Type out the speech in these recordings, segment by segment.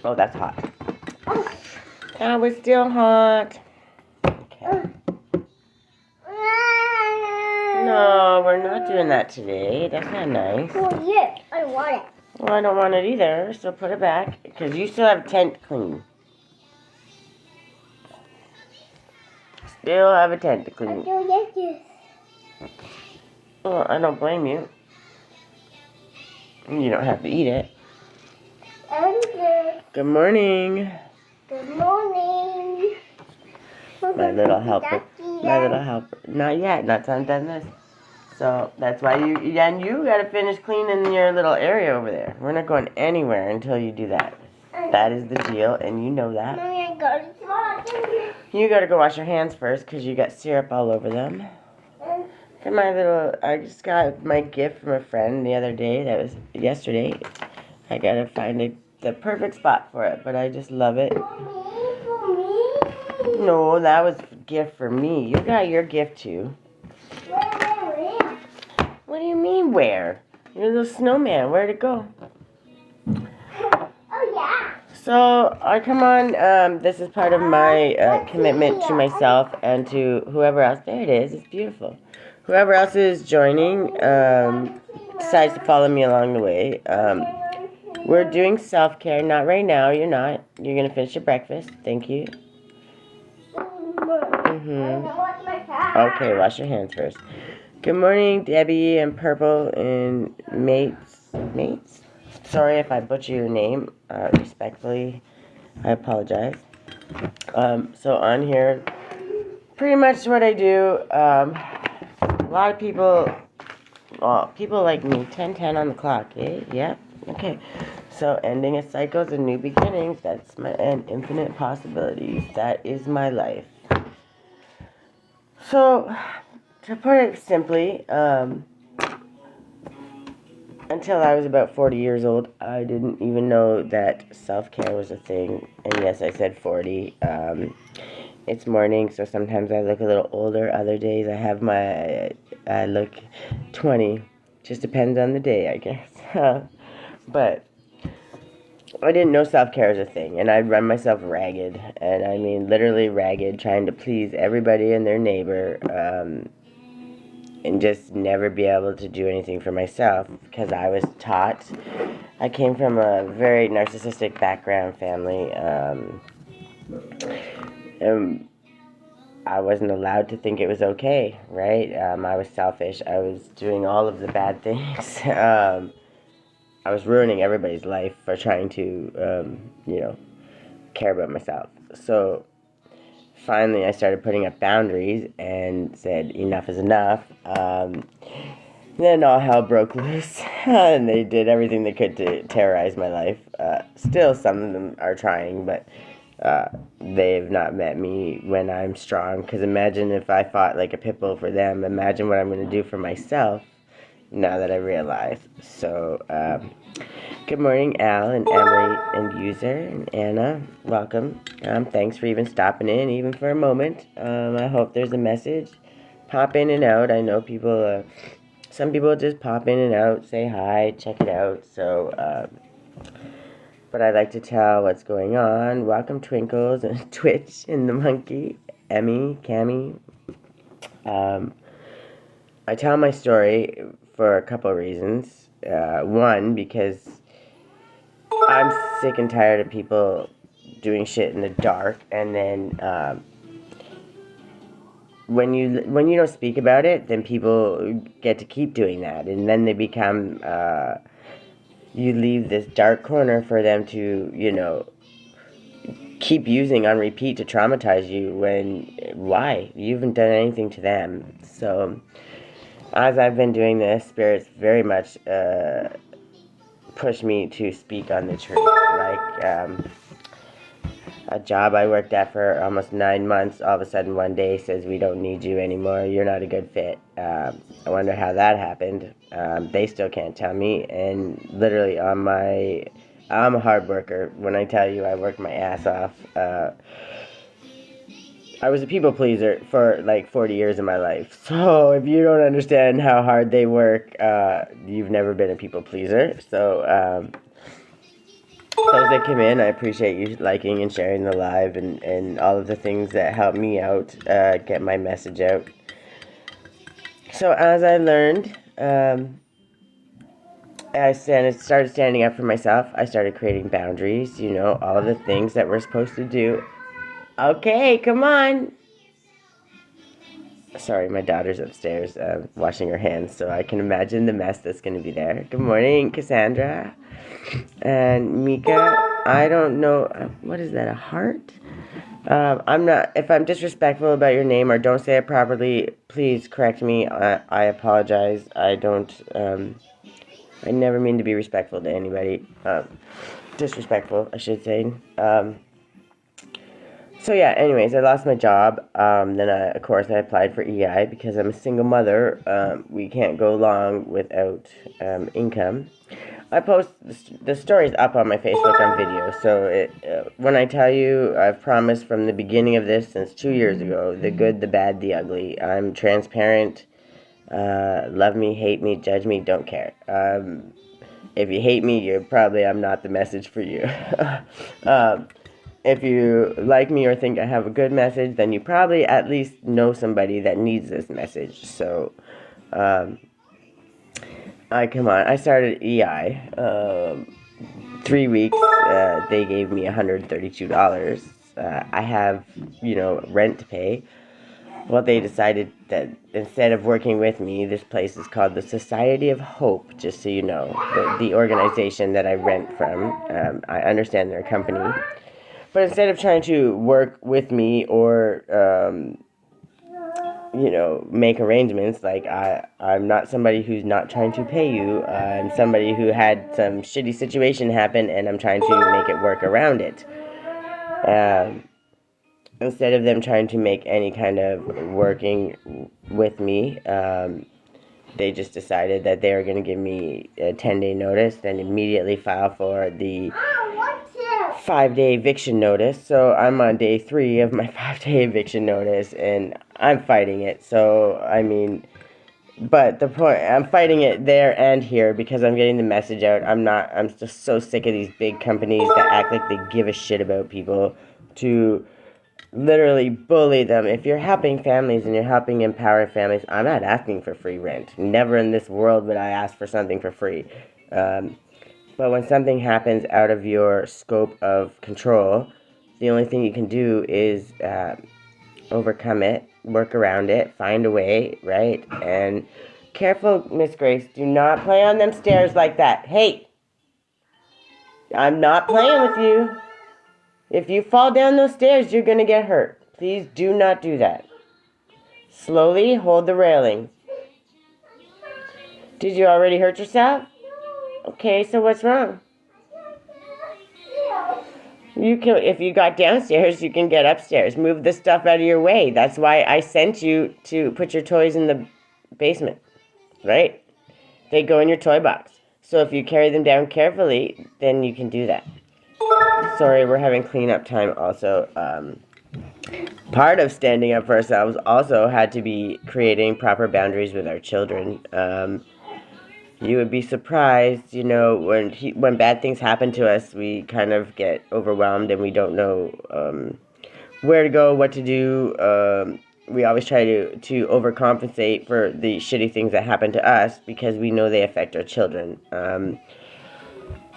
Oh, that's hot. That was still hot. Okay. No, we're not doing that today. That's not nice. Oh, yeah, I want it. Well, I don't want it either, so put it back. Because you still have tent to clean. Still have a tent to clean. Well, I don't blame you. You don't have to eat it. Good morning. Good morning. My little helper. My little helper. Not yet. Not till I'm done this. So that's why you gotta finish cleaning your little area over there. We're not going anywhere until you do that. That is the deal, and you know that. You gotta go wash your hands first because you got syrup all over them. And my little, I just got my gift from a friend the other day. That was yesterday. I gotta find the perfect spot for it, but I just love it. No, that was a gift for me. You got your gift too. What do you mean where? You're the snowman. Where'd it go? Oh, yeah. So, I come on, this is part of my commitment to myself and to whoever else. There it is. It's beautiful. Whoever else is joining decides to follow me along the way. We're doing self-care. Not right now. You're not. You're going to finish your breakfast. Thank you. Okay, wash your hands first. Good morning, Debbie and Purple and Mates. Sorry if I butcher your name. Respectfully, I apologize. So on here, pretty much what I do. A lot of people, people like me, 10:10 on the clock. Eh? Yep. Okay. So ending a cycle is a new beginnings. That's and infinite possibilities. That is my life. So, to put it simply, until I was about 40 years old, I didn't even know that self-care was a thing. And yes, I said 40. It's morning, so sometimes I look a little older. Other days I look 20. Just depends on the day, I guess. But I didn't know self-care was a thing, and I'd run myself ragged, and I mean literally ragged, trying to please everybody and their neighbor, and just never be able to do anything for myself, because I was taught. I came from a very narcissistic background family, and I wasn't allowed to think it was okay, right? I was selfish. I was doing all of the bad things. I was ruining everybody's life for trying to, care about myself. So finally I started putting up boundaries and said enough is enough. Then all hell broke loose and they did everything they could to terrorize my life. Still some of them are trying, but they've not met me when I'm strong. Because imagine if I fought like a pit bull for them. Imagine what I'm going to do for myself now that I realize. So, good morning, Al and Emily and User and Anna. Welcome. Thanks for even stopping in, even for a moment. I hope there's a message. Pop in and out. I know people, some people just pop in and out, say hi, check it out. So, but I'd like to tell what's going on. Welcome, Twinkles and Twitch and the Monkey, Emmy, Cammy. I tell my story for a couple of reasons. One, because I'm sick and tired of people doing shit in the dark, and then when you don't speak about it, then people get to keep doing that, and then they become you leave this dark corner for them to keep using on repeat to traumatize you. Why? You haven't done anything to them. So as I've been doing this, spirits very much push me to speak on the truth. Like a job I worked at for almost 9 months, all of a sudden one day says, we don't need you anymore, you're not a good fit. I wonder how that happened. They still can't tell me. And literally I'm a hard worker. When I tell you I work my ass off, I was a people pleaser for like 40 years of my life. So if you don't understand how hard they work, you've never been a people pleaser. So those that come in, I appreciate you liking and sharing the live and all of the things that help me out, get my message out. So as I learned, I started standing up for myself. I started creating boundaries, all of the things that we're supposed to do. Okay, come on. Sorry, my daughter's upstairs washing her hands, so I can imagine the mess that's going to be there. Good morning, Cassandra. And Mika, I don't know, what is that, a heart? If I'm disrespectful about your name or don't say it properly, please correct me. I apologize. I never mean to be respectful to anybody. Disrespectful, I should say. So yeah, anyways, I lost my job. Then of course, I applied for EI because I'm a single mother. We can't go long without income. I post the stories up on my Facebook on video. So when I tell you, I've promised from the beginning of this, since 2 years ago, the good, the bad, the ugly. I'm transparent. Love me, hate me, judge me, don't care. If you hate me, I'm not the message for you. If you like me or think I have a good message, then you probably at least know somebody that needs this message. So, I started EI. 3 weeks, they gave me $132. I have, rent to pay. Well, they decided that instead of working with me, this place is called the Society of Hope, just so you know. The organization that I rent from, I understand they're a company. But instead of trying to work with me or, make arrangements, like I'm not somebody who's not trying to pay you. I'm somebody who had some shitty situation happen and I'm trying to make it work around it. Instead of them trying to make any kind of working with me, they just decided that they were going to give me a 10-day notice, then immediately file for the 5-day eviction notice. So I'm on day 3 of my 5-day eviction notice, and I'm fighting it. So, but the point, I'm fighting it there and here because I'm getting the message out. I'm just so sick of these big companies that act like they give a shit about people to literally bully them. If you're helping families and you're helping empower families, I'm not asking for free rent. Never in this world would I ask for something for free. But when something happens out of your scope of control, the only thing you can do is overcome it, work around it, find a way, right? And careful, Miss Grace, do not play on them stairs like that. Hey, I'm not playing with you. If you fall down those stairs, you're going to get hurt. Please do not do that. Slowly hold the railing. Did you already hurt yourself? Okay, so what's wrong? If you got downstairs, you can get upstairs. Move the stuff out of your way. That's why I sent you to put your toys in the basement, right? They go in your toy box. So if you carry them down carefully, then you can do that. Sorry, we're having cleanup time also. Part of standing up for ourselves also had to be creating proper boundaries with our children. You would be surprised, when bad things happen to us, we kind of get overwhelmed and we don't know where to go, what to do. We always try to overcompensate for the shitty things that happen to us because we know they affect our children.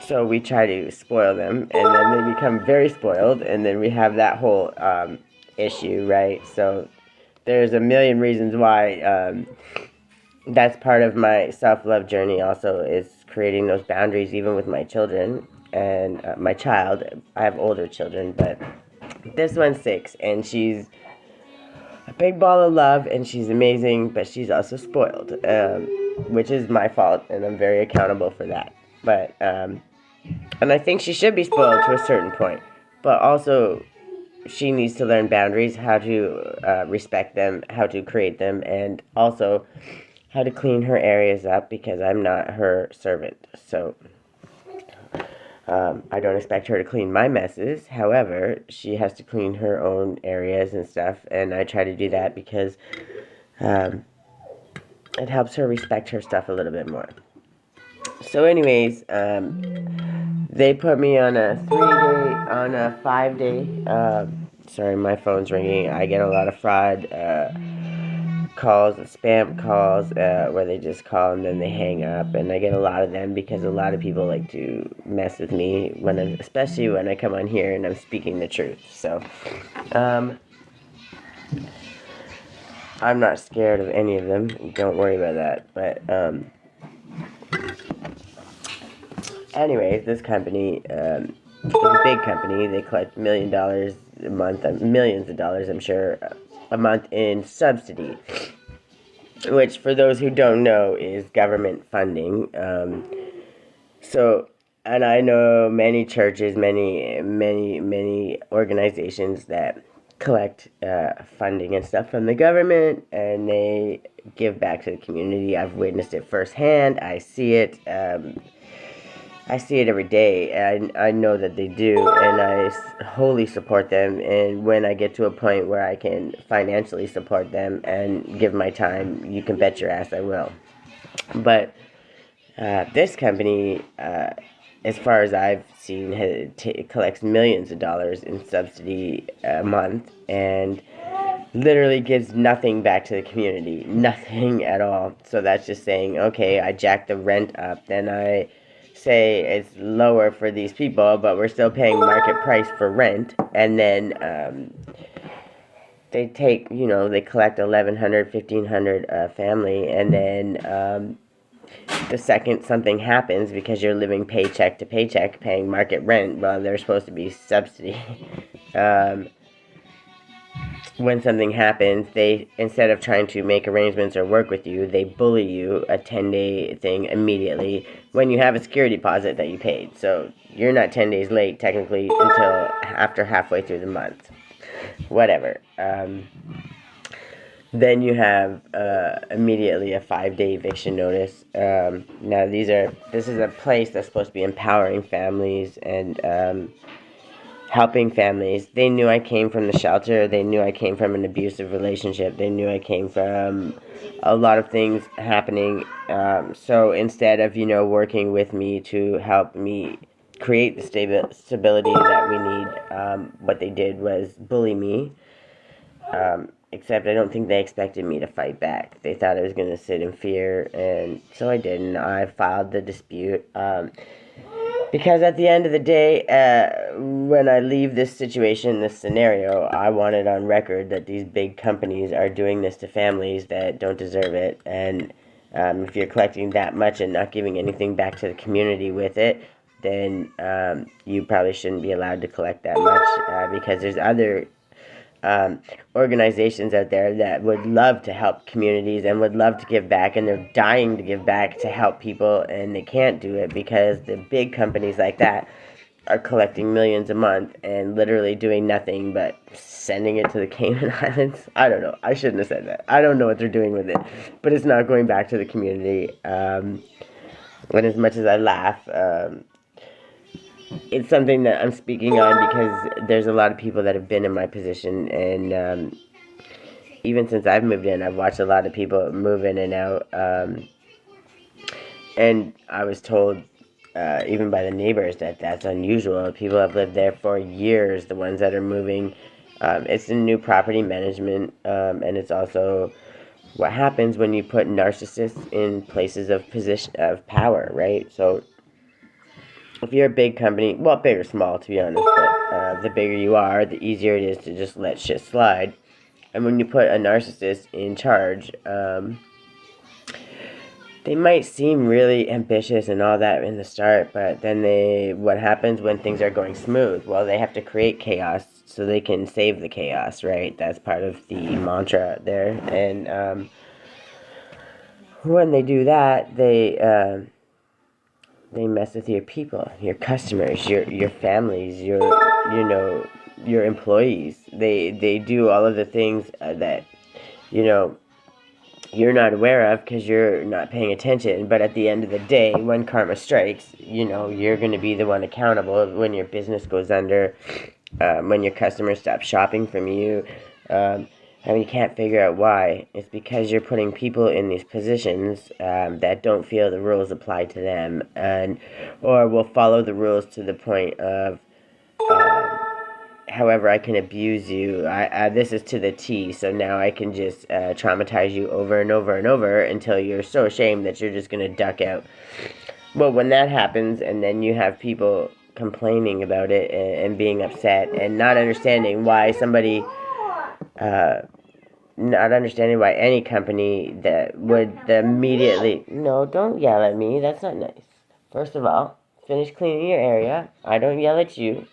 So we try to spoil them, and then they become very spoiled, and then we have that whole issue, right? So there's a million reasons why that's part of my self-love journey also, is creating those boundaries even with my children and my child. I have older children, but this one's 6, and she's a big ball of love, and she's amazing, but she's also spoiled, which is my fault, and I'm very accountable for that. But and I think she should be spoiled to a certain point, but also she needs to learn boundaries, how to respect them, how to create them, and also how to clean her areas up, because I'm not her servant. So I don't expect her to clean my messes. However, she has to clean her own areas and stuff, and I try to do that because it helps her respect her stuff a little bit more. So anyways, they put me on a 3-day, on a 5-day. Sorry, my phone's ringing. I get a lot of fraud calls, spam calls, where they just call and then they hang up, and I get a lot of them because a lot of people like to mess with me especially when I come on here and I'm speaking the truth. So, I'm not scared of any of them. Don't worry about that. But anyways, this company is a big company. They collect $1 million a month, millions of dollars, I'm sure, a month in subsidy, which, for those who don't know, is government funding. And I know many churches, many organizations that collect funding and stuff from the government, and they give back to the community. I've witnessed it firsthand. I see it. I see it every day, and I know that they do, and I wholly support them. And when I get to a point where I can financially support them and give my time, you can bet your ass I will. But this company, as far as I've seen, collects millions of dollars in subsidy a month, and literally gives nothing back to the community. Nothing at all. So that's just saying, okay, I jack the rent up, then I say it's lower for these people, but we're still paying market price for rent, and then they take, they collect 1,100, 1,500 family, and then the second something happens, because you're living paycheck to paycheck, paying market rent, well, there's supposed to be subsidy. When something happens, they, instead of trying to make arrangements or work with you, they bully you a 10-day thing immediately when you have a security deposit that you paid. So you're not 10 days late technically until after halfway through the month. Whatever. Then you have immediately a 5-day eviction notice. Now this is a place that's supposed to be empowering families and helping families. They knew I came from the shelter. They knew I came from an abusive relationship. They knew I came from a lot of things happening. So instead of, working with me to help me create the stability that we need, what they did was bully me. Except I don't think they expected me to fight back. They thought I was going to sit in fear, and so I didn't. I filed the dispute. Because at the end of the day, when I leave this situation, this scenario, I want it on record that these big companies are doing this to families that don't deserve it. And if you're collecting that much and not giving anything back to the community with it, then you probably shouldn't be allowed to collect that much, because there's other organizations out there that would love to help communities and would love to give back, and they're dying to give back to help people, and they can't do it because the big companies like that are collecting millions a month and literally doing nothing but sending it to the Cayman Islands. I don't know. I shouldn't have said that. I don't know what they're doing with it, but it's not going back to the community. And as much as I laugh, it's something that I'm speaking on because there's a lot of people that have been in my position, and even since I've moved in, I've watched a lot of people move in and out, and I was told, even by the neighbors, that that's unusual. People have lived there for years, the ones that are moving. It's a new property management, and it's also what happens when you put narcissists in places of power, right? So if you're a big company, well, big or small, to be honest, but the bigger you are, the easier it is to just let shit slide. And when you put a narcissist in charge, they might seem really ambitious and all that in the start, but then what happens when things are going smooth? Well, they have to create chaos so they can save the chaos, right? That's part of the mantra there. And when they do that, they mess with your people, your customers, your families, your employees. They do all of the things that you're not aware of because you're not paying attention. But at the end of the day, when karma strikes, you're going to be the one accountable when your business goes under, when your customers stop shopping from you, and you can't figure out why. It's because you're putting people in these positions that don't feel the rules apply to them, or will follow the rules to the point of, however I can abuse you. This is to the T, so now I can just traumatize you over and over and over until you're so ashamed that you're just going to duck out. Well, when that happens, and then you have people complaining about it and being upset and not understanding why somebody, not understanding why any company that would immediately, no, don't yell at me, that's not nice. First of all, finish cleaning your area. I don't yell at you.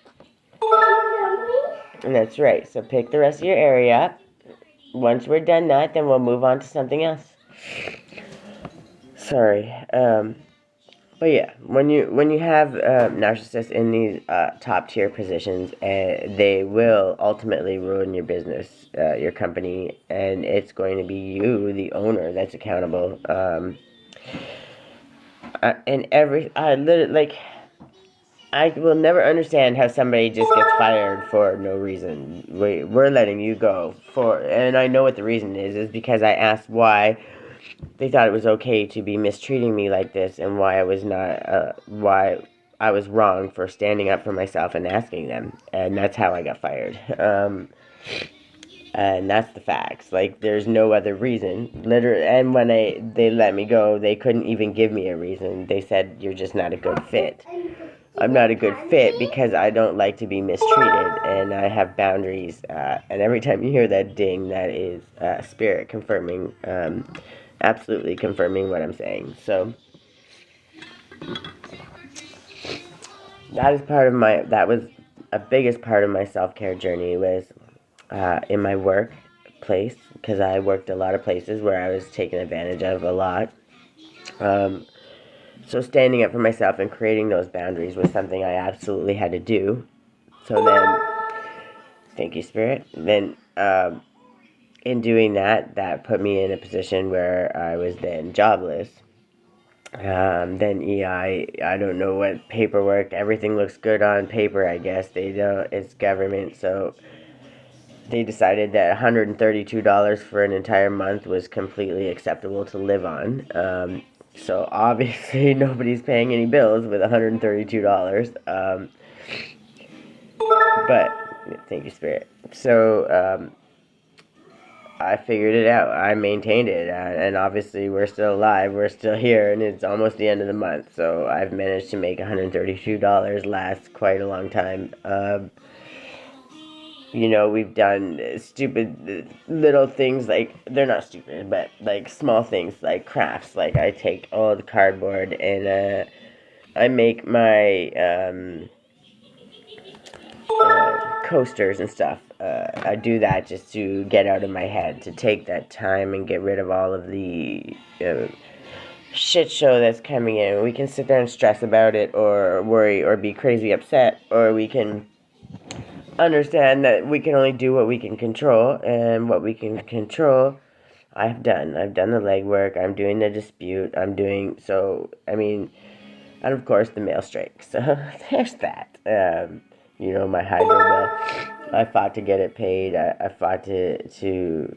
And that's right, so pick the rest of your area up. Once we're done that, then we'll move on to something else. Sorry, but yeah, when you have narcissists in these top tier positions, they will ultimately ruin your business, your company, and it's going to be you, the owner, that's accountable. I will never understand how somebody just gets fired for no reason. We're letting you go and I know what the reason is because I asked why they thought it was okay to be mistreating me like this, and why I was wrong for standing up for myself and asking them, and that's how I got fired. And that's the facts. Like, there's no other reason. Literally, and when they let me go, they couldn't even give me a reason. They said, you're just not a good fit. I'm not a good fit because I don't like to be mistreated, and I have boundaries. And every time you hear that ding, that is spirit confirming, absolutely confirming what I'm saying. So that was a biggest part of my self-care journey, was in my workplace, because I worked a lot of places where I was taken advantage of a lot. So standing up for myself and creating those boundaries was something I absolutely had to do. So then, thank you, Spirit. Then, in doing that, that put me in a position where I was then jobless. Then EI, I don't know what paperwork, everything looks good on paper, I guess. They don't, it's government, so they decided that $132 for an entire month was completely acceptable to live on. So obviously nobody's paying any bills with $132. But thank you, Spirit. So I figured it out. I maintained it, and obviously we're still alive. We're still here, and it's almost the end of the month. So I've managed to make $132 last quite a long time. We've done stupid little things, like, they're not stupid, but like small things like crafts. Like, I take old cardboard and I make my coasters and stuff. I do that just to get out of my head, to take that time and get rid of all of the shit show that's coming in. We can sit there and stress about it, or worry, or be crazy upset, or we can understand that we can only do what we can control, and what we can control, I've done the legwork. I'm doing the dispute. And of course the mail strike. So there's that. My hydro bill. I fought to get it paid. I fought to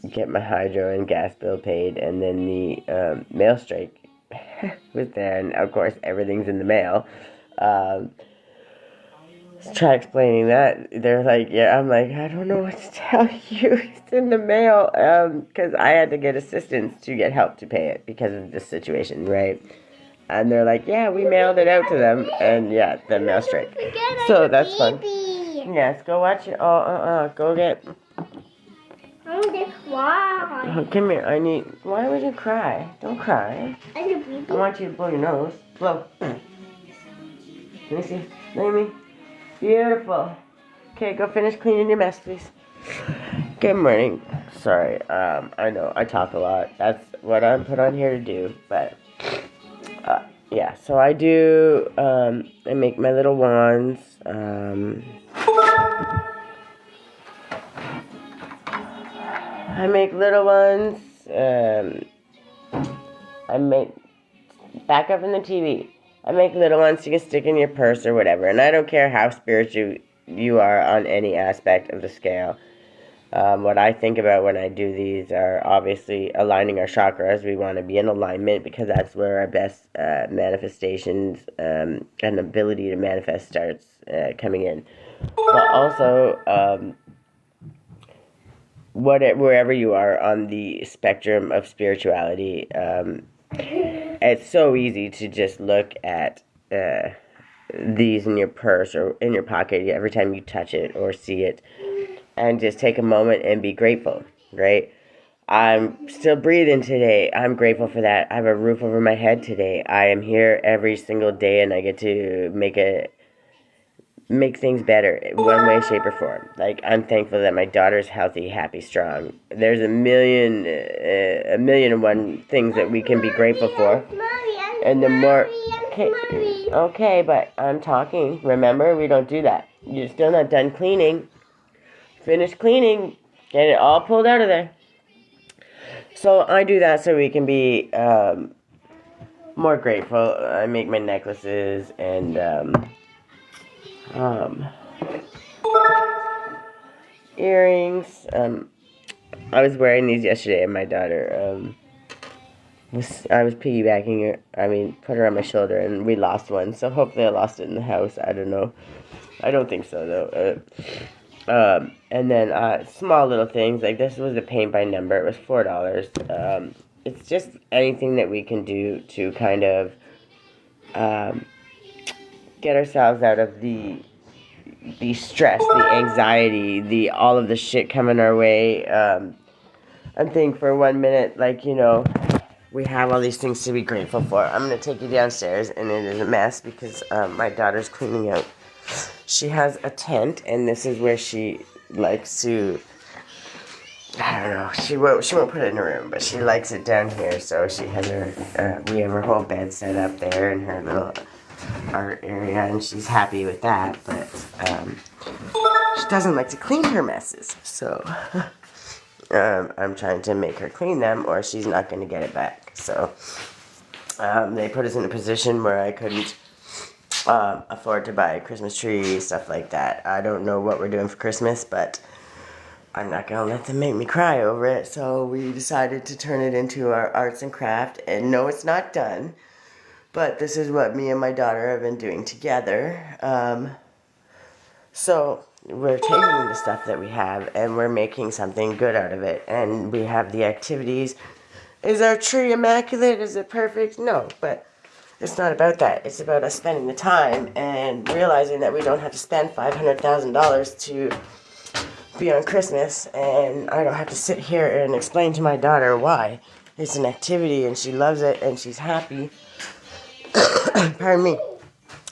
get my hydro and gas bill paid, and then the mail strike was there, and of course everything's in the mail. Try explaining that, they're like, yeah, I'm like, I don't know what to tell you, it's in the mail, because I had to get assistance to get help to pay it because of this situation, right? And they're like, yeah, we mailed it out to them, and yeah, the mail strike. So that's fun. Yes, go watch it. Go get. I'm gonna cry. Oh, come here, why would you cry? Don't cry. I want you to blow your nose. Blow. Let me see. Let me. Beautiful. Okay, go finish cleaning your mess, please. Good morning. Sorry, I know I talk a lot. That's what I'm put on here to do. But yeah, so I do. I make my little wands. I make little ones. I make back up in the TV. I make little ones you can stick in your purse or whatever. And I don't care how spiritual you are on any aspect of the scale. What I think about when I do these are obviously aligning our chakras. We want to be in alignment because that's where our best manifestations and ability to manifest starts coming in. But also, wherever you are on the spectrum of spirituality, it's so easy to just look at these in your purse or in your pocket every time you touch it or see it, and just take a moment and be grateful, right? I'm still breathing today. I'm grateful for that. I have a roof over my head today. I am here every single day and I get to make things better in one way, shape, or form. Like, I'm thankful that my daughter's healthy, happy, strong. There's a million and one things that we can be grateful for. And the more... Okay, but I'm talking. Remember, we don't do that. You're still not done cleaning. Finish cleaning. Get it all pulled out of there. So I do that so we can be more grateful. I make my necklaces and earrings. I was wearing these yesterday, and my daughter I was piggybacking her. I mean, put her on my shoulder, and we lost one. So hopefully, I lost it in the house. I don't know. I don't think so though. And then small little things like this was a paint by number. It was $4. It's just anything that we can do to kind of get ourselves out of the stress, the anxiety, the all of the shit coming our way. And think for 1 minute, like, we have all these things to be grateful for. I'm gonna take you downstairs, and it is a mess because my daughter's cleaning out. She has a tent, and this is where she likes to, I don't know, she won't put it in her room, but she likes it down here, so she has we have her whole bed set up there in her little art area, and she's happy with that, but she doesn't like to clean her messes, so I'm trying to make her clean them, or she's not going to get it back, so they put us in a position where I couldn't afford to buy a Christmas tree, stuff like that. I don't know what we're doing for Christmas, but I'm not going to let them make me cry over it, so we decided to turn it into our arts and craft, and no, it's not done, but this is what me and my daughter have been doing together. So we're taking the stuff that we have, and we're making something good out of it, and we have the activities. Is our tree immaculate? Is it perfect? No, but it's not about that. It's about us spending the time and realizing that we don't have to spend $500,000 to be on Christmas, and I don't have to sit here and explain to my daughter why. It's an activity, and she loves it, and she's happy. Pardon me.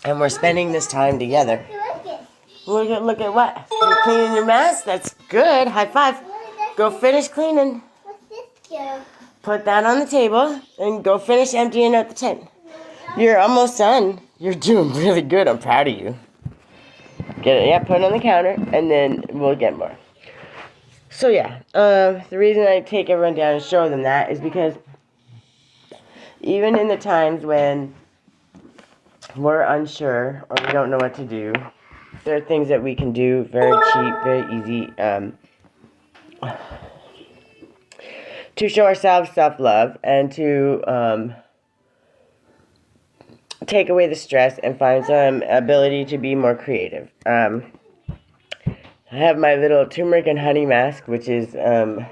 And we're spending this time together. Look at what? You're cleaning your mess? That's good. High five. Go finish cleaning. What's this? Put that on the table and go finish emptying out the tent. You're almost done. You're doing really good. I'm proud of you. Get it, yeah, put it on the counter, and then we'll get more. So yeah, the reason I take everyone down and show them that is because even in the times when we're unsure or we don't know what to do, there are things that we can do very cheap, very easy, to show ourselves self-love and to take away the stress and find some ability to be more creative. I have my little turmeric and honey mask, which is, I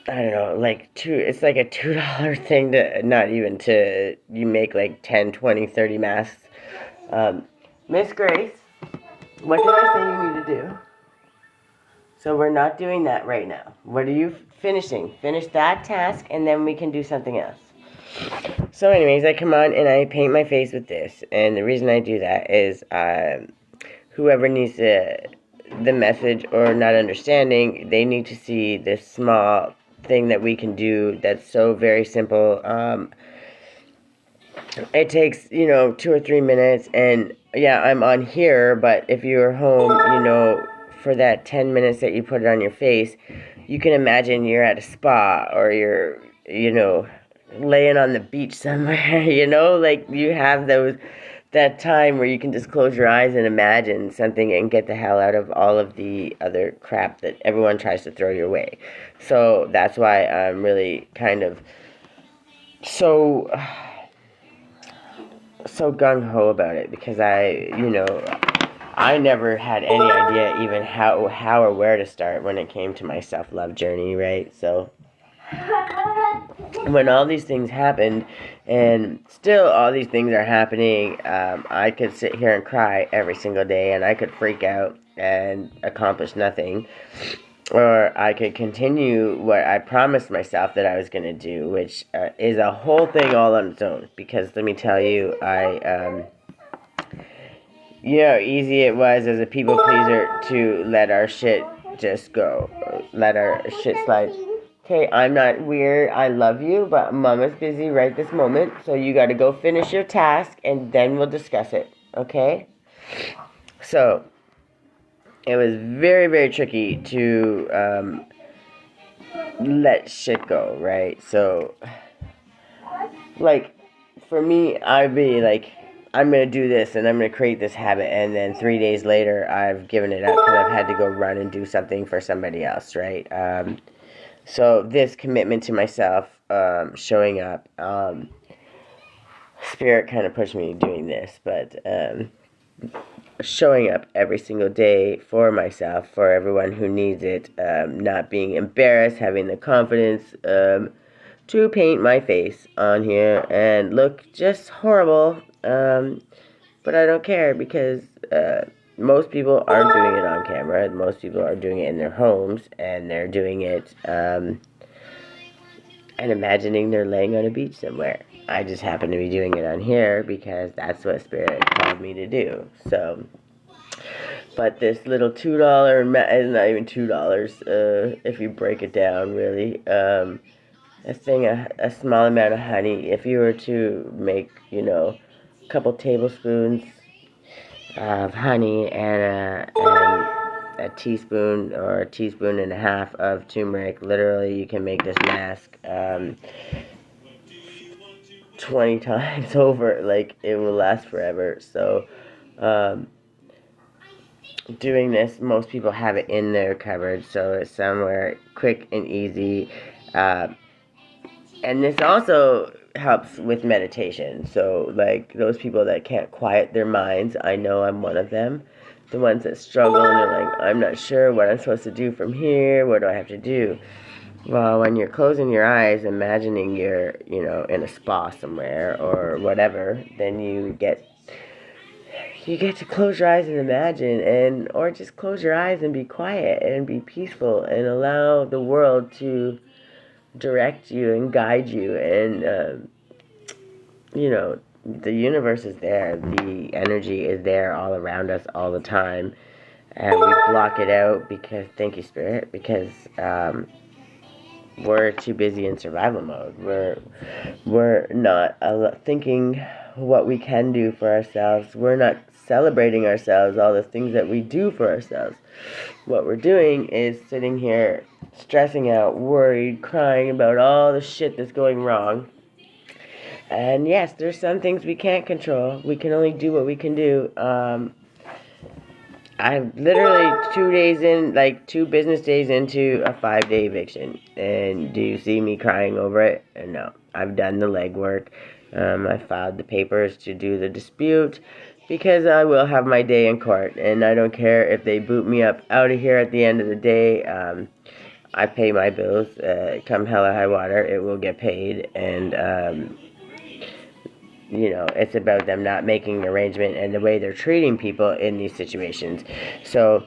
don't know, it's like a $2 thing to, not even to, you make like 10, 20, 30 masks. Miss Grace, what did I say you need to do? So we're not doing that right now. What are you finishing? Finish that task, and then we can do something else. So anyways, I come on and I paint my face with this. And the reason I do that is whoever needs the message or not understanding, they need to see this small thing that we can do that's so very simple. It takes, 2 or 3 minutes, and yeah, I'm on here, but if you're home, for that 10 minutes that you put it on your face, you can imagine you're at a spa, or you're, laying on the beach somewhere, like you have that that time where you can just close your eyes and imagine something and get the hell out of all of the other crap that everyone tries to throw your way. So that's why I'm really kind of so gung-ho about it, because I never had any idea even how or where to start when it came to my self-love journey, right? So when all these things happened, and still all these things are happening, I could sit here and cry every single day, and I could freak out and accomplish nothing. Or I could continue what I promised myself that I was going to do, which is a whole thing all on its own. Because let me tell you, you know how easy it was as a people pleaser to let our shit just go. Let our shit slide. Okay, I'm not weird, I love you, but Mama's busy right this moment, so you gotta go finish your task, and then we'll discuss it, okay? So, it was very, very tricky to let shit go, right? So, like, for me, I'd be like, I'm going to do this, and I'm going to create this habit, and then 3 days later, I've given it up because I've had to go run and do something for somebody else, right? So this commitment to myself, showing up, Spirit kind of pushed me doing this, but showing up every single day for myself, for everyone who needs it, not being embarrassed, having the confidence to paint my face on here and look just horrible, but I don't care, because most people aren't doing it on camera. Most people are doing it in their homes, and they're doing it and imagining they're laying on a beach somewhere. I just happen to be doing it on here because that's what Spirit called me to do. So, but this little $2, is not even $2 if you break it down, really. A small amount of honey, if you were to make, a couple tablespoons of honey and a teaspoon or a teaspoon and a half of turmeric, literally you can make this mask 20 times over. Like, it will last forever. So doing this, most people have it in their cupboard, so it's somewhere quick and easy. And this also helps with meditation. So, like, those people that can't quiet their minds, I know I'm one of them. The ones that struggle and they're like, I'm not sure what I'm supposed to do from here. What do I have to do? Well, when you're closing your eyes, imagining you're, in a spa somewhere or whatever, then you get to close your eyes and imagine, or just close your eyes and be quiet and be peaceful and allow the world to direct you and guide you, and the universe is there, the energy is there all around us all the time, and we block it out because, thank you, Spirit, because we're too busy in survival mode. We're not thinking what we can do for ourselves. We're not celebrating ourselves, all the things that we do for ourselves. What we're doing is sitting here stressing out, worried, crying about all the shit that's going wrong. And yes, there's some things we can't control. We can only do what we can do. I'm literally 2 business days into a 5-day eviction. And do you see me crying over it? No. I've done the legwork. I filed the papers to do the dispute, because I will have my day in court, and I don't care if they boot me up out of here at the end of the day. I pay my bills. Come hell or high water, it will get paid, and it's about them not making an arrangement and the way they're treating people in these situations. So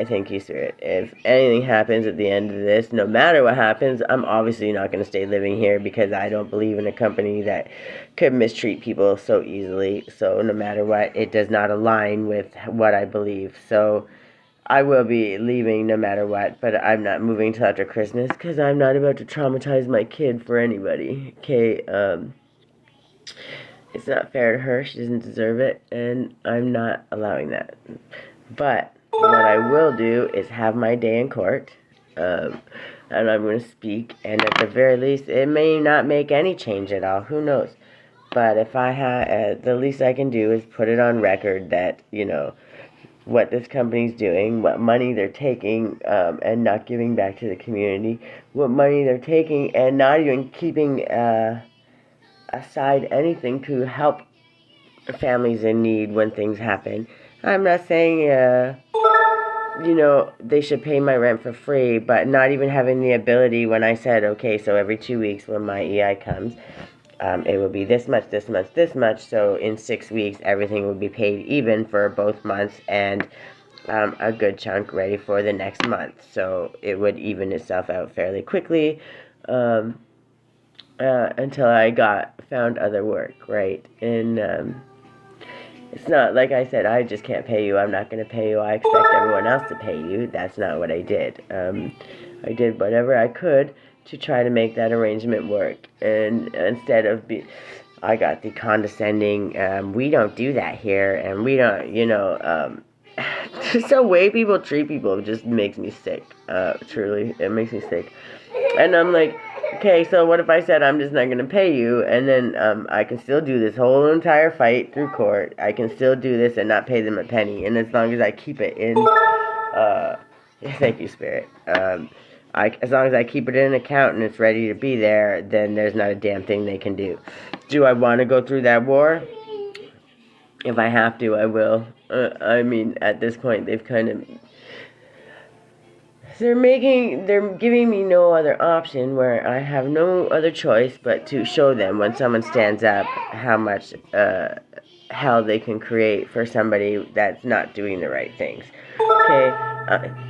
thank you, Spirit, if anything happens at the end of this, no matter what happens, I'm obviously not going to stay living here, because I don't believe in a company that could mistreat people so easily. So no matter what, it does not align with what I believe. So I will be leaving no matter what, but I'm not moving till after Christmas, because I'm not about to traumatize my kid for anybody. Okay, it's not fair to her. She doesn't deserve it, and I'm not allowing that. But what I will do is have my day in court, and I'm going to speak, and at the very least, it may not make any change at all. Who knows? But if I had, the least I can do is put it on record that, what this company's doing, what money they're taking, and not giving back to the community, what money they're taking and not even keeping aside anything to help families in need when things happen. I'm not saying, they should pay my rent for free, but not even having the ability when I said, okay, so every 2 weeks when my EI comes, it will be this much, this much, this much. So in 6 weeks, everything would be paid even for both months and a good chunk ready for the next month. So it would even itself out fairly quickly until I found other work, right? And it's not like I said, I just can't pay you. I'm not going to pay you. I expect everyone else to pay you. That's not what I did. I did whatever I could to try to make that arrangement work. And instead of I got the condescending, we don't do that here, and we don't, just the way people treat people just makes me sick. Truly, it makes me sick. And I'm like, okay, so what if I said I'm just not going to pay you, and then I can still do this whole entire fight through court. I can still do this and not pay them a penny, and as long as I keep it in, thank you, Spirit. As long as I keep it in an account and it's ready to be there, then there's not a damn thing they can do. Do I want to go through that war? If I have to, I will. At this point, they've kind of... They're giving me no other option where I have no other choice but to show them when someone stands up how much hell they can create for somebody that's not doing the right things. Okay?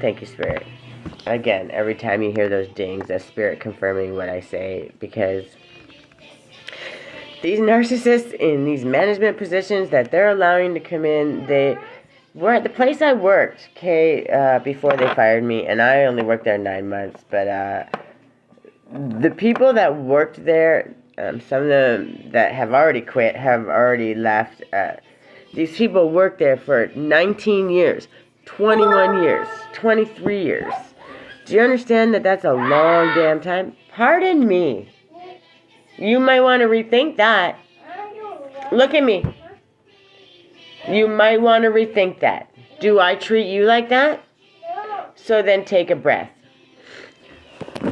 Thank you, Spirit. Again, every time you hear those dings, that's Spirit confirming what I say, because these narcissists in these management positions that they're allowing to come in, they were at the place I worked, before they fired me, and I only worked there 9 months, but the people that worked there, some of them that have already quit, have already left. These people worked there for 19 years, 21 years, 23 years. Do you understand that that's a long damn time? Pardon me. You might want to rethink that. Look at me. You might want to rethink that. Do I treat you like that? So then take a breath.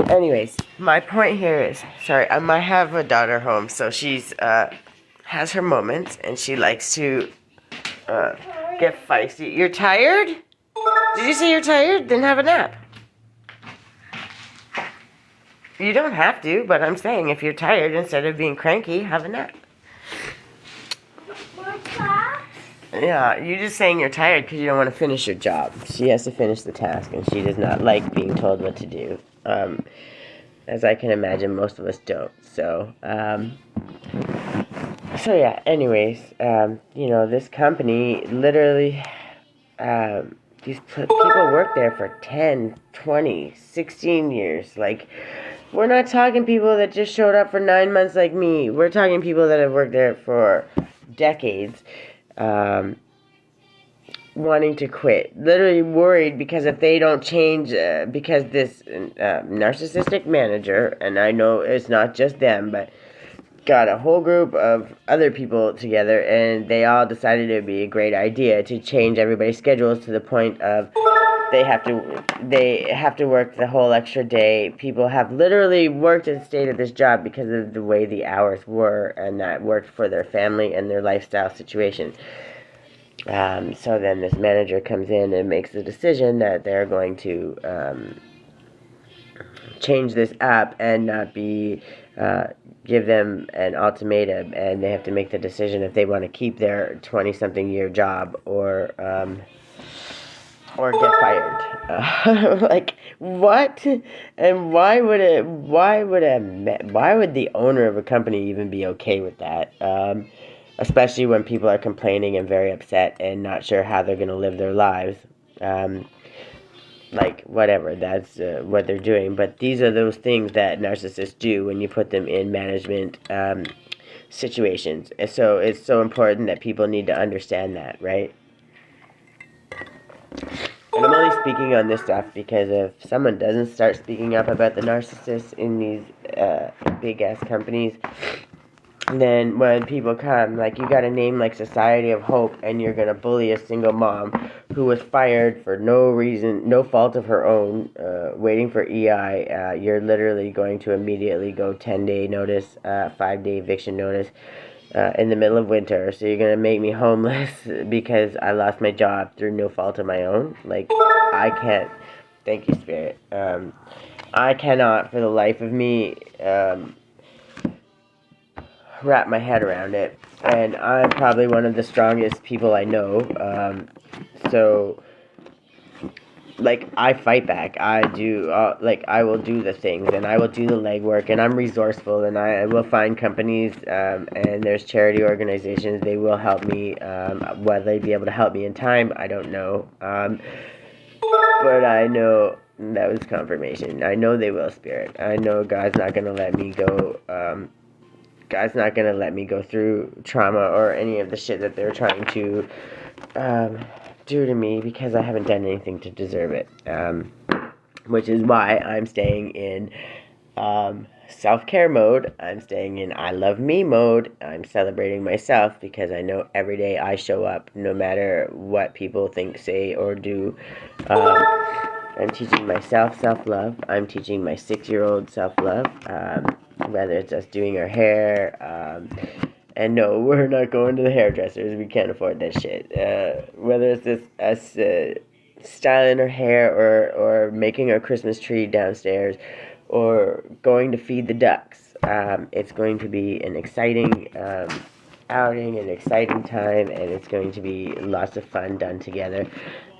Anyways, my point here is, sorry, I might have a daughter home, so she's has her moments, and she likes to get feisty. You're tired? Did you say you're tired? Then have a nap. You don't have to, but I'm saying if you're tired, instead of being cranky, have a nap. Yeah, you're just saying you're tired because you don't want to finish your job. She has to finish the task, and she does not like being told what to do. As I can imagine, most of us don't. So yeah, anyways, this company, literally, these people work there for 10, 20, 16 years. Like, we're not talking people that just showed up for 9 months like me. We're talking people that have worked there for decades. Wanting to quit, literally worried because if they don't change, because this narcissistic manager, and I know it's not just them, but got a whole group of other people together, and they all decided it would be a great idea to change everybody's schedules to the point of they have to work the whole extra day. People have literally worked and stayed at this job because of the way the hours were, and that worked for their family and their lifestyle situation. So then this manager comes in and makes the decision that they're going to change this up and not give them an ultimatum, and they have to make the decision if they want to keep their 20-something year job or get fired. Like, what? And why would the owner of a company even be okay with that? Especially when people are complaining and very upset and not sure how they're going to live their lives. Whatever, that's what they're doing. But these are those things that narcissists do when you put them in management situations. And so it's so important that people need to understand that, right? And I'm only speaking on this stuff because if someone doesn't start speaking up about the narcissists in these big-ass companies, then when people come, like, you got a name like Society of Hope, and you're gonna bully a single mom who was fired for no reason, no fault of her own, waiting for EI, you're literally going to immediately go 10-day notice, 5-day eviction notice, in the middle of winter. So you're gonna make me homeless because I lost my job through no fault of my own. Like, I can't. Thank you, Spirit. I cannot, for the life of me, wrap my head around it, and I'm probably one of the strongest people I know, so, like, I fight back. I do, like, I will do the things, and I will do the legwork, and I'm resourceful, and I will find companies, and there's charity organizations, they will help me, whether they be able to help me in time, I don't know, but I know that was confirmation. I know they will, Spirit. I know God's not gonna let me go, God's not gonna let me go through trauma or any of the shit that they're trying to do to me, because I haven't done anything to deserve it. Which is why I'm staying in self-care mode. I'm staying in I love me mode. I'm celebrating myself, because I know every day I show up, no matter what people think, say, or do. I'm teaching myself self-love. I'm teaching my 6-year-old self-love. Whether it's us doing our hair, and no, we're not going to the hairdressers. We can't afford that shit. Whether it's us styling our hair, or making our Christmas tree downstairs, or going to feed the ducks. It's going to be an exciting outing, an exciting time, and it's going to be lots of fun done together.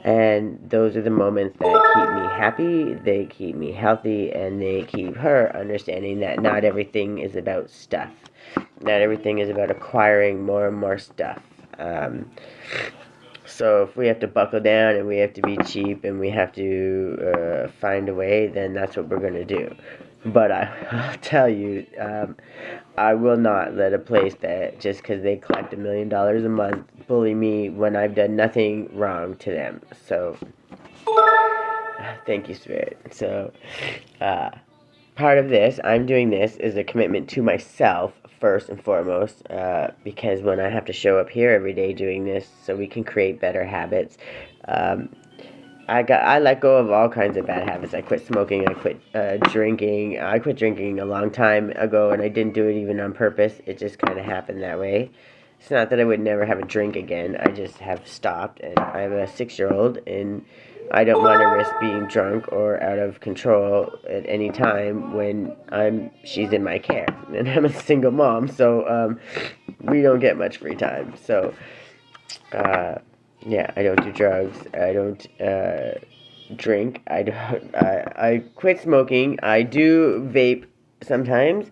And those are the moments that keep me happy, they keep me healthy, and they keep her understanding that not everything is about stuff. Not everything is about acquiring more and more stuff. So if we have to buckle down, and we have to be cheap, and we have to find a way, then that's what we're going to do. But I'll tell you, I will not let a place that, just because they collect $1 million a month, bully me when I've done nothing wrong to them. So, thank you, Spirit. So, part of this, I'm doing this, is a commitment to myself, first and foremost, because when I have to show up here every day doing this, so we can create better habits, I let go of all kinds of bad habits. I quit smoking, I quit drinking. I quit drinking a long time ago, and I didn't do it even on purpose. It just kind of happened that way. It's not that I would never have a drink again. I just have stopped, and I have a 6-year-old, and I don't want to risk being drunk or out of control at any time when she's in my care. And I'm a single mom, so we don't get much free time. So, yeah, I don't do drugs. I don't drink. I quit smoking. I do vape sometimes.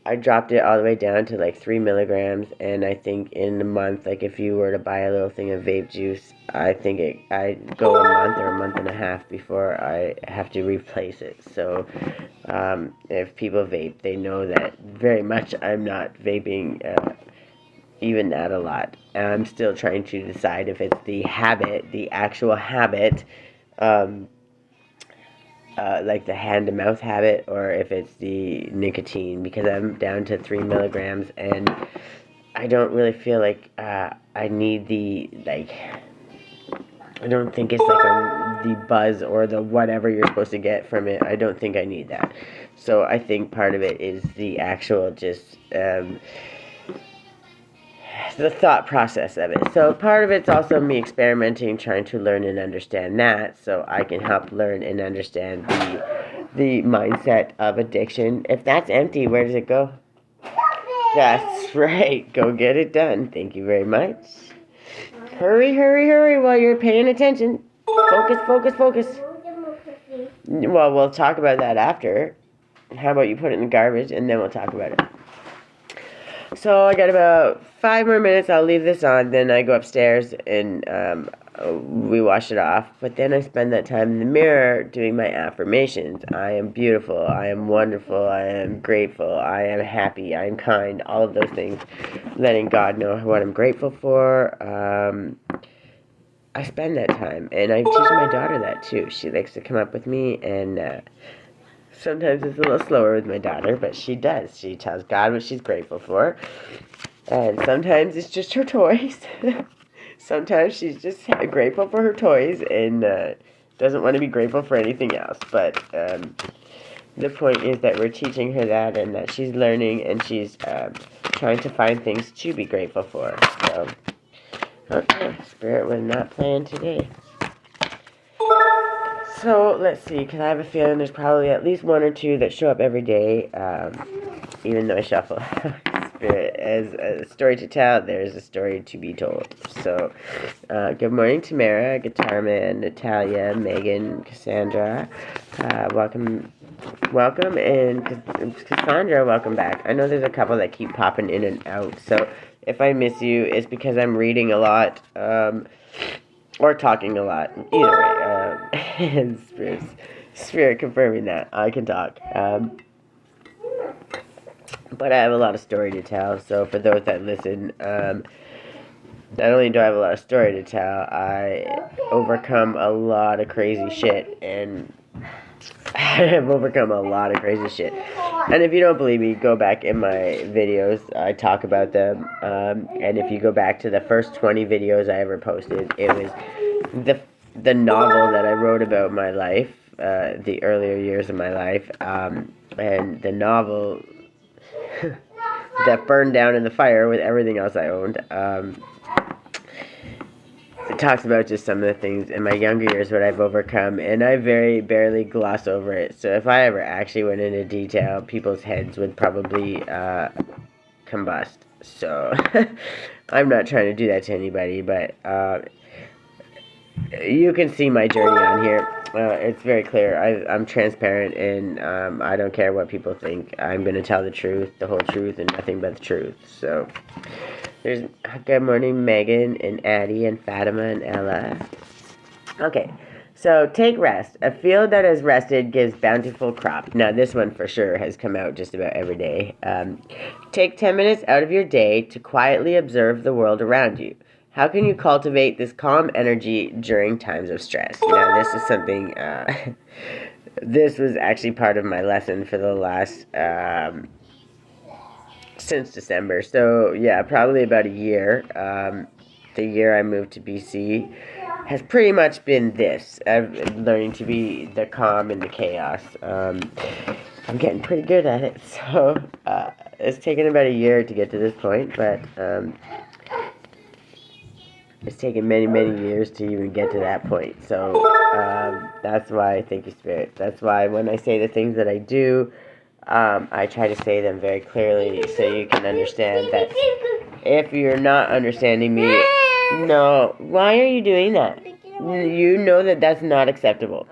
I dropped it all the way down to like 3 milligrams, and I think in a month, like if you were to buy a little thing of vape juice, I think I go a month or a month and a half before I have to replace it. So if people vape, they know that very much I'm not vaping even that a lot. And I'm still trying to decide if it's the habit, the actual habit, like the hand-to-mouth habit, or if it's the nicotine, because I'm down to 3 milligrams, and I don't really feel like I need the, like, I don't think it's like the buzz or the whatever you're supposed to get from it. I don't think I need that. So I think part of it is the actual just the thought process of it. So part of it's also me experimenting, trying to learn and understand that, so I can help learn and understand the mindset of addiction. If that's empty, where does it go? That's right. Go get it done. Thank you very much. Hurry, hurry, hurry while you're paying attention. Focus, focus, focus. Well, we'll talk about that after. How about you put it in the garbage, and then we'll talk about it. So I got about 5 more minutes. I'll leave this on. Then I go upstairs and we wash it off. But then I spend that time in the mirror doing my affirmations. I am beautiful. I am wonderful. I am grateful. I am happy. I am kind. All of those things. Letting God know what I'm grateful for. I spend that time. And I teach my daughter that too. She likes to come up with me and Sometimes it's a little slower with my daughter, but she does. She tells God what she's grateful for. And sometimes it's just her toys. Sometimes she's just grateful for her toys and doesn't want to be grateful for anything else. But the point is that we're teaching her that and that she's learning and she's trying to find things to be grateful for. So, okay, Spirit was not playing today. So, let's see, because I have a feeling there's probably at least one or two that show up every day, even though I shuffle. Spirit, as a story to tell, there's a story to be told. So, good morning, Tamara, Guitar Man, Natalia, Megan, Cassandra. Welcome, and Cassandra, welcome back. I know there's a couple that keep popping in and out, so if I miss you, it's because I'm reading a lot, or talking a lot. Either way, Spirit confirming that I can talk. But I have a lot of story to tell, so for those that listen, not only do I have a lot of story to tell, I overcome a lot of crazy shit, and I have overcome a lot of crazy shit. And if you don't believe me, go back in my videos, I talk about them, and if you go back to the first 20 videos I ever posted, it was the novel that I wrote about my life, the earlier years of my life, and the novel that burned down in the fire with everything else I owned. It talks about just some of the things in my younger years what I've overcome, and I very barely gloss over it. So if I ever actually went into detail, people's heads would probably combust. So I'm not trying to do that to anybody, but you can see my journey on here. It's very clear. I'm transparent, and I don't care what people think. I'm going to tell the truth, the whole truth, and nothing but the truth. So, there's good morning, Megan, and Addie, and Fatima, and Ella. Okay, so take rest. A field that has rested gives bountiful crop. Now, this one for sure has come out just about every day. Take 10 minutes out of your day to quietly observe the world around you. How can you cultivate this calm energy during times of stress? Now, this is something, this was actually part of my lesson for the last, since December. So, yeah, probably about a year. The year I moved to BC has pretty much been this. I've learning to be the calm in the chaos. I'm getting pretty good at it. So, it's taken about a year to get to this point, but, it's taken many, many years to even get to that point. So that's why, thank you, Spirit. That's why when I say the things that I do, I try to say them very clearly so you can understand that if you're not understanding me, no, why are you doing that? You know that that's not acceptable.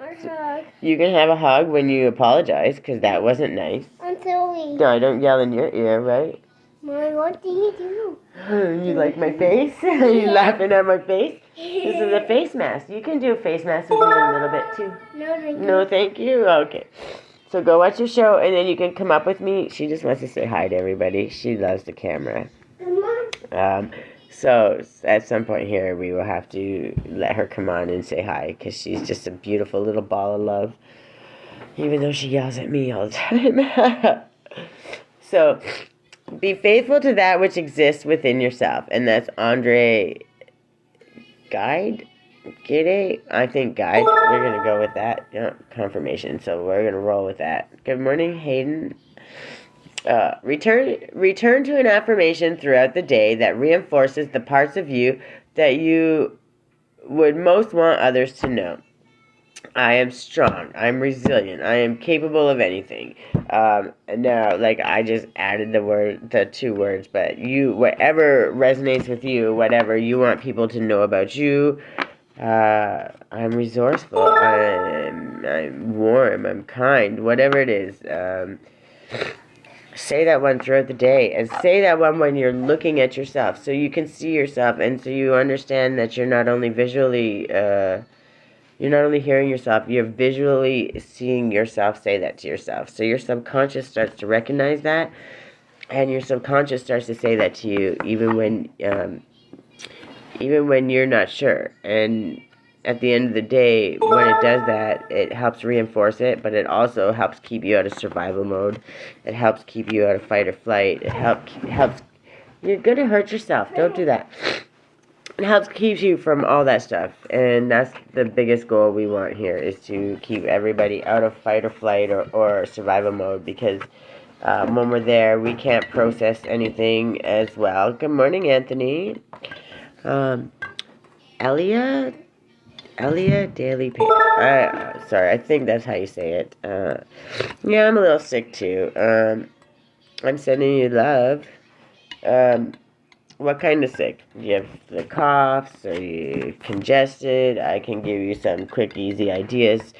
You can have a hug when you apologize because that wasn't nice. I'm sorry. No, I don't yell in your ear, right? Mommy, what do you do? You like my face? Are you laughing at my face? This is a face mask. You can do a face mask with me a little bit too. No, thank you. No, thank you. Okay. So go watch your show and then you can come up with me. She just wants to say hi to everybody. She loves the camera. So at some point here we will have to let her come on and say hi because she's just a beautiful little ball of love. Even though she yells at me all the time. So be faithful to that which exists within yourself. And that's Andre Guide? I think Guide. We're going to go with that. Yeah, confirmation. So we're going to roll with that. Good morning, Hayden. Return to an affirmation throughout the day that reinforces the parts of you that you would most want others to know. I am strong. I'm resilient. I am capable of anything. Now, like I just added the two words, but whatever resonates with you, whatever you want people to know about you. I'm resourceful. I'm warm. I'm kind. Whatever it is. Say that one throughout the day, and say that one when you're looking at yourself, so you can see yourself, and so you understand that you're not only visually. You're not only hearing yourself, you're visually seeing yourself say that to yourself. So your subconscious starts to recognize that, and your subconscious starts to say that to you, even when you're not sure. And at the end of the day, when it does that, it helps reinforce it, but it also helps keep you out of survival mode. It helps keep you out of fight or flight. It helps. You're gonna hurt yourself. Don't do that. It helps keep you from all that stuff, and that's the biggest goal we want here, is to keep everybody out of fight or flight or survival mode, because when we're there, we can't process anything as well. Good morning, Anthony. Elia Daily Paper. Sorry, I think that's how you say it. Yeah, I'm a little sick too. I'm sending you love. What kind of sick? Do you have the coughs? Are you congested? I can give you some quick, easy ideas.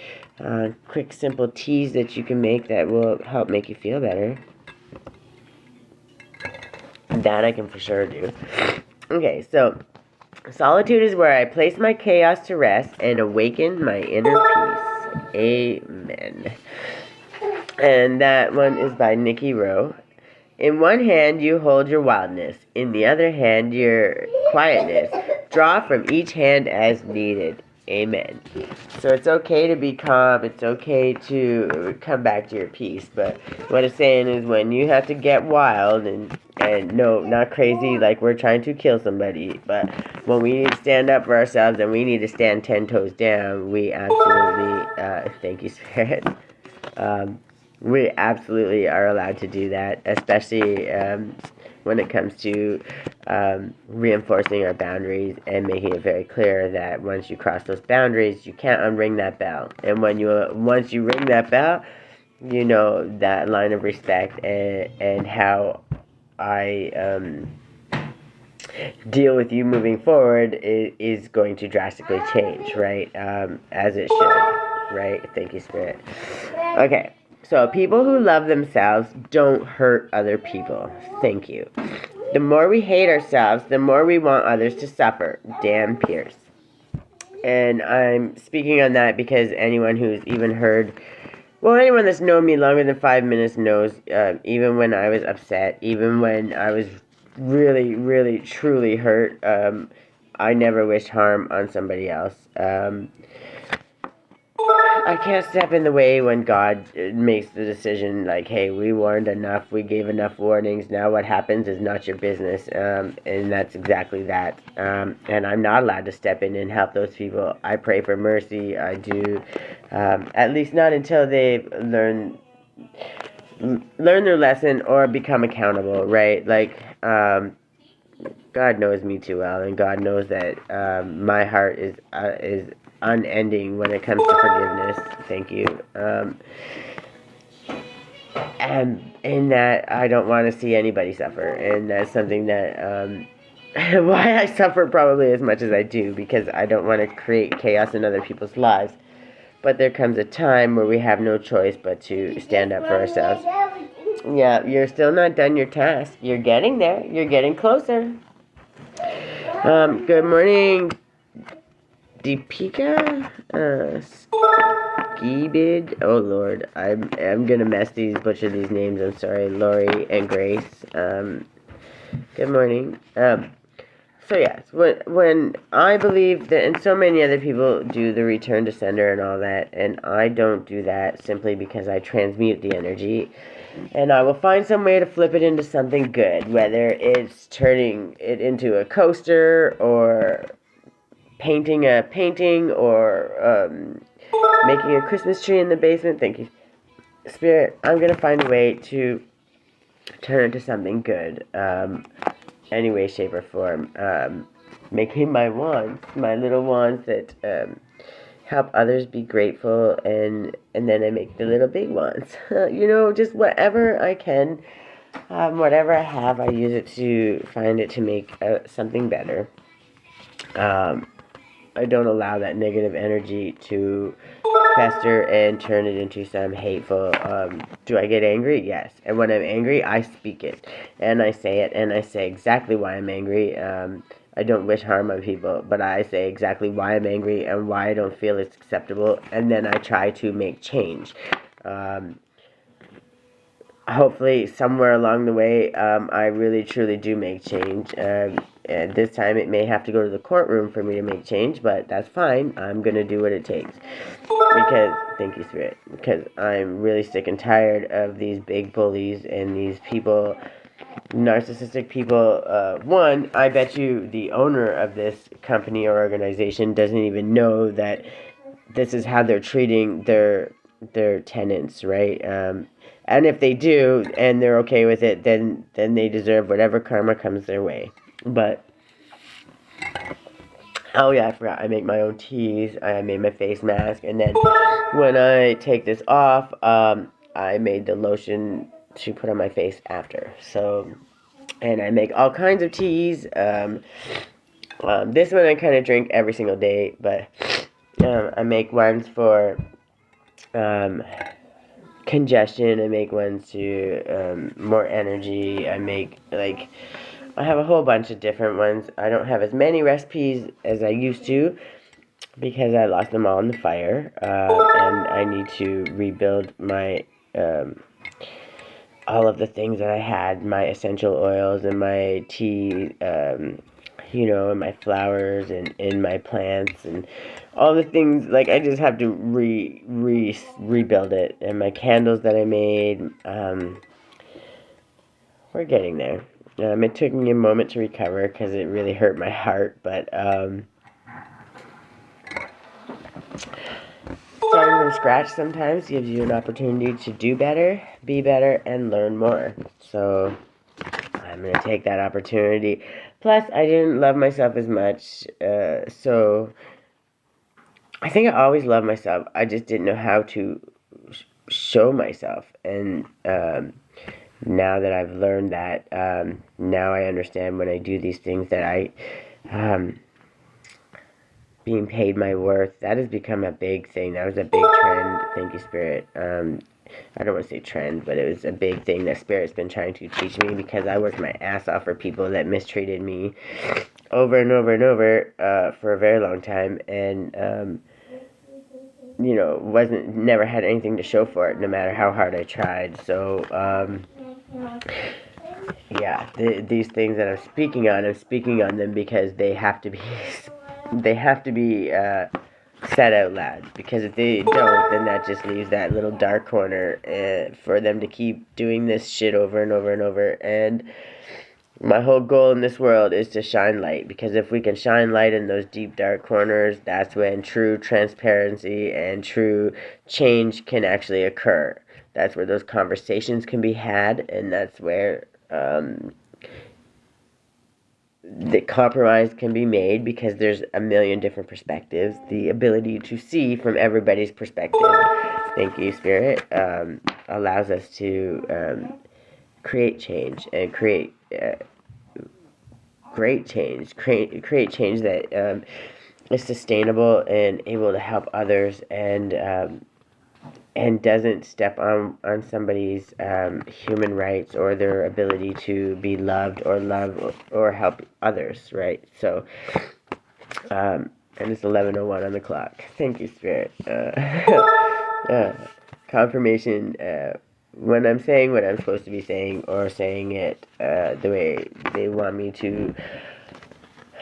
Quick, simple teas that you can make that will help make you feel better. That I can for sure do. Okay, so solitude is where I place my chaos to rest and awaken my inner peace. Amen. And that one is by Nikki Rowe. In one hand, you hold your wildness. In the other hand, your quietness. Draw from each hand as needed. Amen. So it's okay to be calm. It's okay to come back to your peace. But what it's saying is when you have to get wild and no, not crazy like we're trying to kill somebody, but when we need to stand up for ourselves and we need to stand 10 toes down, we absolutely, thank you, Spirit. We absolutely are allowed to do that, especially when it comes to reinforcing our boundaries and making it very clear that once you cross those boundaries, you can't unring that bell. And once you ring that bell, you know that line of respect and how I deal with you moving forward is going to drastically change, right? As it should, right? Thank you, Spirit. Okay. So, people who love themselves don't hurt other people. Thank you. The more we hate ourselves, the more we want others to suffer. Dan Pierce. And I'm speaking on that because anyone who's even heard, well, anyone that's known me longer than 5 minutes knows, even when I was upset, even when I was really, really, truly hurt, I never wished harm on somebody else. I can't step in the way when God makes the decision like, hey, we warned enough, we gave enough warnings, now what happens is not your business, and that's exactly that, and I'm not allowed to step in and help those people. I pray for mercy, I do, at least not until they learn their lesson or become accountable, right? Like, God knows me too well, and God knows that my heart is unending when it comes to forgiveness. Thank you. And in that, I don't want to see anybody suffer, and that's something that why I suffer probably as much as I do, because I don't want to create chaos in other people's lives. But there comes a time where we have no choice but to stand up for ourselves. Yeah, you're still not done your task. You're getting there. You're getting closer. Good morning, Deepika, Skibid. Oh Lord, I'm gonna butcher these names. I'm sorry, Lori and Grace. Good morning. So yes, when I believe that, and so many other people do the return to sender and all that, and I don't do that simply because I transmute the energy. And I will find some way to flip it into something good, whether it's turning it into a coaster, or painting a painting, or making a Christmas tree in the basement. Thank you, Spirit. I'm going to find a way to turn it into something good, any way, shape, or form. Making my wands, my little wands that help others be grateful, and then I make the little big ones. Just whatever I can, whatever I have, I use it to find it to make something better. I don't allow that negative energy to fester and turn it into some hateful. Do I get angry? Yes. And when I'm angry, I speak it, and I say it, and I say exactly why I'm angry. I don't wish harm on people, but I say exactly why I'm angry and why I don't feel it's acceptable, and then I try to make change. Hopefully, somewhere along the way, I really, truly do make change. And this time it may have to go to the courtroom for me to make change, but that's fine. I'm going to do what it takes. Because, thank you, Spirit. Because I'm really sick and tired of these big bullies and these people, narcissistic people. One, I bet you the owner of this company or organization doesn't even know that this is how they're treating their tenants, right? And if they do and they're okay with it, then they deserve whatever karma comes their way. But oh yeah, I forgot. I make my own teas. I made my face mask, and then when I take this off, I made the lotion to put on my face after. So, and I make all kinds of teas. This one I kind of drink every single day, but I make ones for congestion. I make ones to more energy. I make I have a whole bunch of different ones. I don't have as many recipes as I used to because I lost them all in the fire, and I need to rebuild my all of the things that I had, my essential oils and my tea, and my flowers and my plants and all the things. Like, I just have to rebuild it. And my candles that I made, we're getting there. It took me a moment to recover because it really hurt my heart, but starting from scratch sometimes gives you an opportunity to do better, be better, and learn more. So I'm going to take that opportunity. Plus, I didn't love myself as much, so I think I always loved myself. I just didn't know how to show myself, and now that I've learned that, now I understand when I do these things that I, being paid my worth, that has become a big thing. That was a big trend. Thank you, Spirit. I don't want to say trend, but it was a big thing that Spirit's been trying to teach me because I worked my ass off for people that mistreated me over and over and over for a very long time, and never had anything to show for it, no matter how hard I tried. So these things that I'm speaking on them because they have to be said out loud, because if they don't, then that just leaves that little dark corner for them to keep doing this shit over and over and over. And my whole goal in this world is to shine light, because if we can shine light in those deep dark corners, that's when true transparency and true change can actually occur. That's where those conversations can be had, and that's where the compromise can be made, because there's a million different perspectives. The ability to see from everybody's perspective, thank you, Spirit, allows us to create change and create great change, create change that is sustainable and able to help others, and doesn't step on somebody's human rights or their ability to be loved or love or help others, right? So, and it's 11:01 on the clock. Thank you, Spirit. Confirmation, when I'm saying what I'm supposed to be saying, or saying it the way they want me to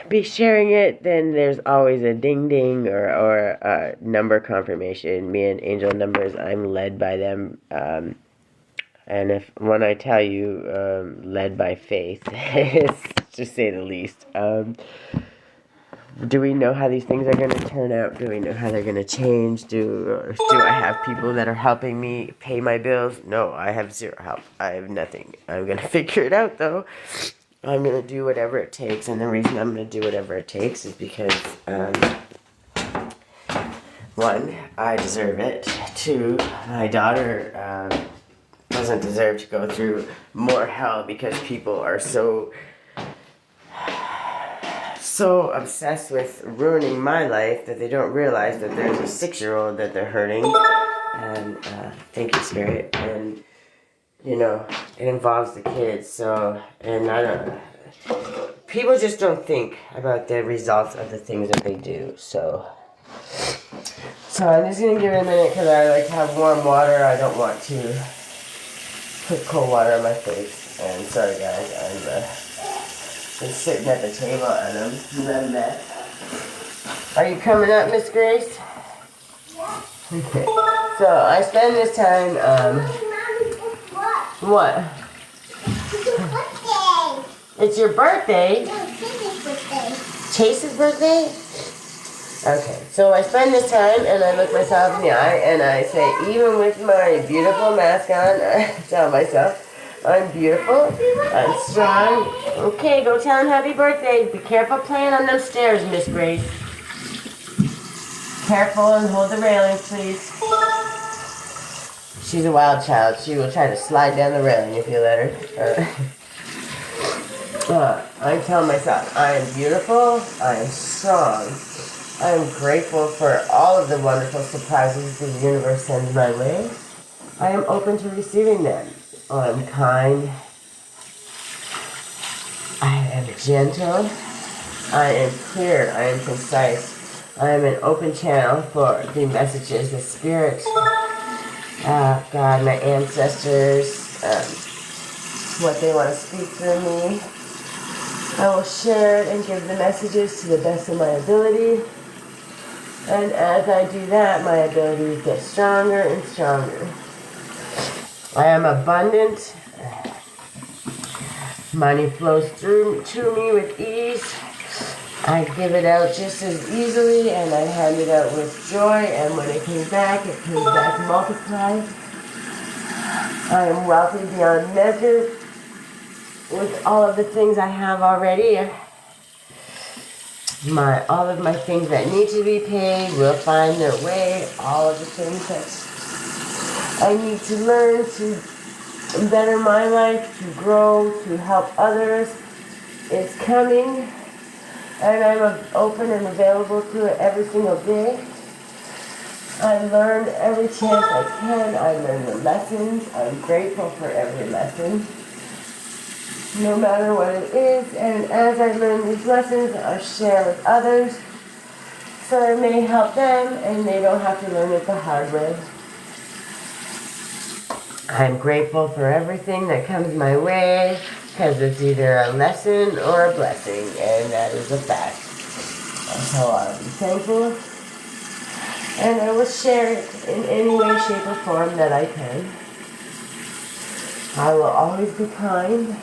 be sharing it, then there's always a ding ding or a number confirmation. Me and angel numbers, I'm led by them, and when I tell you led by faith, it's to say the least. Do we know how these things are going to turn out? Do we know how they're going to change? Do I have people that are helping me pay my bills? No, I have zero help. I have nothing. I'm going to figure it out, though. I'm going to do whatever it takes, and the reason I'm going to do whatever it takes is because, one, I deserve it. Two, my daughter doesn't deserve to go through more hell because people are so obsessed with ruining my life that they don't realize that there's a 6-year-old that they're hurting. And thank you, Spirit. And it involves the kids, so, and people just don't think about the results of the things that they do, so I'm just going to give it a minute, because I like to have warm water. I don't want to put cold water on my face, and sorry guys, Been sitting at the table and I'm that. Are you coming up, Miss Grace? Yeah. Okay. So I spend this time, Mommy, what? it's your birthday. It's your birthday? No, it's Chase's birthday. Chase's birthday? Okay, so I spend this time and I look myself in the eye and I say, even with my beautiful mask on, I tell myself, I'm beautiful, I'm strong. Okay, go tell him happy birthday. Be careful playing on them stairs, Miss Grace. Careful and hold the railing, please. She's a wild child. She will try to slide down the railing if you let her. I tell myself, I am beautiful, I am strong. I am grateful for all of the wonderful surprises the universe sends my way. I am open to receiving them. I am kind. I am gentle. I am clear. I am concise. I am an open channel for the messages, the spirit, God, my ancestors, what they want to speak through me. I will share it and give the messages to the best of my ability. And as I do that, my abilities get stronger and stronger. I am abundant. Money flows through to me with ease. I give it out just as easily and I hand it out with joy. And when it comes back multiplied. I am wealthy beyond measure with all of the things I have already. All of my things that need to be paid will find their way. All of the things that I need to learn to better my life, to grow, to help others is coming. And I'm open and available to it every single day. I learn every chance I can. I learn the lessons. I'm grateful for every lesson, no matter what it is. And as I learn these lessons, I share with others so it may help them and they don't have to learn it the hard way. I'm grateful for everything that comes my way because it's either a lesson or a blessing, and that is a fact. So I'll be thankful and I will share it in any way, shape, or form that I can. I will always be kind.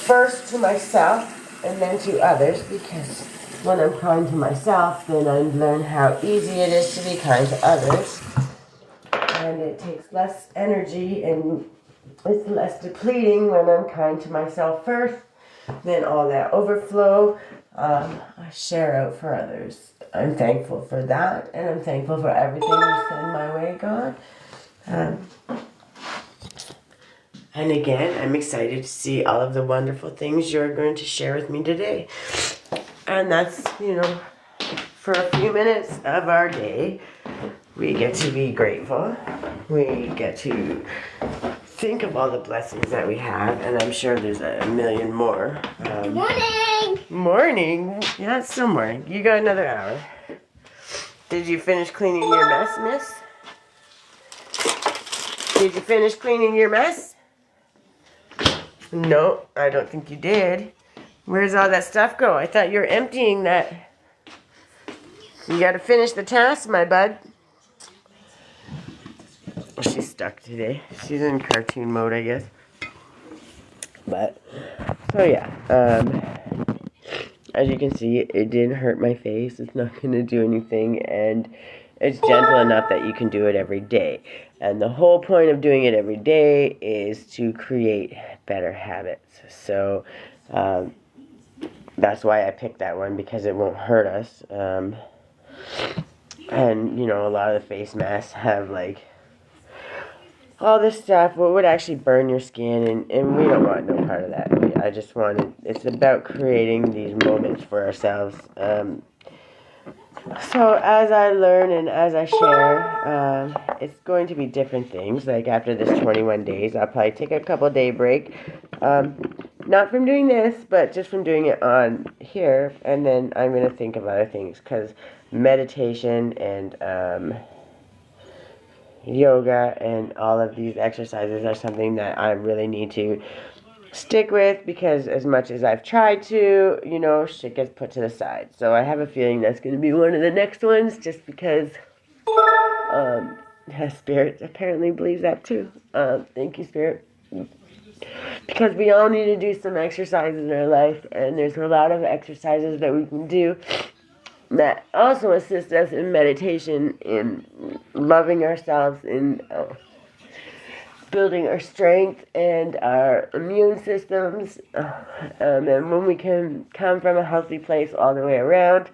First to myself and then to others, because when I'm kind to myself, then I learn how easy it is to be kind to others. And it takes less energy and it's less depleting when I'm kind to myself first. Then all that overflow, I share out for others. I'm thankful for that, and I'm thankful for everything you send my way, God. And again, I'm excited to see all of the wonderful things you're going to share with me today. And that's, for a few minutes of our day, we get to be grateful. We get to think of all the blessings that we have, and I'm sure there's a million more. Morning! Morning? Yeah, it's still morning. You got another hour. Did you finish cleaning your mess, miss? Did you finish cleaning your mess? No, I don't think you did. Where's all that stuff go? I thought you were emptying that. You gotta finish the task, my bud. She's stuck today. She's in cartoon mode, I guess. But, so yeah. As you can see, it didn't hurt my face. It's not gonna do anything, and it's gentle enough that you can do it every day. And the whole point of doing it every day is to create better habits. So, that's why I picked that one, because it won't hurt us. And, a lot of the face masks have, all this stuff what would actually burn your skin, and we don't want no part of that. I just wanted, it's about creating these moments for ourselves. So as I learn and as I share, it's going to be different things. Like after this 21 days, I'll probably take a couple day break. Not from doing this, but just from doing it on here. And then I'm going to think of other things, because meditation and yoga and all of these exercises are something that I really need to stick with, because as much as I've tried to, shit gets put to the side. So I have a feeling that's going to be one of the next ones, just because Spirit apparently believes that too. Thank you, Spirit. Because we all need to do some exercises in our life, and there's a lot of exercises that we can do that also assist us in meditation, in loving ourselves, in building our strength and our immune systems, and when we can come from a healthy place all the way around.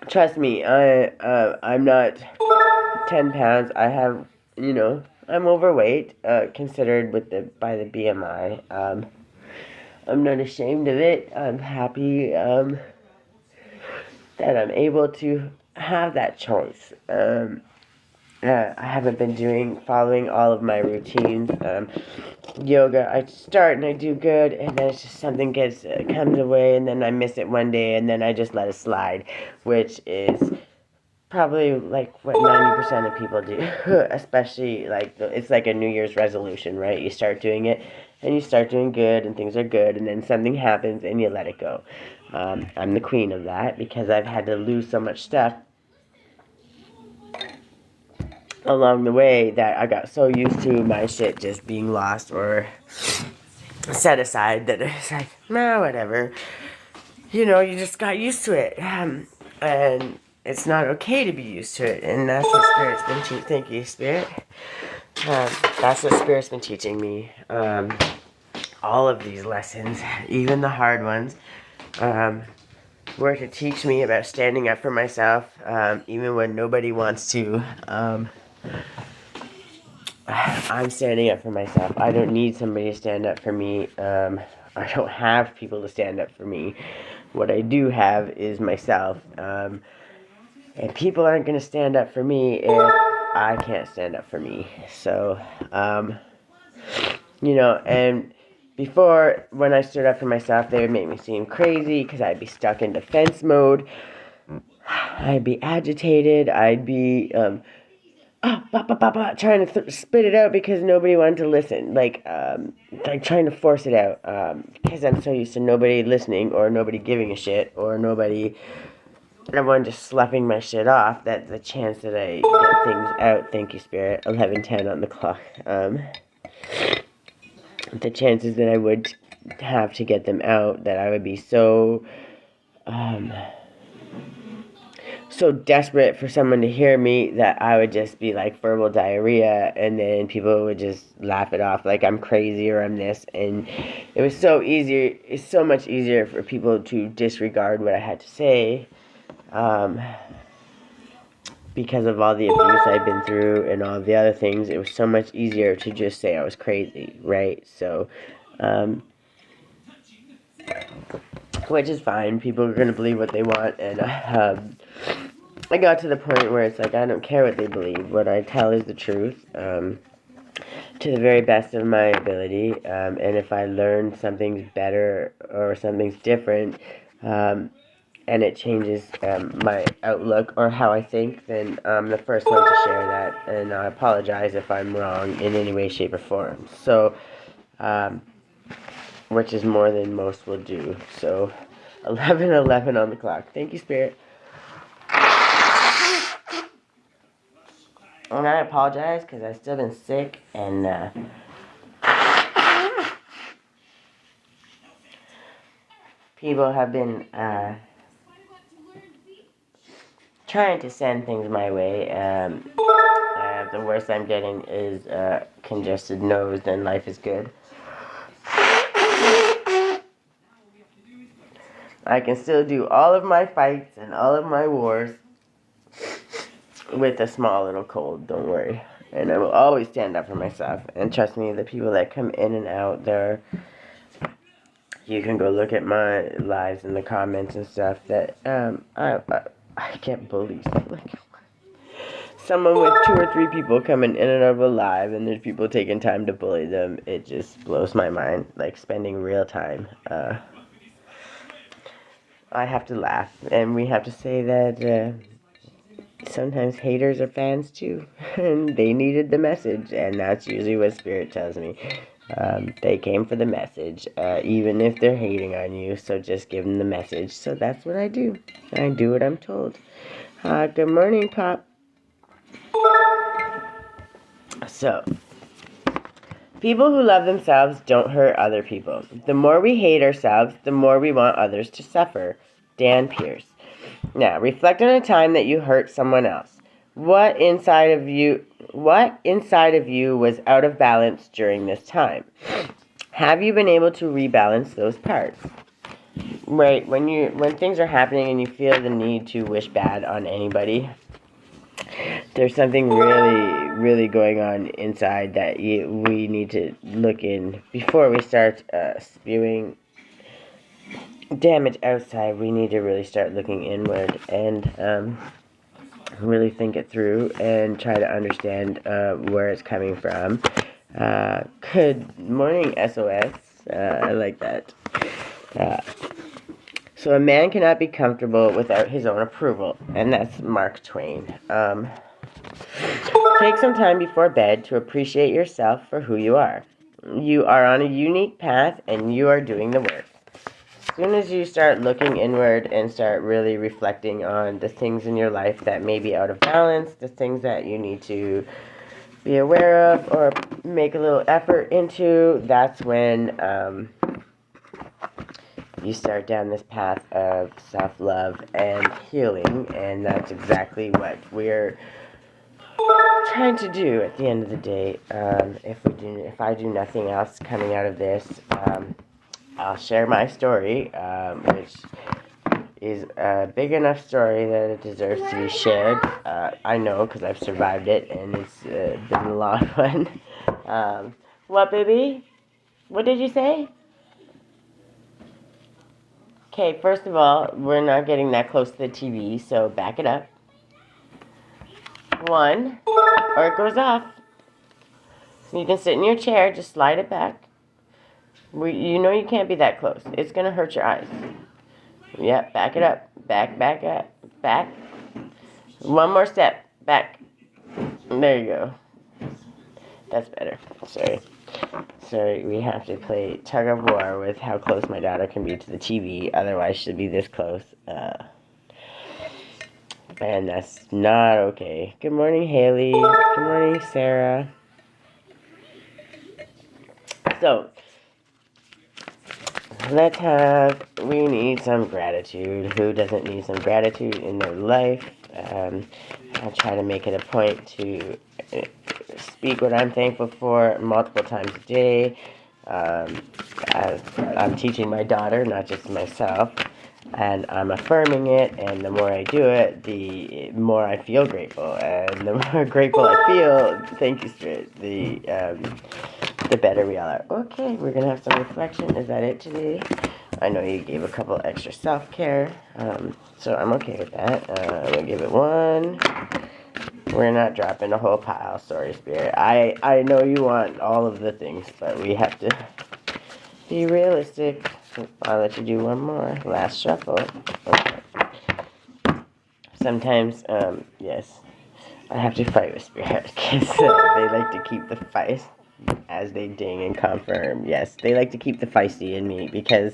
Trust me, I'm not 10 pounds. I have, I'm overweight, considered by the BMI. I'm not ashamed of it. I'm happy that I'm able to have that choice. I haven't been following all of my routines. Yoga, I start and I do good, and then it's just something comes away, and then I miss it one day, and then I just let it slide, which is probably like what 90% of people do, especially it's like a New Year's resolution, right? You start doing it, and you start doing good, and things are good, and then something happens, and you let it go. I'm the queen of that, because I've had to lose so much stuff along the way that I got so used to my shit just being lost or set aside that it's like, nah, whatever. You just got used to it. And it's not okay to be used to it. And that's what Spirit's been teaching. Thank you, Spirit. That's what Spirit's been teaching me. All of these lessons, even the hard ones, were to teach me about standing up for myself, even when nobody wants to. I'm standing up for myself. I don't need somebody to stand up for me. I don't have people to stand up for me. What I do have is myself. And people aren't going to stand up for me if I can't stand up for me. So, and before, when I stood up for myself, they would make me seem crazy because I'd be stuck in defense mode. I'd be agitated. I'd be trying to spit it out because nobody wanted to listen. Like trying to force it out because I'm so used to nobody listening, or nobody giving a shit, or everyone just sloughing my shit off. That the chance that I get things out. Thank you, Spirit. 11:10 on the clock. The chances that I would have to get them out, that I would be so desperate for someone to hear me that I would just be like verbal diarrhea, and then people would just laugh it off like I'm crazy or I'm this. And it's so much easier for people to disregard what I had to say, because of all the abuse I've been through and all the other things. It was so much easier to just say I was crazy, right? So which is fine. People are going to believe what they want, and I got to the point where it's like, I don't care what they believe. What I tell is the truth, to the very best of my ability. And if I learn something's better or something's different, and it changes my outlook or how I think, then I'm the first one to share that. And I apologize if I'm wrong in any way, shape, or form. So, which is more than most will do. So, 11:11 on the clock. Thank you, Spirit. And I apologize because I've still been sick, and people have been trying to send things my way. The worst I'm getting is congested nose, and life is good. I can still do all of my fights and all of my wars with a small little cold, don't worry. And I will always stand up for myself. And trust me, the people that come in and out there, you can go look at my lives in the comments and stuff, that I get bullied. Like, someone with 2 or 3 people coming in and out of a live, and there's people taking time to bully them. It just blows my mind. Like, spending real time. I have to laugh, and we have to say that sometimes haters are fans too, and they needed the message, and that's usually what Spirit tells me. They came for the message, even if they're hating on you. So just give them the message. So that's what I do. I do what I'm told. Good morning, Pop. So, people who love themselves don't hurt other people. The more we hate ourselves, the more we want others to suffer. Dan Pierce. Now, reflect on a time that you hurt someone else. What inside of you was out of balance during this time? Have you been able to rebalance those parts? Right, when things are happening and you feel the need to wish bad on anybody, there's something really, really going on inside that we need to look in before we start spewing damage outside. We need to really start looking inward and really think it through and try to understand where it's coming from. Good morning, SOS. I like that. So a man cannot be comfortable without his own approval, and that's Mark Twain. Take some time before bed to appreciate yourself for who you are. You are on a unique path, and you are doing the work. As soon as you start looking inward and start really reflecting on the things in your life that may be out of balance, the things that you need to be aware of or make a little effort into, that's when you start down this path of self-love and healing, and that's exactly what we're trying to do at the end of the day. If I do nothing else coming out of this, I'll share my story, which is a big enough story that it deserves to be shared. I know because I've survived it, and it's been a long one. What, baby? What did you say? Okay, first of all, we're not getting that close to the TV, so back it up. 1, or it goes off. You can sit in your chair, just slide it back. You know you can't be that close. It's going to hurt your eyes. Yep, back it up. Back up. Back. One more step. Back. There you go. That's better. Sorry, we have to play tug of war with how close my daughter can be to the TV. Otherwise, she'll be this close. And that's not okay. Good morning, Haley. Good morning, Sarah. So, we need some gratitude. Who doesn't need some gratitude in their life? I try to make it a point to speak what I'm thankful for multiple times a day. I'm teaching my daughter, not just myself, and I'm affirming it, and the more I do it, the more I feel grateful, and the more grateful I feel, thank you, Spirit, the better we all are. Okay, we're going to have some reflection. Is that it today? I know you gave a couple extra self-care, so I'm okay with that. I'm going to give it 1. We're not dropping a whole pile. Sorry, Spirit. I know you want all of the things, but we have to be realistic. I'll let you do 1 more. Last shuffle. Okay. Sometimes, yes, I have to fight with Spirit because they like to keep the fight as they ding and confirm. Yes, they like to keep the feisty in me because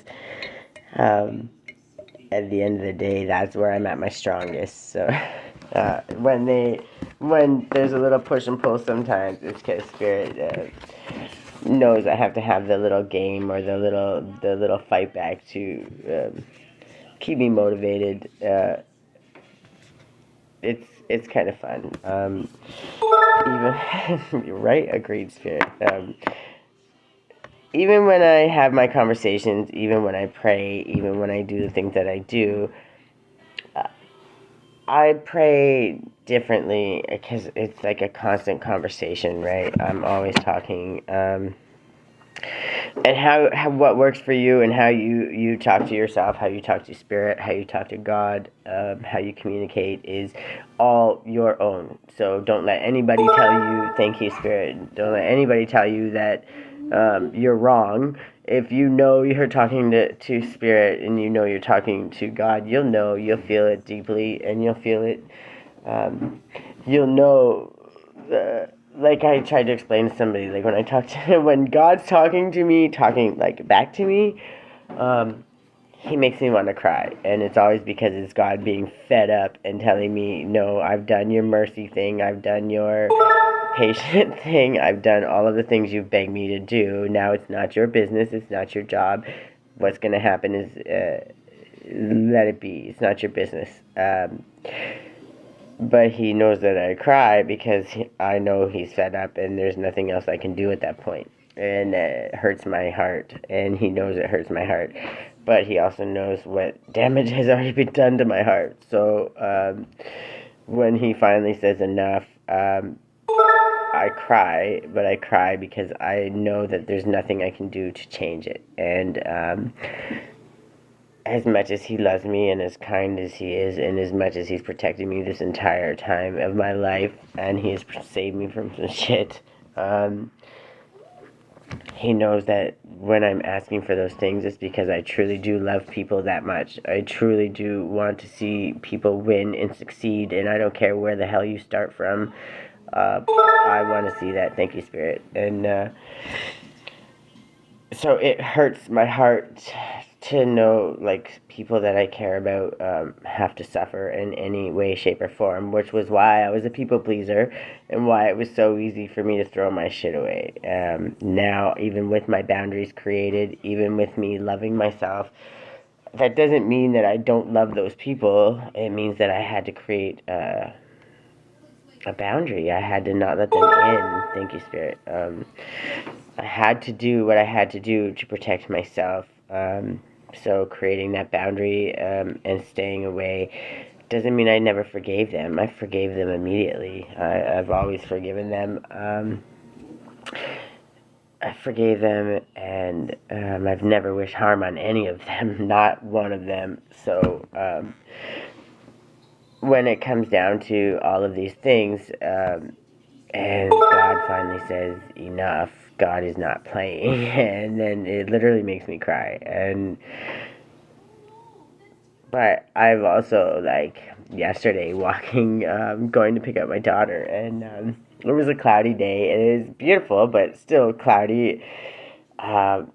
at the end of the day, that's where I'm at my strongest. So when there's a little push and pull sometimes, it's because Spirit knows I have to have the little game or the little fight back to keep me motivated. It's kind of fun. Even you're right, agreed, Spirit. Even when I have my conversations, even when I pray, even when I do the things that I do, I pray differently because it's like a constant conversation, right? I'm always talking. And how what works for you and how you talk to yourself, how you talk to Spirit, how you talk to God, how you communicate is all your own. So don't let anybody tell you, thank you, Spirit. Don't let anybody tell you that you're wrong. If you know you're talking to Spirit and you know you're talking to God, you'll feel it deeply, and you'll feel it, you'll know like I tried to explain to somebody, like when I talk to when God's talking to me, talking like back to me, um, he makes me want to cry, and it's always because it's God being fed up and telling me, no, I've done your mercy thing, I've done your patient thing, I've done all of the things you've begged me to do. Now it's not your business, it's not your job. What's going to happen is let it be. It's not your business. But he knows that I cry because I know he's fed up and there's nothing else I can do at that point. And it hurts my heart, and he knows it hurts my heart. But he also knows what damage has already been done to my heart. So when he finally says enough, I cry, but I cry because I know that there's nothing I can do to change it. And as much as he loves me and as kind as he is, and as much as he's protected me this entire time of my life, and he has saved me from some shit, he knows that when I'm asking for those things, it's because I truly do love people that much. I truly do want to see people win and succeed, and I don't care where the hell you start from. I want to see that. Thank you, Spirit. And so it hurts my heart to know, like, people that I care about have to suffer in any way, shape, or form, which was why I was a people pleaser and why it was so easy for me to throw my shit away. Now, even with my boundaries created, even with me loving myself, that doesn't mean that I don't love those people. It means that I had to create a boundary. I had to not let them in. Thank you, Spirit. I had to do what I had to do to protect myself. So creating that boundary and staying away doesn't mean I never forgave them. I forgave them immediately. I've always forgiven them. I forgave them, and I've never wished harm on any of them, not one of them. So when it comes down to all of these things, and God finally says enough, God is not playing, and then it literally makes me cry. But I've also, like, yesterday walking, going to pick up my daughter, and it was a cloudy day. It is beautiful, but still cloudy. And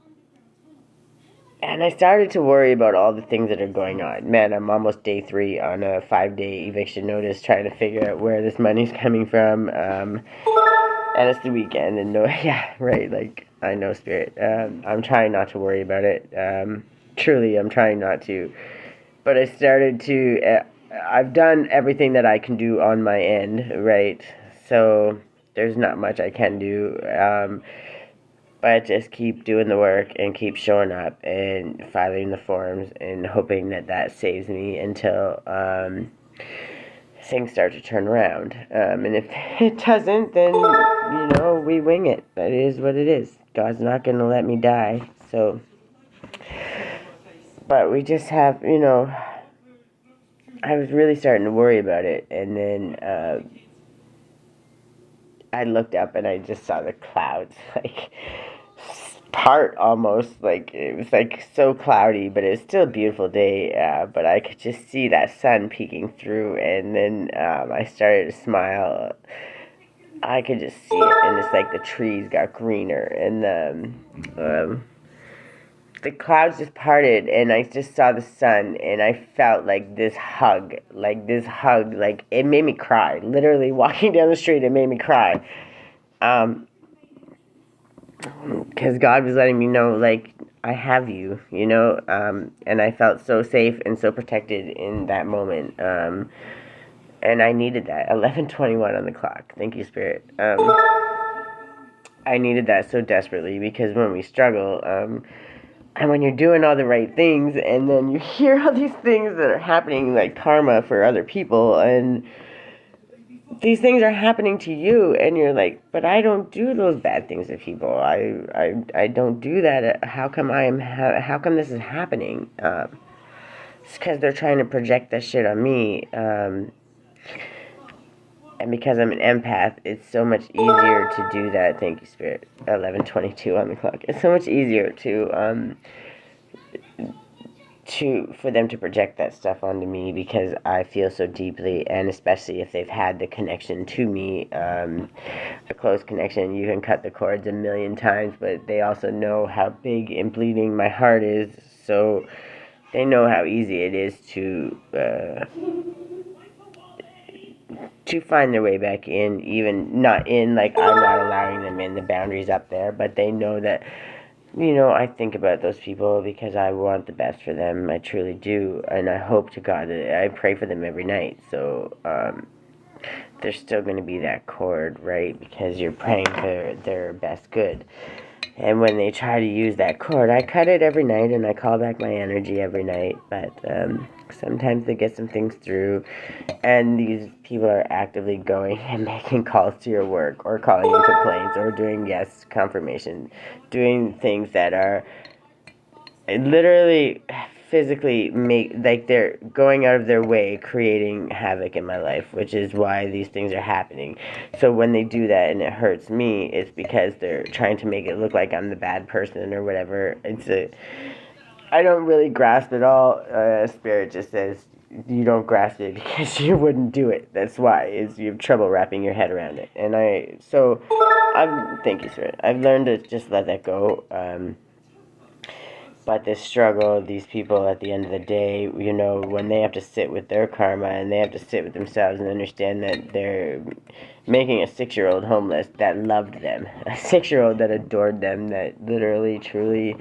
I started to worry about all the things that are going on. Man, I'm almost day 3 on a 5-day eviction notice, trying to figure out where this money's coming from. And it's the weekend, and no, yeah, right, like, I know, Spirit. I'm trying not to worry about it. Truly, I'm trying not to. But I started to, I've done everything that I can do on my end, right? So there's not much I can do. But just keep doing the work and keep showing up and filing the forms and hoping that that saves me until things start to turn around. And if it doesn't, then, we wing it. That is what it is. God's not going to let me die. So, but we just have, I was really starting to worry about it. And then I looked up and I just saw the clouds, like, part almost, like, it was like so cloudy, but it was still a beautiful day, but I could just see that sun peeking through, and then I started to smile. I could just see it, and it's like the trees got greener, and the clouds just parted, and I just saw the sun, and I felt like this hug, like it made me cry. Literally walking down the street, it made me cry. Because God was letting me know, like, I have you, and I felt so safe and so protected in that moment, and I needed that. 11:21 on the clock. Thank you, Spirit. I needed that so desperately, because when we struggle, and when you're doing all the right things, and then you hear all these things that are happening, like karma for other people, and these things are happening to you, and you're like, but I don't do those bad things to people. I don't do that. How come how come this is happening? It's because they're trying to project that shit on me. And because I'm an empath, it's so much easier to do that. Thank you, Spirit. 11:22 on the clock. It's so much easier to for them to project that stuff onto me because I feel so deeply, and especially if they've had the connection to me, a close connection. You can cut the cords a million times, but they also know how big and bleeding my heart is, so they know how easy it is to find their way back in, even not in, like, I'm not allowing them in, the boundaries up there, but they know that, I think about those people because I want the best for them. I truly do, and I hope to God that I pray for them every night. So there's still going to be that cord, right? Because you're praying for their best good. And when they try to use that cord, I cut it every night and I call back my energy every night. But sometimes they get some things through, and these people are actively going and making calls to your work or calling in complaints or doing yes confirmation, doing things that are literally physically they're going out of their way creating havoc in my life, which is why these things are happening. So when they do that and it hurts me, it's because they're trying to make it look like I'm the bad person or whatever. I don't really grasp it all. Spirit just says you don't grasp it because you wouldn't do it. That's why, is you have trouble wrapping your head around it. And thank you, Spirit. I've learned to just let that go. But this struggle, these people at the end of the day, when they have to sit with their karma and they have to sit with themselves and understand that they're making a 6-year-old homeless that loved them, a 6-year-old that adored them, that literally, truly,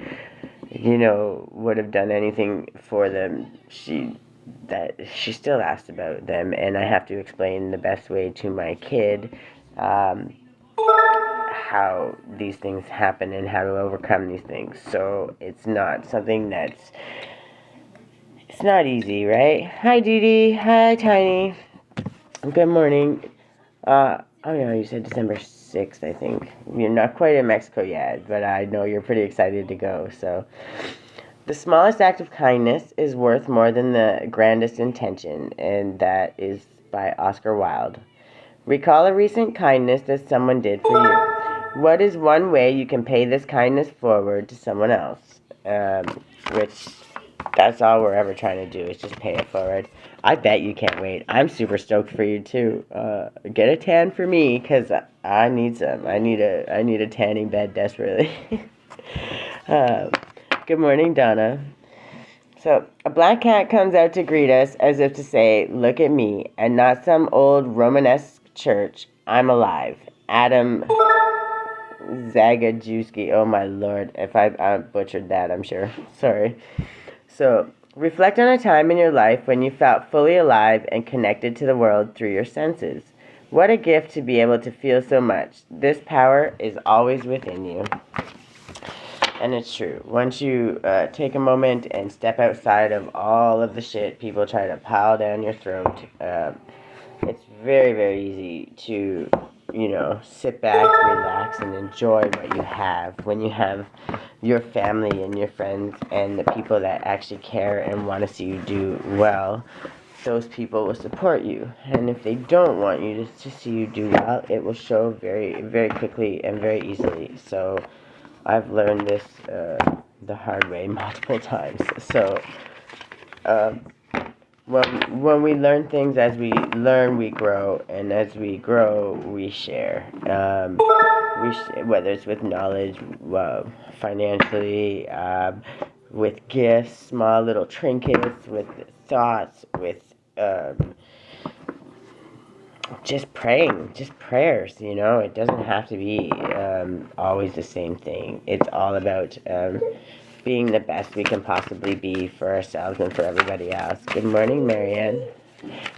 would have done anything for them, she still asked about them, and I have to explain the best way to my kid, how these things happen and how to overcome these things. So it's not something it's not easy, right? Hi, Dee Dee. Hi, Tiny. Good morning. Oh yeah, you said December 6th, I think. You're not quite in Mexico yet, but I know you're pretty excited to go. So, the smallest act of kindness is worth more than the grandest intention, and that is by Oscar Wilde. Recall a recent kindness that someone did for you. What is one way you can pay this kindness forward to someone else? Which, that's all we're ever trying to do, is just pay it forward. I bet you can't wait. I'm super stoked for you too. Get a tan for me, because I need some. I need a tanning bed desperately. Good morning, Donna. So, a black cat comes out to greet us as if to say, look at me, and not some old Romanesque church. I'm alive. Adam Zagajewski. Oh my lord. If I butchered that, I'm sure. Sorry. So, reflect on a time in your life when you felt fully alive and connected to the world through your senses. What a gift to be able to feel so much. This power is always within you. And it's true. Once you take a moment and step outside of all of the shit people try to pile down your throat, it's very, very easy to, sit back, relax, and enjoy what you have. When you have your family and your friends and the people that actually care and want to see you do well, those people will support you. And if they don't want you to see you do well, it will show very, very quickly and very easily. So I've learned this the hard way multiple times. So when we learn things, as we learn, we grow, and as we grow, we share. Whether it's with knowledge, financially, with gifts, small little trinkets, with thoughts, with just praying, just prayers, it doesn't have to be always the same thing. It's all about being the best we can possibly be for ourselves and for everybody else. Good morning, Marianne.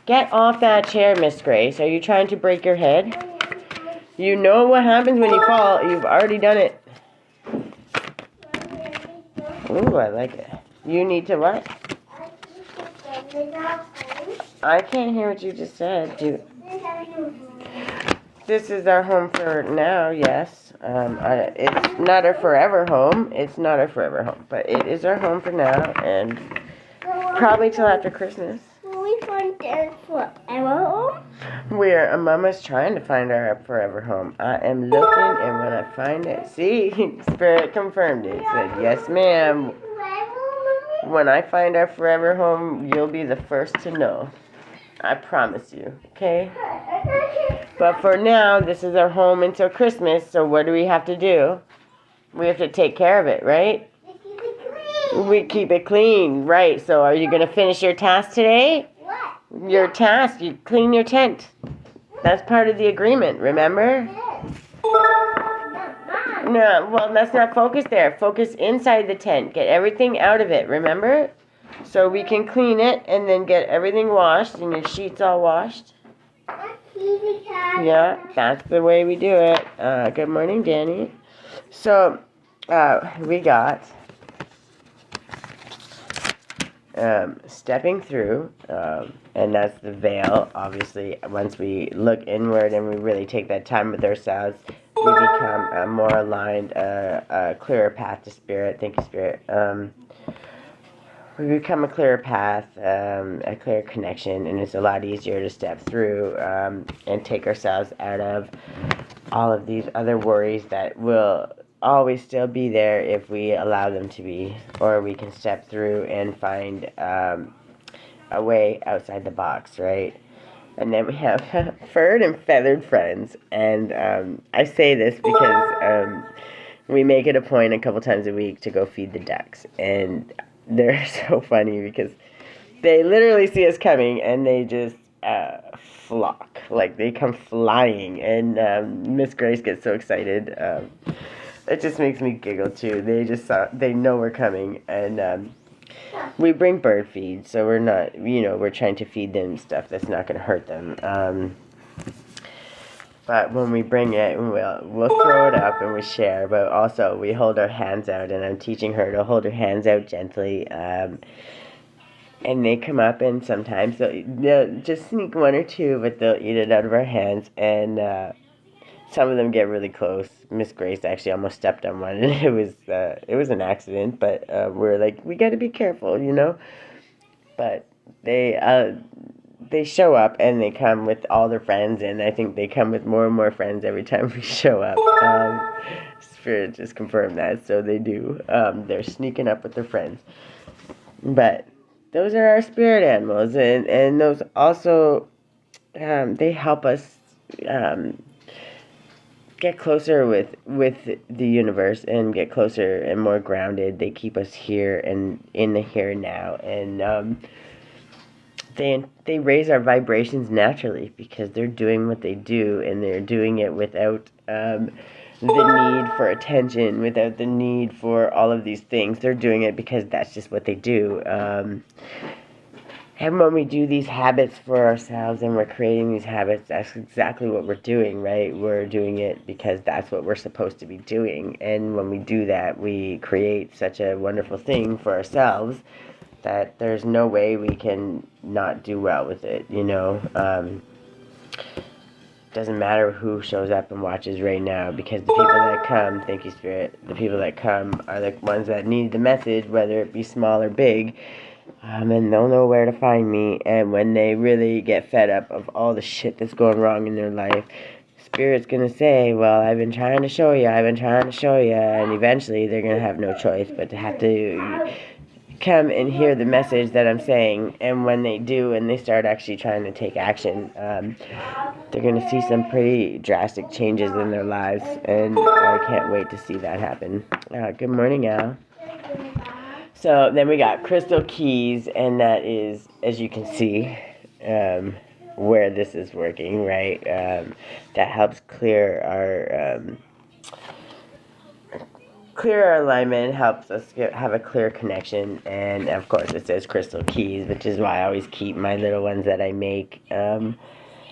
Get off that chair, Miss Grace. Are you trying to break your head? You know what happens when you fall. You've already done it. Ooh, I like it. You need to what? I can't hear what you just said. This is our home for now, yes. It's not our forever home. It's not our forever home. But it is our home for now, and probably till after Christmas. Will we find our forever home? Mama's trying to find our forever home. I am looking, and when I find it, see, Spirit confirmed it. It said, yes, ma'am. When I find our forever home, you'll be the first to know. I promise you, okay? But for now, this is our home until Christmas, so what do we have to do? We have to take care of it, right? We keep it clean, right? So are you going to finish your task today? What? Your task, you clean your tent. That's part of the agreement, remember? No, well, let's not focus there. Focus inside the tent. Get everything out of it, remember? So we can clean it and then get everything washed and your sheets all washed. Yeah, that's the way we do it. Good morning, Danny. So, we got stepping through, and that's the veil. Obviously, once we look inward and we really take that time with ourselves, we become a more aligned, a clearer path to Spirit. Thank you, Spirit. We become a clearer path, a clear connection, and it's a lot easier to step through and take ourselves out of all of these other worries that will always still be there if we allow them to be, or we can step through and find a way outside the box, right? And then we have furred and feathered friends, and I say this because we make it a point a couple times a week to go feed the ducks, and they're so funny because they literally see us coming and they just flock, like they come flying, and Miss Grace gets so excited. It just makes me giggle too. They know we're coming, and we bring bird feed, so we're not, we're trying to feed them stuff that's not going to hurt them. But when we bring it, we'll throw it up and we share, but also we hold our hands out, and I'm teaching her to hold her hands out gently. And they come up, and sometimes they'll just sneak one or two, but they'll eat it out of our hands, and some of them get really close. Miss Grace actually almost stepped on one, and it was an accident, but we're like, we got to be careful, But they show up, and they come with all their friends, and I think they come with more and more friends every time we show up. Spirit just confirmed that, so they do. They're sneaking up with their friends. But those are our spirit animals, and those also, they help us get closer with the universe and get closer and more grounded. They keep us here and in the here and now, and they raise our vibrations naturally because they're doing what they do, and they're doing it without the need for attention, without the need for all of these things. They're doing it because that's just what they do. And when we do these habits for ourselves and we're creating these habits, that's exactly what we're doing, right? We're doing it because that's what we're supposed to be doing. And when we do that, we create such a wonderful thing for ourselves that there's no way we can not do well with it, Doesn't matter who shows up and watches right now, because the people that come, thank you, Spirit, the people that come are the ones that need the message, whether it be small or big. And they'll know where to find me, and when they really get fed up of all the shit that's going wrong in their life, Spirit's gonna say, well, I've been trying to show you, and eventually they're gonna have no choice but to have to come and hear the message that I'm saying. And when they do, and they start actually trying to take action, they're gonna see some pretty drastic changes in their lives, and I can't wait to see that happen. Good morning, Al. So then we got crystal keys, and that is, as you can see, where this is working, right? That helps clear our alignment, helps us have a clear connection, and of course it says crystal keys, which is why I always keep my little ones that I make.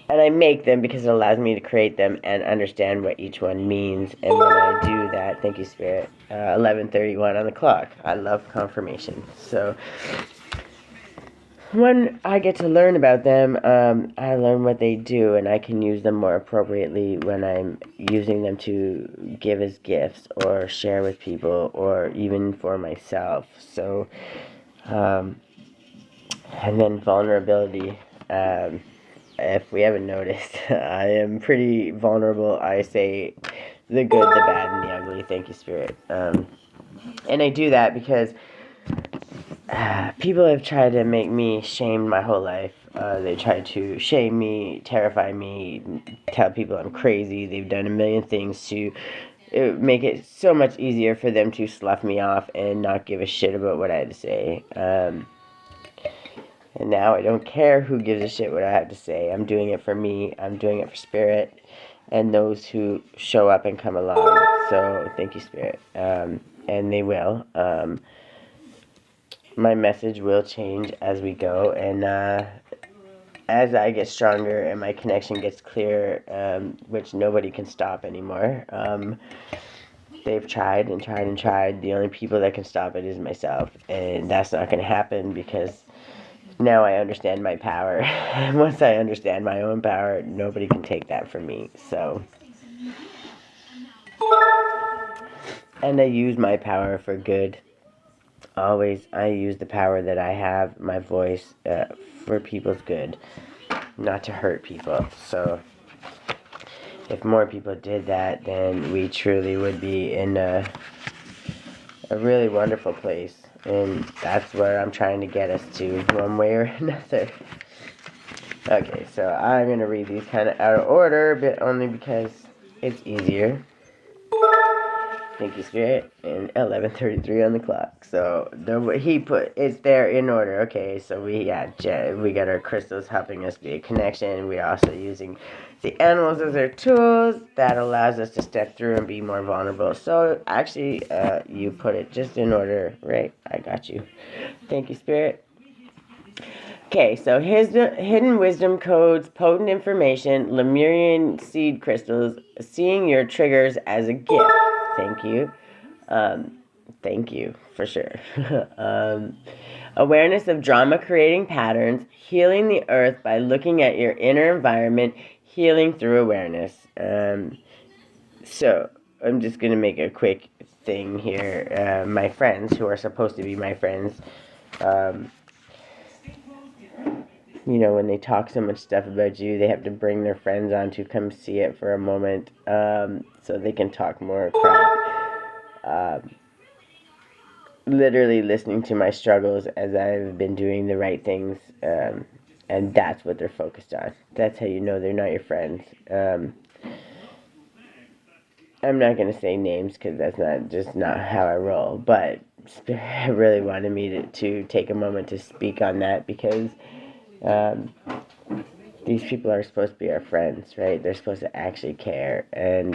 And I make them because it allows me to create them and understand what each one means. And when I do that, thank you, Spirit, 11:31 on the clock. I love confirmation. So when I get to learn about them, I learn what they do, and I can use them more appropriately when I'm using them to give as gifts or share with people or even for myself. So, and then vulnerability. If we haven't noticed, I am pretty vulnerable. I say the good, the bad, and the ugly. Thank you, Spirit. And I do that because people have tried to make me shamed my whole life. They tried to shame me, terrify me, tell people I'm crazy. They've done a million things to make it so much easier for them to slough me off and not give a shit about what I had to say. And now I don't care who gives a shit what I have to say. I'm doing it for me. I'm doing it for Spirit and those who show up and come along. So thank you, Spirit. And they will. My message will change as we go, and as I get stronger and my connection gets clearer, which nobody can stop anymore. They've tried and tried and tried. The only people that can stop it is myself, and that's not going to happen because now I understand my power. And once I understand my own power, nobody can take that from me. So, and I use my power for good. Always, I use the power that I have, my voice, for people's good, not to hurt people. So, if more people did that, then we truly would be in a really wonderful place. And that's where I'm trying to get us to, one way or another. Okay, so I'm going to read these kind of out of order, but only because it's easier. Thank you, Spirit. And 11:33 on the clock. So he put it's there in order. Okay, so we got our crystals helping us be a connection. We're also using the animals as our tools. That allows us to step through and be more vulnerable. So actually, you put it just in order, right? I got you. Thank you, Spirit. Okay, so here's the hidden wisdom codes, potent information, Lemurian seed crystals, seeing your triggers as a gift. Thank you. Thank you, for sure. Awareness of drama-creating patterns, healing the earth by looking at your inner environment, healing through awareness. So, I'm just going to make a quick thing here. My friends, who are supposed to be my friends, you know, when they talk so much stuff about you, they have to bring their friends on to come see it for a moment, so they can talk more crap. Literally listening to my struggles as I've been doing the right things, and that's what they're focused on. That's how you know they're not your friends. I'm not going to say names because that's not how I roll, but Spirit really wanted me to take a moment to speak on that because these people are supposed to be our friends, right? They're supposed to actually care, and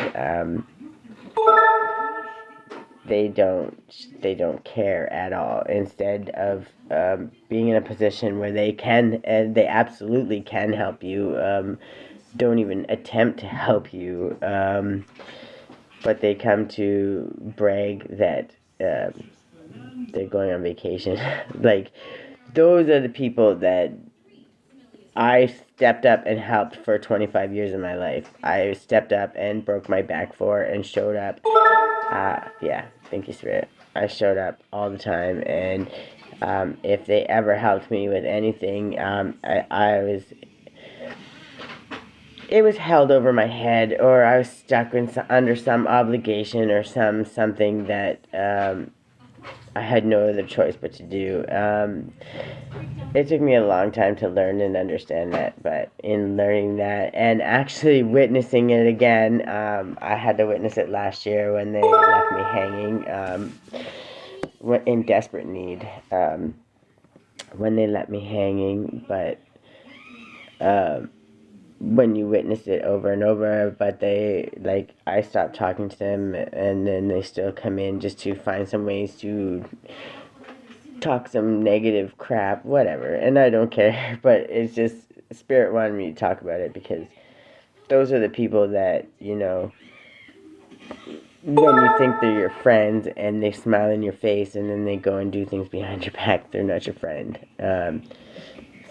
they don't care at all. Instead of being in a position where they can, and they absolutely can help you, don't even attempt to help you, but they come to brag that they're going on vacation. Like, those are the people that I stepped up and helped for 25 years of my life. I stepped up and broke my back for and showed up. Yeah, thank you, Spirit. I showed up all the time, and if they ever helped me with anything, it was held over my head, or I was stuck under some obligation or something that I had no other choice but to do. It took me a long time to learn and understand that, but in learning that and actually witnessing it again, I had to witness it last year when they left me hanging, in desperate need, when they let me hanging, but when you witness it over and over, but I stopped talking to them, and then they still come in just to find some ways to talk some negative crap, whatever, and I don't care, but it's just, Spirit wanted me to talk about it, because those are the people that, you know, when you think they're your friends, and they smile in your face, and then they go and do things behind your back, they're not your friend.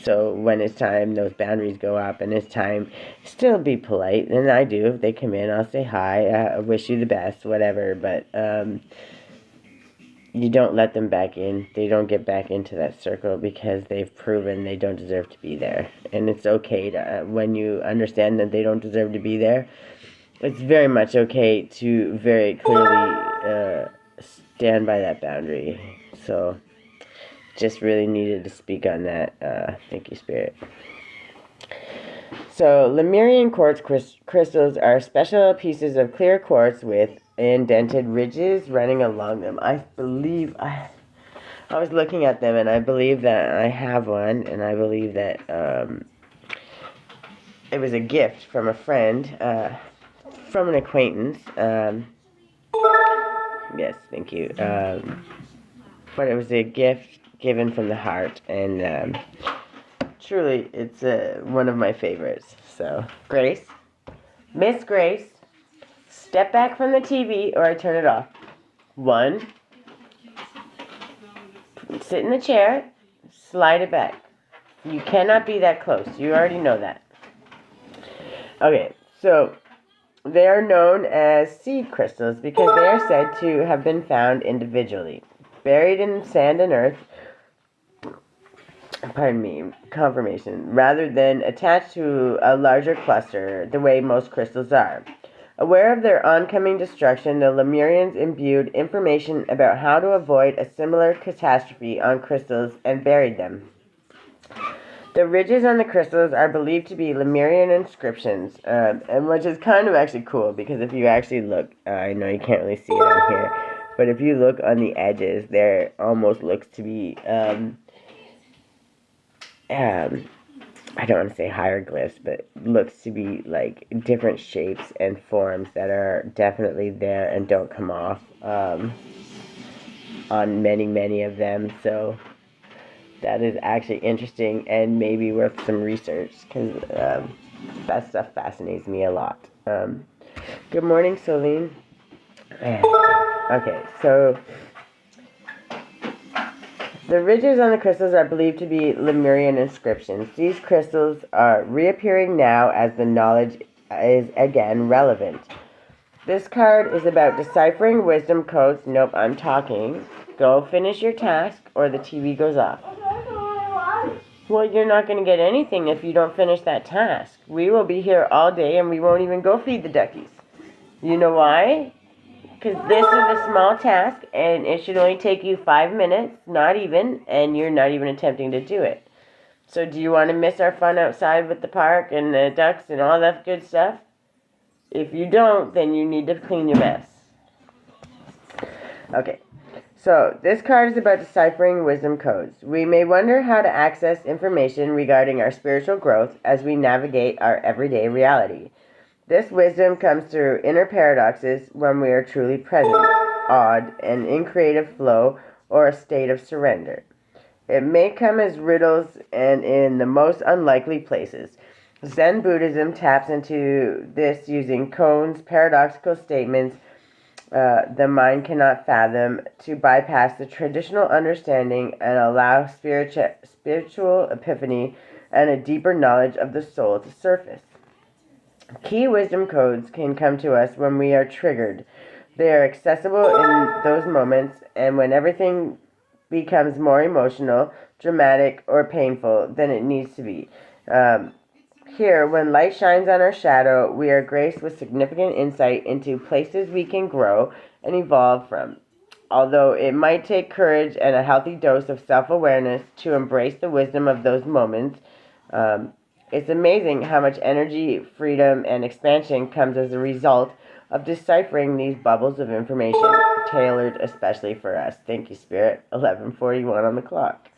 So when it's time, those boundaries go up, and it's time, still be polite, and I do. If they come in, I'll say hi, I wish you the best, whatever, but you don't let them back in. They don't get back into that circle because they've proven they don't deserve to be there. And it's okay to, when you understand that they don't deserve to be there, it's very much okay to very clearly stand by that boundary. So just really needed to speak on that. Thank you, Spirit. So, Lemurian quartz crystals are special pieces of clear quartz with indented ridges running along them. I believe I was looking at them, and I believe that I have one, and I believe that it was a gift from a friend, from an acquaintance. Yes, thank you. But it was a gift given from the heart, and truly, it's one of my favorites. So, Grace, Miss Grace, step back from the TV or I turn it off. 1, sit in the chair, slide it back. You cannot be that close. You already know that. Okay, so they are known as seed crystals because they are said to have been found individually, buried in sand and earth, confirmation, rather than attached to a larger cluster the way most crystals are. Aware of their oncoming destruction, the Lemurians imbued information about how to avoid a similar catastrophe on crystals and buried them. The ridges on the crystals are believed to be Lemurian inscriptions, and which is kind of actually cool because if you actually look, I know you can't really see it on here, but if you look on the edges, there almost looks to be I don't want to say hieroglyphs, but looks to be like different shapes and forms that are definitely there and don't come off on many of them. So that is actually interesting and maybe worth some research because that stuff fascinates me a lot. Good morning, Celine. Okay, so the ridges on the crystals are believed to be Lemurian inscriptions. These crystals are reappearing now as the knowledge is again relevant. This card is about deciphering wisdom codes. Nope, I'm talking. Go finish your task or the TV goes off. Well, you're not going to get anything if you don't finish that task. We will be here all day and we won't even go feed the duckies. You know why? Because this is a small task, and it should only take you 5 minutes, not even, and you're not even attempting to do it. So do you want to miss our fun outside with the park and the ducks and all that good stuff? If you don't, then you need to clean your mess. Okay, so this card is about deciphering wisdom codes. We may wonder how to access information regarding our spiritual growth as we navigate our everyday reality. This wisdom comes through inner paradoxes when we are truly present, awed, and in creative flow or a state of surrender. It may come as riddles and in the most unlikely places. Zen Buddhism taps into this using koans, paradoxical statements the mind cannot fathom to bypass the traditional understanding and allow spiritual epiphany and a deeper knowledge of the soul to surface. Key wisdom codes can come to us when we are triggered. They are accessible in those moments, and when everything becomes more emotional, dramatic, or painful than it needs to be. Here, when light shines on our shadow, we are graced with significant insight into places we can grow and evolve from. Although it might take courage and a healthy dose of self-awareness to embrace the wisdom of those moments, it's amazing how much energy, freedom, and expansion comes as a result of deciphering these bubbles of information, tailored especially for us. Thank you, Spirit. 11:41 on the clock,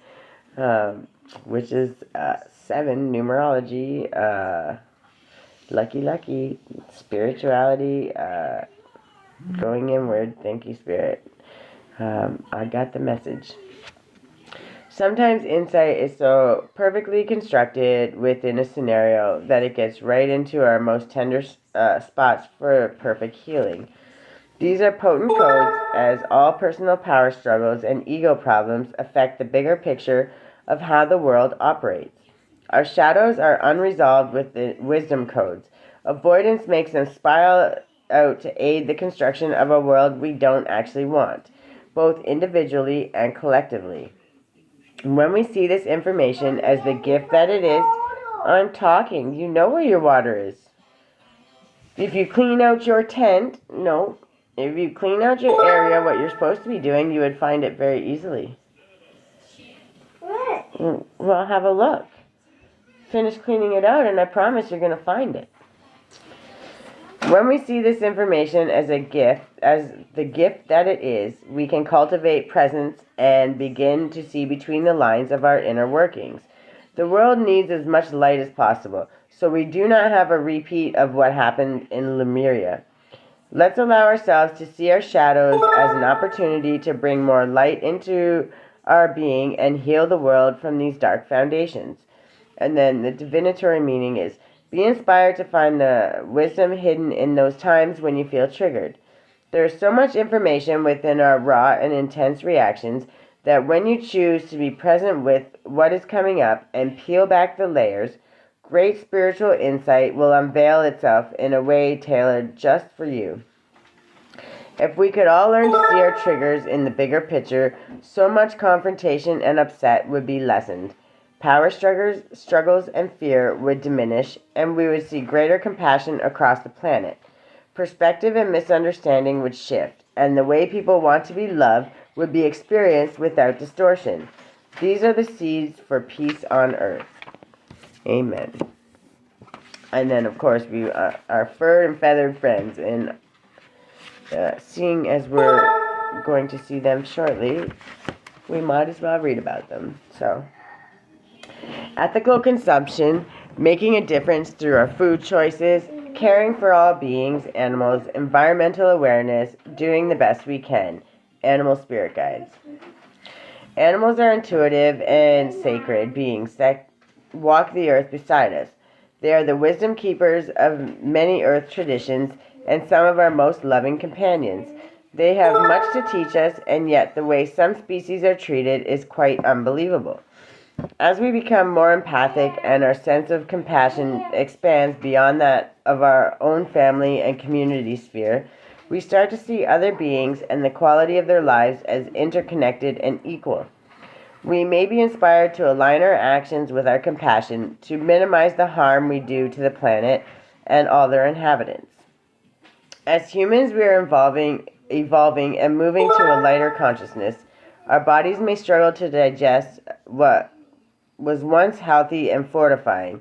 which is 7 numerology, lucky, spirituality, going inward. Thank you, Spirit. I got the message. Sometimes insight is so perfectly constructed within a scenario that it gets right into our most tender spots for perfect healing. These are potent codes, as all personal power struggles and ego problems affect the bigger picture of how the world operates. Our shadows are unresolved with the wisdom codes. Avoidance makes them spiral out to aid the construction of a world we don't actually want, both individually and collectively. When we see this information as the gift that it is, I'm talking, you know where your water is. If you clean out your tent, if you clean out your area, what you're supposed to be doing, you would find it very easily. Well, have a look. Finish cleaning it out, and I promise you're going to find it. When we see this information as a gift, as the gift that it is, we can cultivate presence and begin to see between the lines of our inner workings. The world needs as much light as possible, so we do not have a repeat of what happened in Lemuria. Let's allow ourselves to see our shadows as an opportunity to bring more light into our being and heal the world from these dark foundations. And then the divinatory meaning is, be inspired to find the wisdom hidden in those times when you feel triggered. There is so much information within our raw and intense reactions that when you choose to be present with what is coming up and peel back the layers, great spiritual insight will unveil itself in a way tailored just for you. If we could all learn to see our triggers in the bigger picture, so much confrontation and upset would be lessened. Power struggles and fear would diminish, and we would see greater compassion across the planet. Perspective and misunderstanding would shift, and the way people want to be loved would be experienced without distortion. These are the seeds for peace on earth. Amen. And then, of course, we our fur and feathered friends, and seeing as we're going to see them shortly, we might as well read about them. So, ethical consumption, making a difference through our food choices, caring for all beings, animals, environmental awareness, doing the best we can. Animal spirit guides. Animals are intuitive and sacred beings that walk the earth beside us. They are the wisdom keepers of many earth traditions and some of our most loving companions. They have much to teach us, and yet the way some species are treated is quite unbelievable. As we become more empathic and our sense of compassion expands beyond that of our own family and community sphere, we start to see other beings and the quality of their lives as interconnected and equal. We may be inspired to align our actions with our compassion to minimize the harm we do to the planet and all their inhabitants. As humans, we are evolving and moving to a lighter consciousness. Our bodies may struggle to digest what was once healthy and fortifying.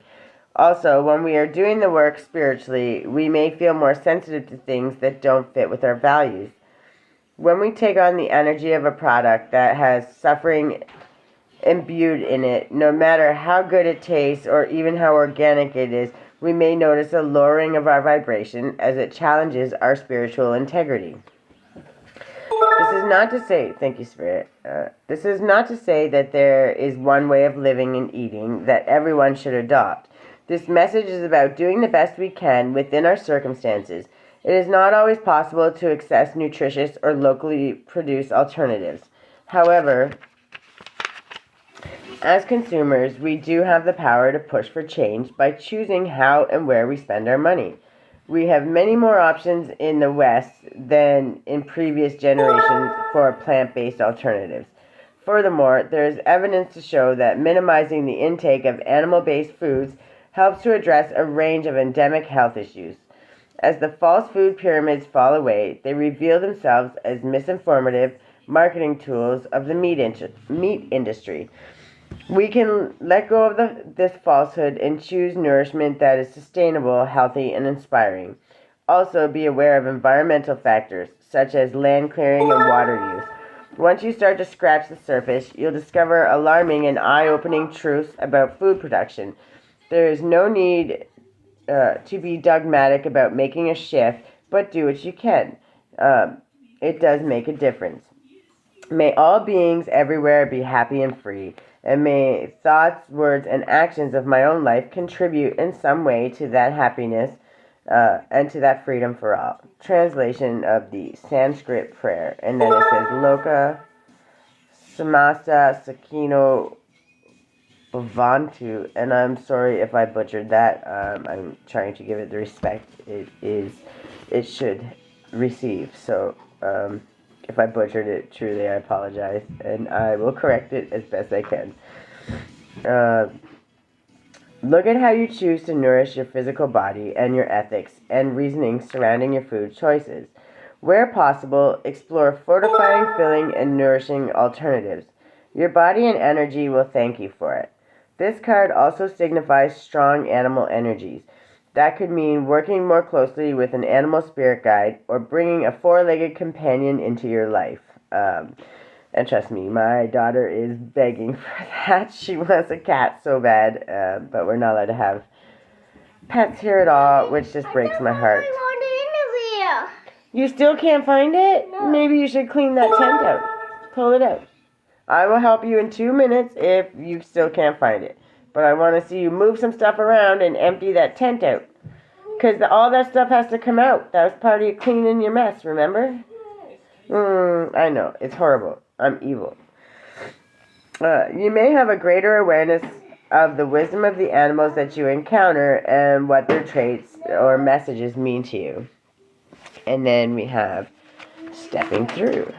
Also, when we are doing the work spiritually, we may feel more sensitive to things that don't fit with our values. When we take on the energy of a product that has suffering imbued in it, no matter how good it tastes or even how organic it is, we may notice a lowering of our vibration as it challenges our spiritual integrity. This is not to say, thank you, Spirit. This is not to say that there is one way of living and eating that everyone should adopt. This message is about doing the best we can within our circumstances. It is not always possible to access nutritious or locally produced alternatives. However, as consumers, we do have the power to push for change by choosing how and where we spend our money. We have many more options in the West than in previous generations for plant-based alternatives. Furthermore, there is evidence to show that minimizing the intake of animal-based foods helps to address a range of endemic health issues. As the false food pyramids fall away, they reveal themselves as misinformative marketing tools of the meat industry. We can let go of this falsehood and choose nourishment that is sustainable, healthy, and inspiring. Also, be aware of environmental factors, such as land clearing and water use. Once you start to scratch the surface, you'll discover alarming and eye-opening truths about food production. There is no need to be dogmatic about making a shift, but do what you can. It does make a difference. May all beings everywhere be happy and free, and may thoughts, words, and actions of my own life contribute in some way to that happiness and to that freedom for all. Translation of the Sanskrit prayer. And then it says, Loka Samasta Sakino Bhavantu. And I'm sorry if I butchered that. I'm trying to give it the respect it should receive. So, if I butchered it, truly I apologize, and I will correct it as best I can. Look at how you choose to nourish your physical body and your ethics and reasoning surrounding your food choices. Where possible, explore fortifying, filling, and nourishing alternatives. Your body and energy will thank you for it. This card also signifies strong animal energies. That could mean working more closely with an animal spirit guide or bringing a four-legged companion into your life. And trust me, my daughter is begging for that. She wants a cat so bad, but we're not allowed to have pets here at all, which just breaks my heart. You still can't find it? No. Maybe you should clean that tent out. Pull it out. I will help you in 2 minutes if you still can't find it. But I want to see you move some stuff around and empty that tent out. Because all that stuff has to come out. That was part of you cleaning your mess, remember? I know. It's horrible. I'm evil. You may have a greater awareness of the wisdom of the animals that you encounter and what their traits or messages mean to you. And then we have stepping through.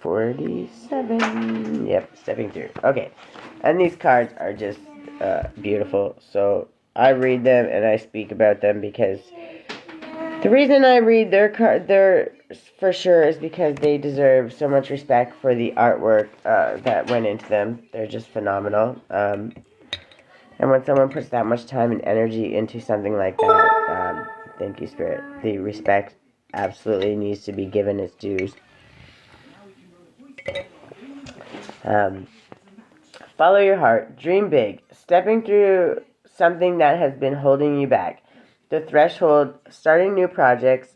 47. Yep, stepping through. Okay. And these cards are just beautiful. So I read them and I speak about them because the reason I read their for sure is because they deserve so much respect for the artwork that went into them. They're just phenomenal. And when someone puts that much time and energy into something like that, thank you, Spirit. The respect absolutely needs to be given its dues. Follow your heart. Dream big. Stepping through something that has been holding you back. The threshold, starting new projects,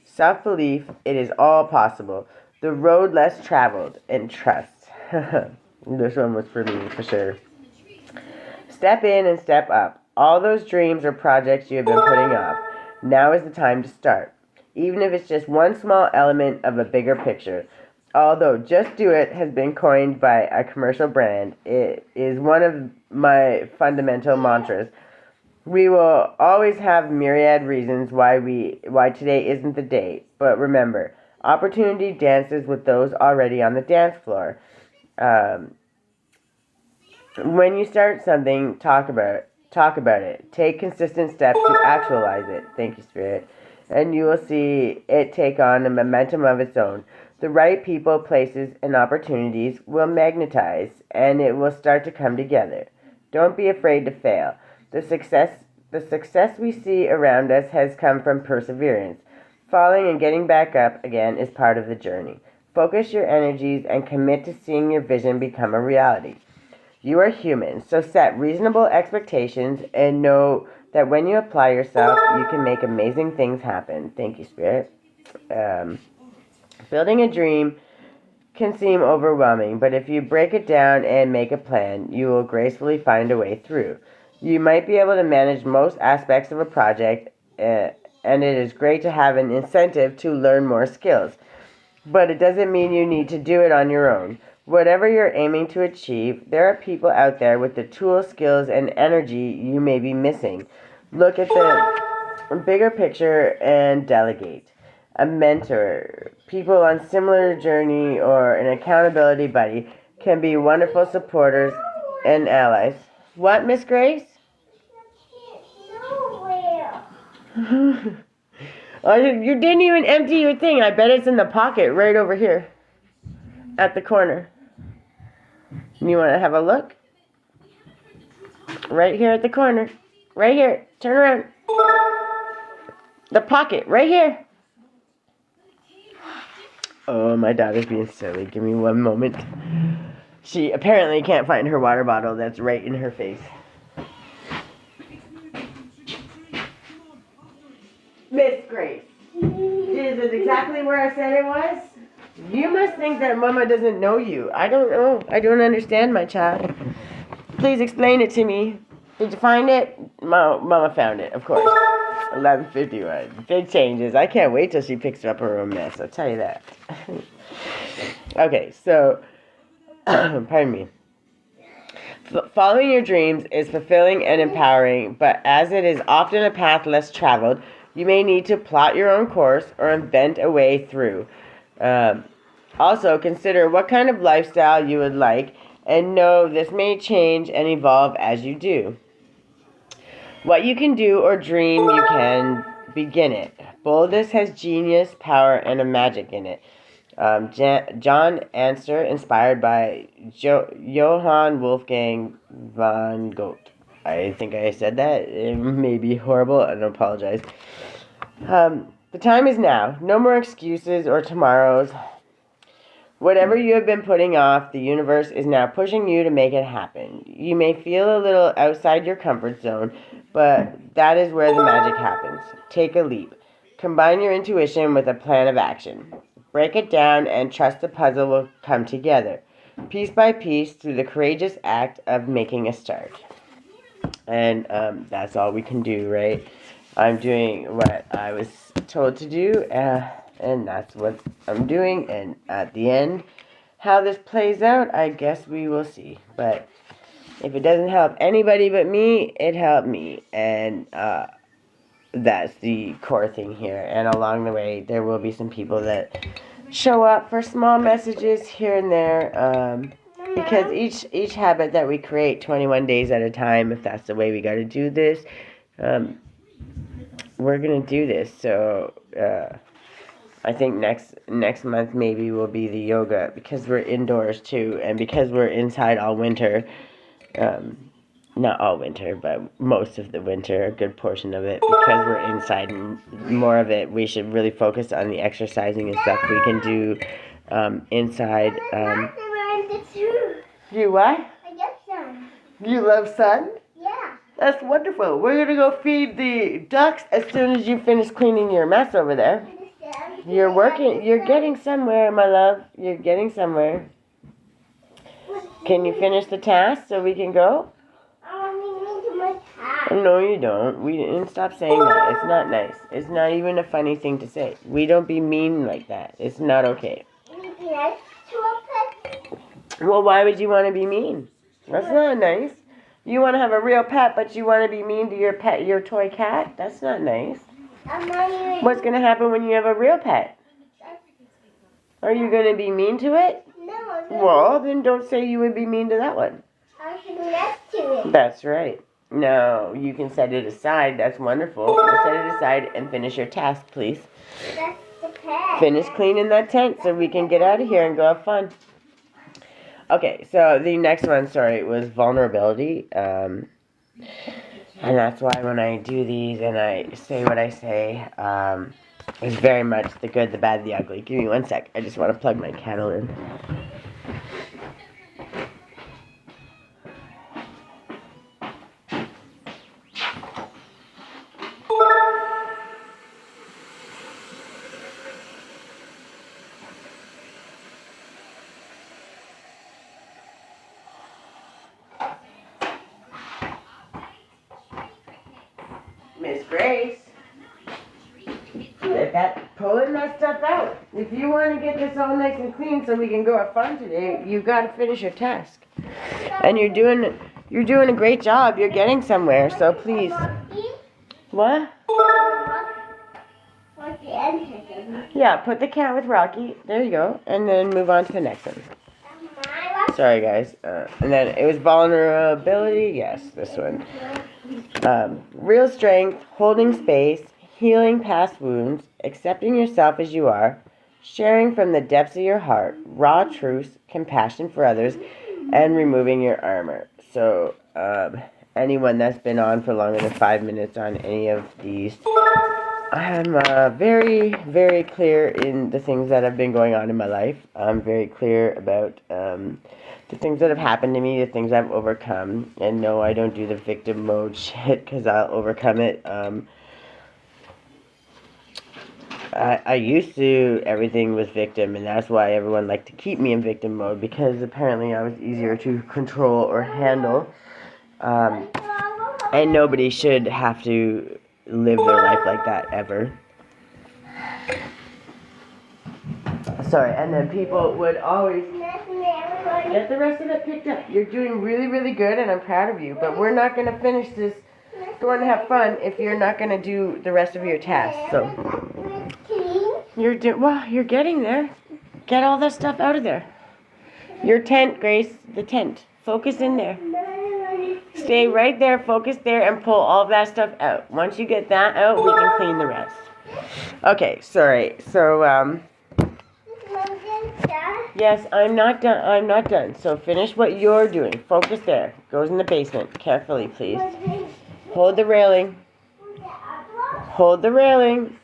self-belief, it is all possible. The road less traveled, and trust. This one was for me, for sure. Step in and step up. All those dreams or projects you have been putting off, now is the time to start. Even if it's just one small element of a bigger picture. Although "just do it" has been coined by a commercial brand, it is one of my fundamental mantras. We will always have myriad reasons why today isn't the day. But remember, opportunity dances with those already on the dance floor. When you start something, talk about it. Take consistent steps to actualize it. Thank you, Spirit. And you will see it take on a momentum of its own. The right people, places, and opportunities will magnetize, and it will start to come together. Don't be afraid to fail. The success we see around us has come from perseverance. Falling and getting back up again is part of the journey. Focus your energies and commit to seeing your vision become a reality. You are human, so set reasonable expectations and know that when you apply yourself, you can make amazing things happen. Thank you, Spirit. Building a dream can seem overwhelming, but if you break it down and make a plan, you will gracefully find a way through. You might be able to manage most aspects of a project, and it is great to have an incentive to learn more skills. But it doesn't mean you need to do it on your own. Whatever you're aiming to achieve, there are people out there with the tools, skills, and energy you may be missing. Look at the bigger picture and delegate. A mentor, people on similar journey, or an accountability buddy can be wonderful supporters and allies. What, Miss Grace? Oh, you didn't even empty your thing. I bet it's in the pocket right over here at the corner. You want to have a look? Right here at the corner. Right here. Turn around. The pocket. Right here. Oh, my daughter's being silly. Give me one moment. She apparently can't find her water bottle that's right in her face. Miss Grace, is it exactly where I said it was? You must think that Mama doesn't know you. I don't know. I don't understand, my child. Please explain it to me. Did you find it? Mama found it, of course. 11:51. Big changes. I can't wait till she picks up her own mess. I'll tell you that. Okay, so, pardon me. Following your dreams is fulfilling and empowering, but as it is often a path less traveled, you may need to plot your own course or invent a way through. Also, consider what kind of lifestyle you would like, and know this may change and evolve as you do. What you can do or dream you can begin it. Boldness has genius, power, and a magic in it. John Answer, inspired by Johann Wolfgang von Goethe. I think I said that. It may be horrible, and I apologize. The time is now. No more excuses or tomorrows. Whatever you have been putting off, the universe is now pushing you to make it happen. You may feel a little outside your comfort zone, but that is where the magic happens. Take a leap. Combine your intuition with a plan of action. Break it down and trust the puzzle will come together, piece by piece, through the courageous act of making a start. And that's all we can do, right? I'm doing what I was told to do, and that's what I'm doing. And at the end, how this plays out, I guess we will see. But if it doesn't help anybody but me, it helped me. And that's the core thing here. And along the way, there will be some people that show up for small messages here and there. Because each habit that we create 21 days at a time, if that's the way we got to do this, we're going to do this. So I think next month maybe will be the yoga, because we're indoors too, and because we're inside all winter. Not all winter, but most of the winter, a good portion of it, because we're inside and more of it, we should really focus on the exercising and stuff we can do inside. You what? I love sun. You love sun? Yeah. That's wonderful. We're going to go feed the ducks as soon as you finish cleaning your mess over there. You're working. You're getting somewhere, my love. You're getting somewhere. Can you finish the task so we can go? No, you don't. We didn't stop saying that. It's not nice. It's not even a funny thing to say. We don't be mean like that. It's not okay. Well, why would you want to be mean? That's not nice. You want to have a real pet, but you want to be mean to your pet, your toy cat? That's not nice. What's going to happen when you have a real pet? Are you going to be mean to it? No. Well, then don't say you would be mean to that one. I should be next to it. That's right. No, you can set it aside. That's wonderful. We'll set it aside and finish your task, please. That's the pet. Finish cleaning that tent so we can get out of here and go have fun. Okay, so the next one, was vulnerability. And that's why when I do these and I say what I say, it's very much the good, the bad, the ugly. Give me 1 sec. I just want to plug my kettle in. Miss Grace, pulling that stuff out. If you want to get this all nice and clean so we can go have fun today, you've got to finish your task. And you're doing a great job. You're getting somewhere. So please. What? Yeah, put the cat with Rocky. There you go. And then move on to the next one. Sorry, guys. And then it was vulnerability. Yes, this one. Real strength, holding space, healing past wounds, accepting yourself as you are, sharing from the depths of your heart, raw truths, compassion for others, and removing your armor. So, anyone that's been on for longer than 5 minutes on any of these, I'm very, very clear in the things that have been going on in my life. I'm very clear about the things that have happened to me, the things I've overcome. And no, I don't do the victim mode shit, because I'll overcome it. I used to, everything was victim, and that's why everyone liked to keep me in victim mode, because apparently I was easier to control or handle. And nobody should have to live their life like that ever. Sorry, and then people would always get the rest of it picked up. You're doing really, really good, and I'm proud of you, but we're not going to finish this going to have fun if you're not going to do the rest of your tasks. So you're getting there. Get all that stuff out of there. Your tent, Grace, the tent. Focus in there. Stay right there, focus there, and pull all of that stuff out. Once you get that out, we can clean the rest. Okay, sorry. So, yes, I'm not done. I'm not done. So finish what you're doing. Focus there. Goes in the basement. Carefully, please. Hold the railing. Hold the railing.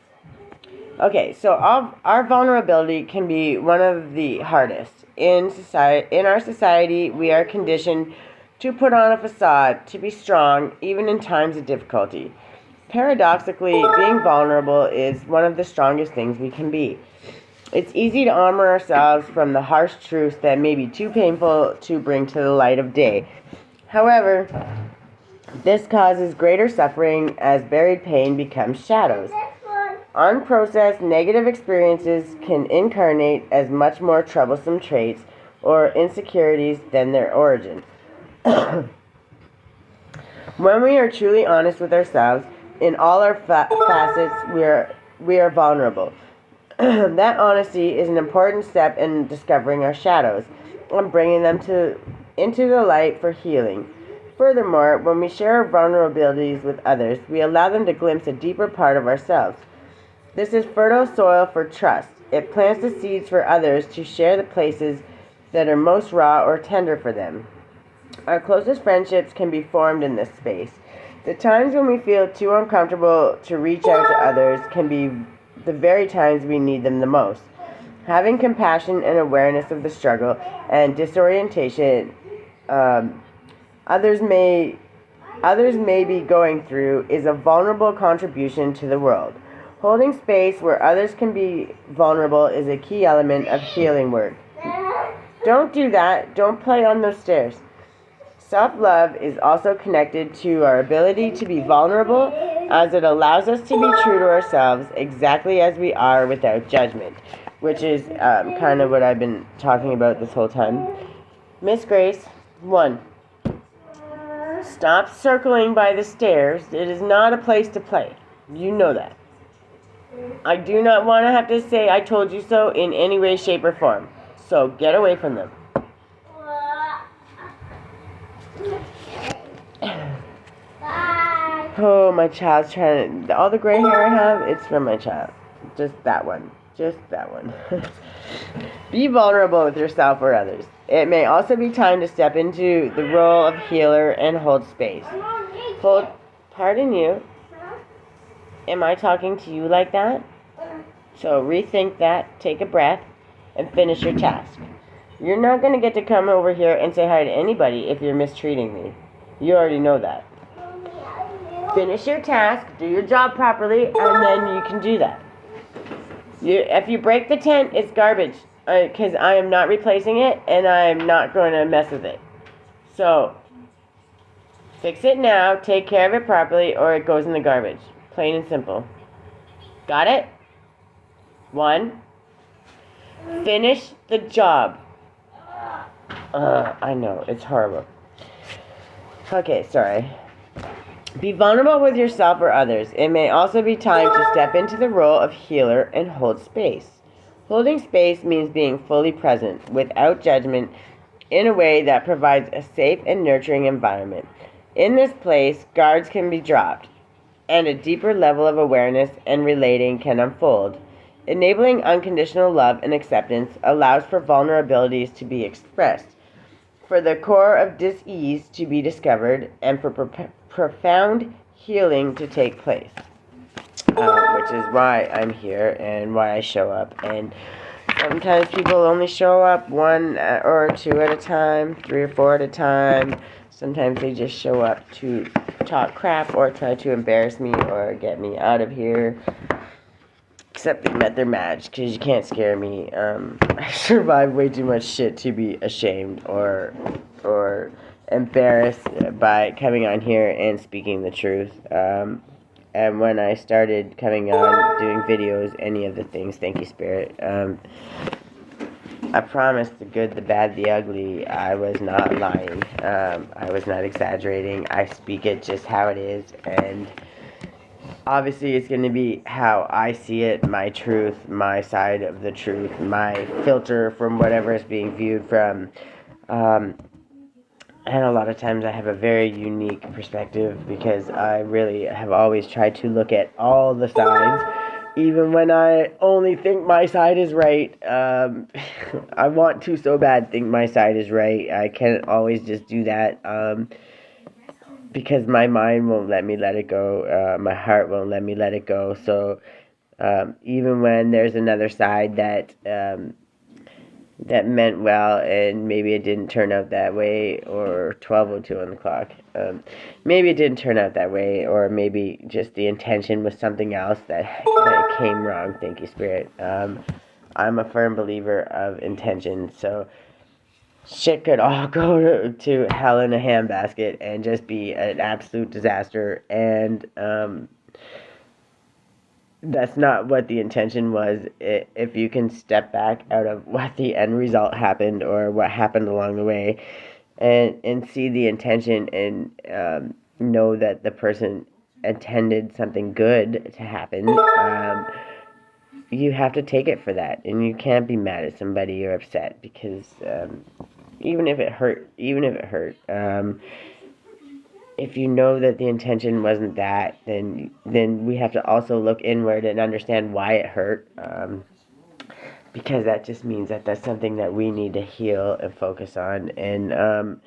Okay, so our vulnerability can be one of the hardest. In our society, we are conditioned to put on a facade, to be strong, even in times of difficulty. Paradoxically, being vulnerable is one of the strongest things we can be. It's easy to armor ourselves from the harsh truths that may be too painful to bring to the light of day. However, this causes greater suffering as buried pain becomes shadows. Unprocessed negative experiences can incarnate as much more troublesome traits or insecurities than their origin. When we are truly honest with ourselves, in all our facets, we are vulnerable. That honesty is an important step in discovering our shadows and bringing them into the light for healing. Furthermore, when we share our vulnerabilities with others, we allow them to glimpse a deeper part of ourselves. This is fertile soil for trust. It plants the seeds for others to share the places that are most raw or tender for them. Our closest friendships can be formed in this space. The times when we feel too uncomfortable to reach out to others can be the very times we need them the most. Having compassion and awareness of the struggle and disorientation others may be going through is a vulnerable contribution to the world. Holding space where others can be vulnerable is a key element of healing work. Don't do that. Don't play on those stairs. Self-love is also connected to our ability to be vulnerable, as it allows us to be true to ourselves exactly as we are without judgment, which is kind of what I've been talking about this whole time. Miss Grace, 1. Stop circling by the stairs. It is not a place to play. You know that. I do not want to have to say I told you so in any way, shape, or form. So get away from them. Oh, my child's trying to... All the gray hair I have, it's from my child. Just that one. Just that one. Be vulnerable with yourself or others. It may also be time to step into the role of healer and hold space. Pardon you. Am I talking to you like that? So rethink that, take a breath, and finish your task. You're not going to get to come over here and say hi to anybody if you're mistreating me. You already know that. Finish your task, do your job properly, and then you can do that. If you break the tent, it's garbage, because I am not replacing it, and I'm not going to mess with it. So, fix it now, take care of it properly, or it goes in the garbage. Plain and simple. Got it? 1. Finish the job. I know, it's horrible. Okay, sorry. Be vulnerable with yourself or others. It may also be time to step into the role of healer and hold space. Holding space means being fully present, without judgment, in a way that provides a safe and nurturing environment. In this place, guards can be dropped, and a deeper level of awareness and relating can unfold. Enabling unconditional love and acceptance allows for vulnerabilities to be expressed, for the core of dis-ease to be discovered, and for profound healing to take place. Which is why I'm here and why I show up. And sometimes people only show up 1 or 2 at a time, 3 or 4 at a time. Sometimes they just show up to talk crap or try to embarrass me or get me out of here. Except they met their match, because you can't scare me. I survived way too much shit to be ashamed or embarrassed by coming on here and speaking the truth. And when I started coming on, doing videos, any of the things, thank you, Spirit, I promised the good, the bad, the ugly. I was not lying. I was not exaggerating. I speak it just how it is, and obviously it's going to be how I see it, my truth, my side of the truth, my filter from whatever is being viewed from. And a lot of times I have a very unique perspective because I really have always tried to look at all the sides, even when I only think my side is right. I want to so bad think my side is right. I can't always just do that because my mind won't let me let it go. My heart won't let me let it go. So even when there's another side that meant well, and maybe it didn't turn out that way, or 12:02 on the clock. Maybe it didn't turn out that way, or maybe just the intention was something else that came wrong. Thank you, Spirit. I'm a firm believer of intention, so shit could all go to hell in a handbasket and just be an absolute disaster, and that's not what the intention was. If you can step back out of what the end result happened or what happened along the way, and see the intention, and know that the person intended something good to happen, you have to take it for that, and you can't be mad at somebody or upset because even if it hurt, if you know that the intention wasn't that, then we have to also look inward and understand why it hurt, because that just means that that's something that we need to heal and focus on. And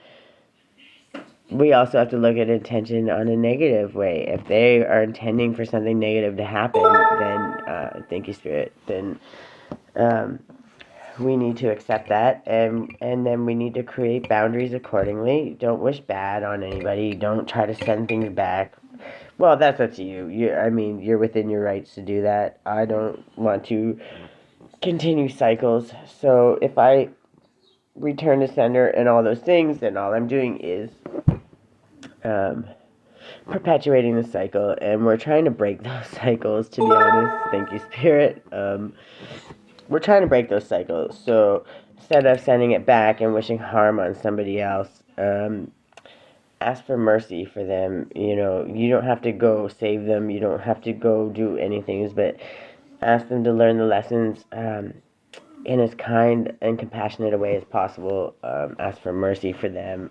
we also have to look at intention on a negative way. If they are intending for something negative to happen, then thank you, Spirit, then we need to accept that, and then we need to create boundaries accordingly. Don't wish bad on anybody. Don't try to send things back. Well, that's up to you. You're within your rights to do that. I don't want to continue cycles. So if I return to sender and all those things, then all I'm doing is perpetuating the cycle, and we're trying to break those cycles, to be honest. Thank you, Spirit. We're trying to break those cycles. So instead of sending it back and wishing harm on somebody else, ask for mercy for them. You don't have to go save them. You don't have to go do anything, but ask them to learn the lessons in as kind and compassionate a way as possible. Ask for mercy for them.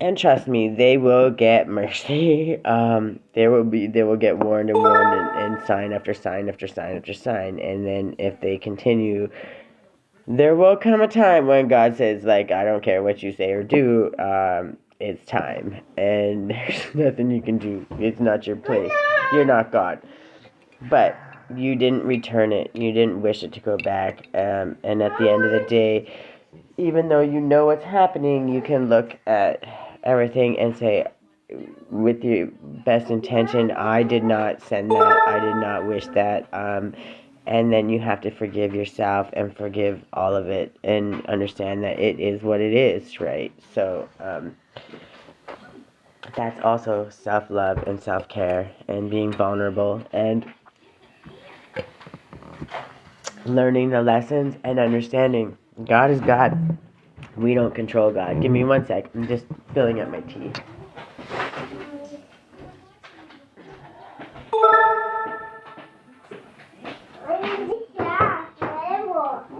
And trust me, they will get mercy. They will get warned and warned, and sign after sign after sign after sign. And then if they continue, there will come a time when God says, like, I don't care what you say or do, it's time. And there's nothing you can do. It's not your place. You're not God. But you didn't return it. You didn't wish it to go back. And at the end of the day, even though you know what's happening, you can look at everything and say, with your best intention, I did not send that, I did not wish that, and then you have to forgive yourself and forgive all of it and understand that it is what it is, right? So that's also self-love and self-care and being vulnerable and learning the lessons and understanding God is God. We don't control God. Give me 1 sec. I'm just filling up my tea.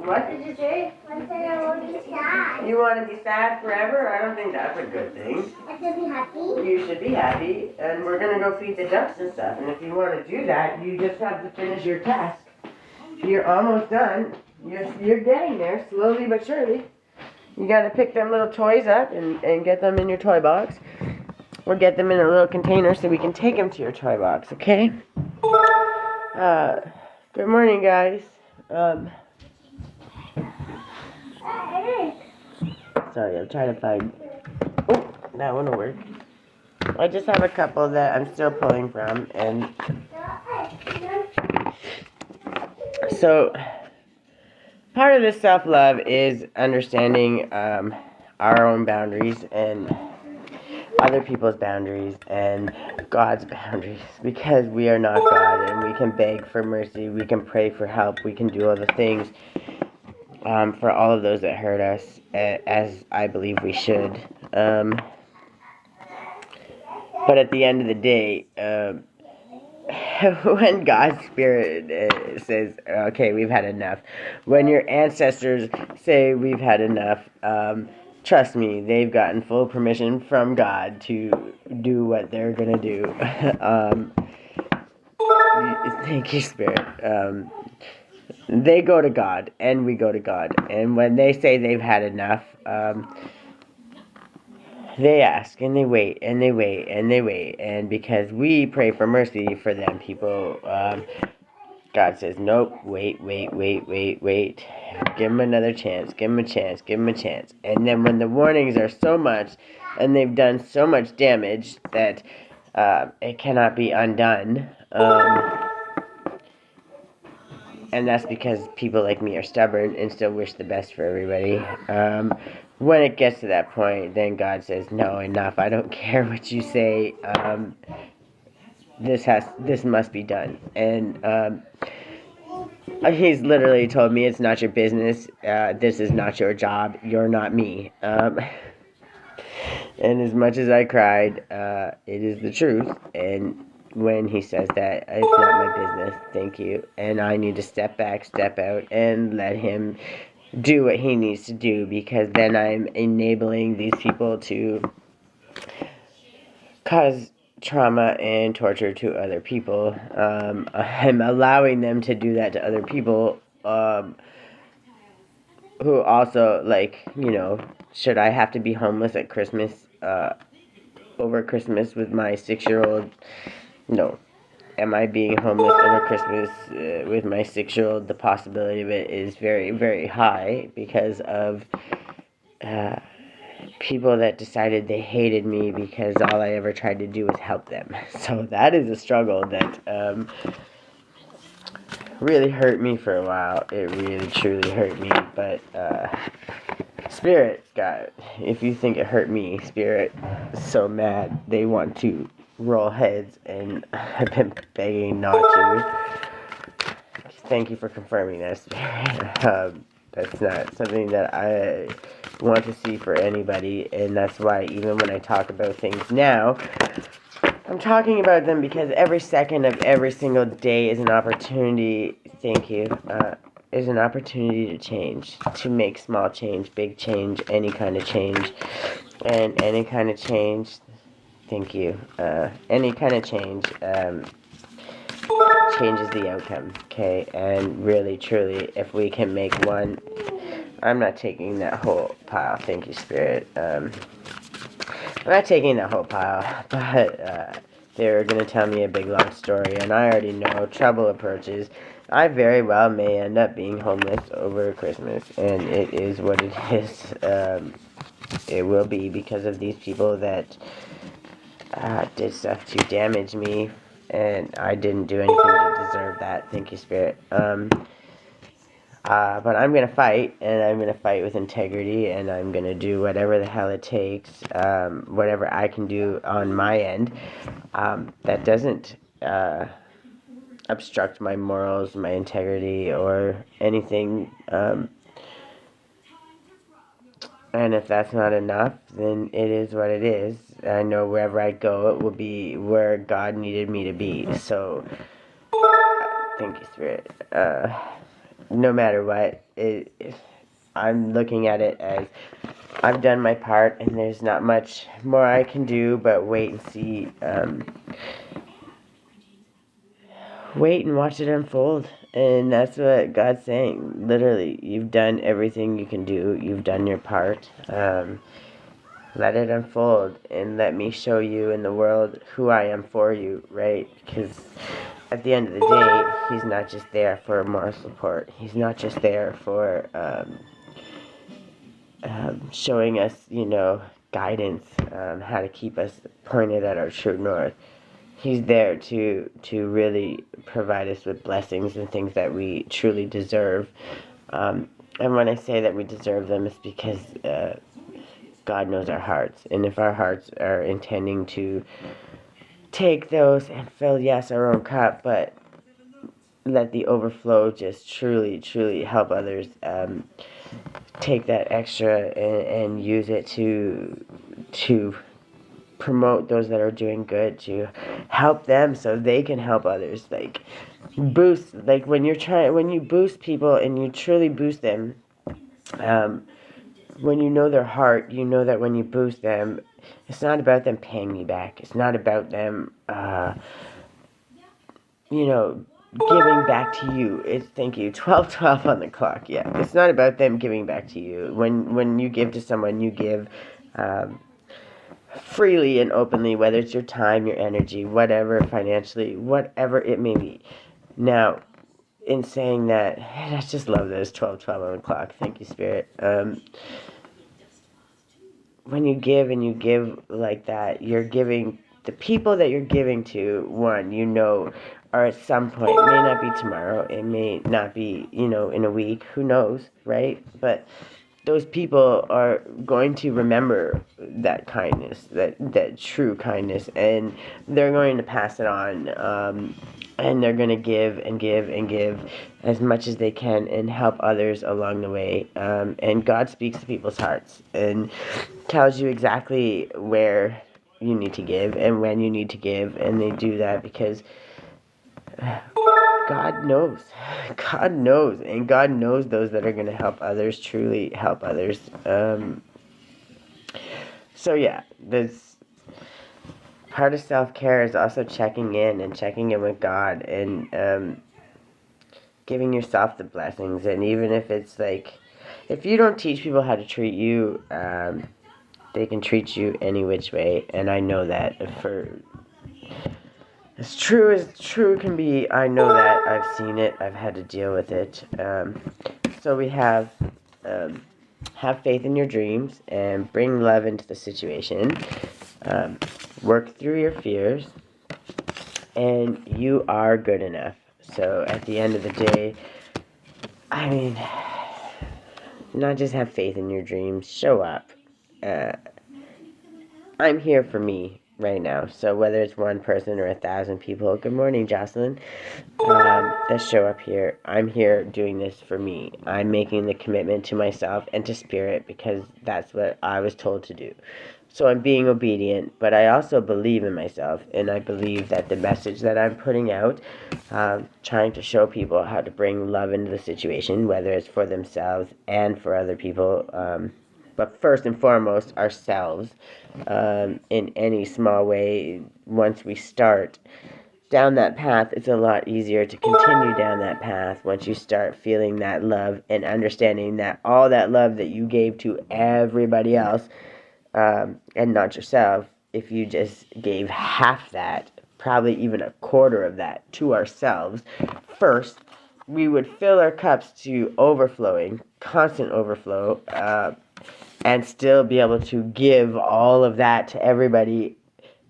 What did you say? I said I want to be sad. You want to be sad forever? I don't think that's a good thing. I should be happy. You should be happy, and we're going to go feed the ducks and stuff. And if you want to do that, you just have to finish your task. You're almost done. You're getting there, slowly but surely. You got to pick them little toys up and get them in your toy box. Or get them in a little container so we can take them to your toy box, okay? Good morning, guys. Sorry, I'm trying to find... Oh, that one will work. I just have a couple that I'm still pulling from, and... So, part of this self-love is understanding our own boundaries and other people's boundaries and God's boundaries, because we are not God, and we can beg for mercy, we can pray for help, we can do all the things for all of those that hurt us, as I believe we should. But at the end of the day, when God's Spirit says, okay, we've had enough, when your ancestors say we've had enough, trust me, they've gotten full permission from God to do what they're gonna do. Thank you, Spirit. They go to God, and we go to God. And when they say they've had enough, they ask, and they wait, and they wait, and they wait. And because we pray for mercy for them, people, God says, nope, wait. Give them another chance, give them a chance, give them a chance. And then when the warnings are so much, and they've done so much damage that it cannot be undone, and that's because people like me are stubborn and still wish the best for everybody. When it gets to that point, then God says, no, enough, I don't care what you say, this must be done. And he's literally told me, it's not your business, this is not your job, you're not me. And as much as I cried, it is the truth. And when he says that, it's not my business, thank you. And I need to step back, step out, and let him do what he needs to do, because then I'm enabling these people to cause trauma and torture to other people. I'm allowing them to do that to other people, who also, like, should I have to be homeless at Christmas, over Christmas with my 6-year-old? No. Am I being homeless over Christmas with my 6-year-old? The possibility of it is very, very high, because of people that decided they hated me because all I ever tried to do was help them. So that is a struggle that really hurt me for a while. It really, truly hurt me. But Spirit, God, if you think it hurt me, Spirit is so mad. They want to roll heads, and I've been begging not to. Thank you for confirming that, Spirit. That's not something that I want to see for anybody, and that's why even when I talk about things now, I'm talking about them because every second of every single day is an opportunity, thank you, is an opportunity to change, to make small change, big change, any kind of change, and any kind of change, thank you, any kind of change, changes the outcome, okay? And really, truly, if we can make one, I'm not taking that whole pile, thank you, Spirit. I'm not taking that whole pile, but they're going to tell me a big long story, and I already know trouble approaches. I very well may end up being homeless over Christmas, and it is what it is. It will be because of these people that did stuff to damage me, and I didn't do anything to deserve that. Thank you, Spirit. But I'm going to fight, and I'm going to fight with integrity, and I'm going to do whatever the hell it takes, whatever I can do on my end, that doesn't obstruct my morals, my integrity, or anything. And if that's not enough, then it is what it is. I know wherever I go, it will be where God needed me to be. So, thank you, Spirit. No matter what, I'm looking at it as I've done my part, and there's not much more I can do but wait and see. Wait and watch it unfold. And that's what God's saying. Literally, you've done everything you can do. You've done your part. Let it unfold, and let me show you in the world who I am for you, right? Because at the end of the day, he's not just there for moral support. He's not just there for showing us, guidance, how to keep us pointed at our true north. He's there to really provide us with blessings and things that we truly deserve. And when I say that we deserve them, it's because God knows our hearts. And if our hearts are intending to take those and fill, yes, our own cup, but let the overflow just truly, truly help others, take that extra and use it to promote those that are doing good, to help them so they can help others, boost, when you boost people and you truly boost them, when you know their heart, you know that when you boost them, it's not about them paying you back. It's not about them, giving back to you. It's, thank you, 12:12 on the clock. Yeah, it's not about them giving back to you. When you give to someone, you give freely and openly, whether it's your time, your energy, whatever, financially, whatever it may be. Now, in saying that, I just love those 12:12 on the clock. Thank you, Spirit. When you give and you give like that, you're giving the people that you're giving to, one, are at some point, it may not be tomorrow, it may not be, in a week, who knows, right? But those people are going to remember that kindness, that true kindness, and they're going to pass it on, and they're going to give and give and give as much as they can and help others along the way. And God speaks to people's hearts and tells you exactly where you need to give and when you need to give, and they do that because God knows. God knows. And God knows those that are going to help others, truly help others. So yeah, this part of self-care is also checking in with God and giving yourself the blessings. And even if it's like, if you don't teach people how to treat you, they can treat you any which way. And I know that for as true can be. I know that. I've seen it. I've had to deal with it. So we have faith in your dreams and bring love into the situation. Work through your fears, and you are good enough. So at the end of the day, I mean, not just have faith in your dreams. Show up. I'm here for me right now. So whether it's one person or 1,000 people, good morning, Jocelyn, that show up here, I'm here doing this for me. I'm making the commitment to myself and to Spirit because that's what I was told to do. So I'm being obedient, but I also believe in myself, and I believe that the message that I'm putting out, trying to show people how to bring love into the situation, whether it's for themselves and for other people, but first and foremost, ourselves, in any small way. Once we start down that path, it's a lot easier to continue down that path once you start feeling that love and understanding that all that love that you gave to everybody else, and not yourself, if you just gave half that, probably even a quarter of that to ourselves first, we would fill our cups to overflowing, constant overflow, and still be able to give all of that to everybody,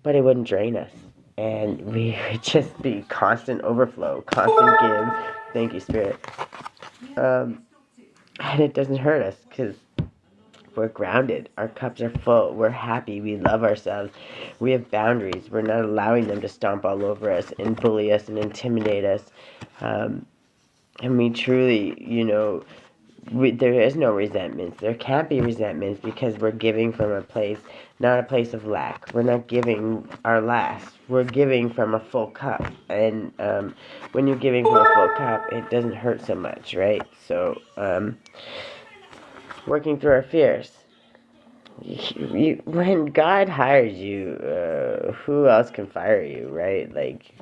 but it wouldn't drain us. And we would just be constant overflow, constant give. Thank you, Spirit. And it doesn't hurt us because we're grounded. Our cups are full. We're happy. We love ourselves. We have boundaries. We're not allowing them to stomp all over us and bully us and intimidate us. And we truly, there is no resentments. There can't be resentments because we're giving from a place, not a place of lack. We're not giving our last. We're giving from a full cup. And when you're giving from a full cup, it doesn't hurt so much, right? So, working through our fears. When God hires you, who else can fire you, right? Like,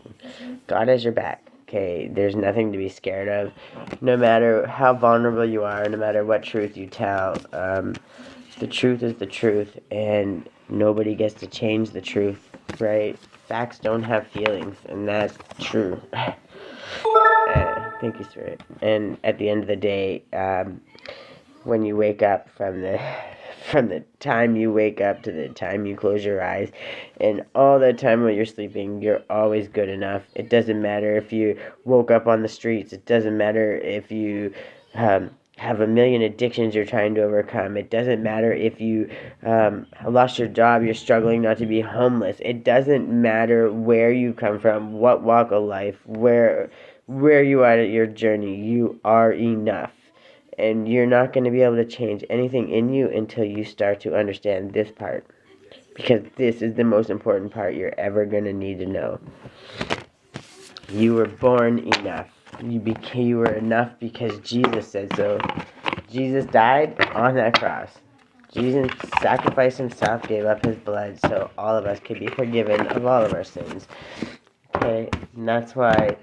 God has your back. Okay, there's nothing to be scared of. No matter how vulnerable you are, no matter what truth you tell, the truth is the truth, and nobody gets to change the truth, right? Facts don't have feelings, and that's true. Thank you, Spirit. And at the end of the day, when you wake up from the time you wake up to the time you close your eyes, and all that time while you're sleeping, you're always good enough. It doesn't matter if you woke up on the streets. It doesn't matter if you have a million addictions you're trying to overcome. It doesn't matter if you lost your job, you're struggling not to be homeless. It doesn't matter where you come from, what walk of life, where you are at your journey. You are enough. And you're not going to be able to change anything in you until you start to understand this part. Because this is the most important part you're ever going to need to know. You were born enough. You were enough because Jesus said so. Jesus died on that cross. Jesus sacrificed himself, gave up his blood, so all of us could be forgiven of all of our sins. Okay, and that's why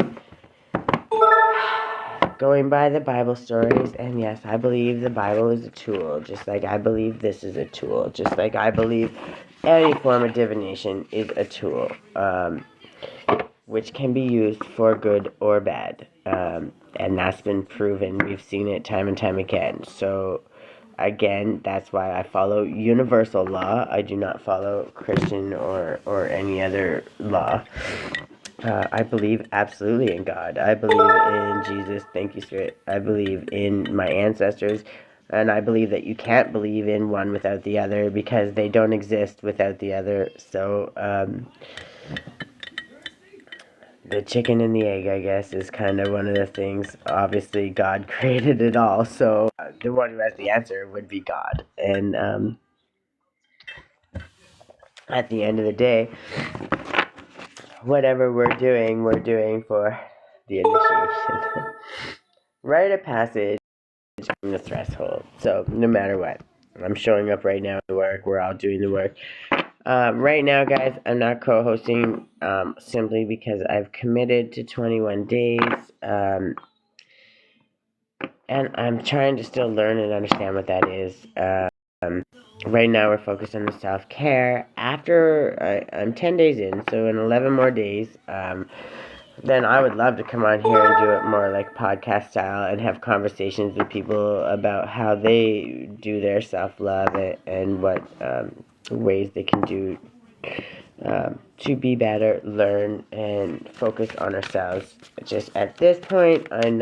going by the Bible stories, and yes, I believe the Bible is a tool, just like I believe this is a tool, just like I believe any form of divination is a tool, which can be used for good or bad, and that's been proven. We've seen it time and time again. So again, that's why I follow universal law. I do not follow Christian or any other law. I believe absolutely in God. I believe in Jesus. Thank you, Spirit. I believe in my ancestors. And I believe that you can't believe in one without the other because they don't exist without the other. So, the chicken and the egg, I guess, is kind of one of the things. Obviously, God created it all. So, the one who has the answer would be God. And at the end of the day, whatever we're doing for the initiation. Rite of passage from the threshold. So no matter what, I'm showing up right now to work. We're all doing the work. Right now, guys, I'm not co-hosting simply because I've committed to 21 days. And I'm trying to still learn and understand what that is. Right now, we're focused on the self-care. After I'm 10 days in, so in 11 more days, then I would love to come on here and do it more like podcast style and have conversations with people about how they do their self-love and what ways they can do to be better, learn, and focus on ourselves. Just at this point, I'm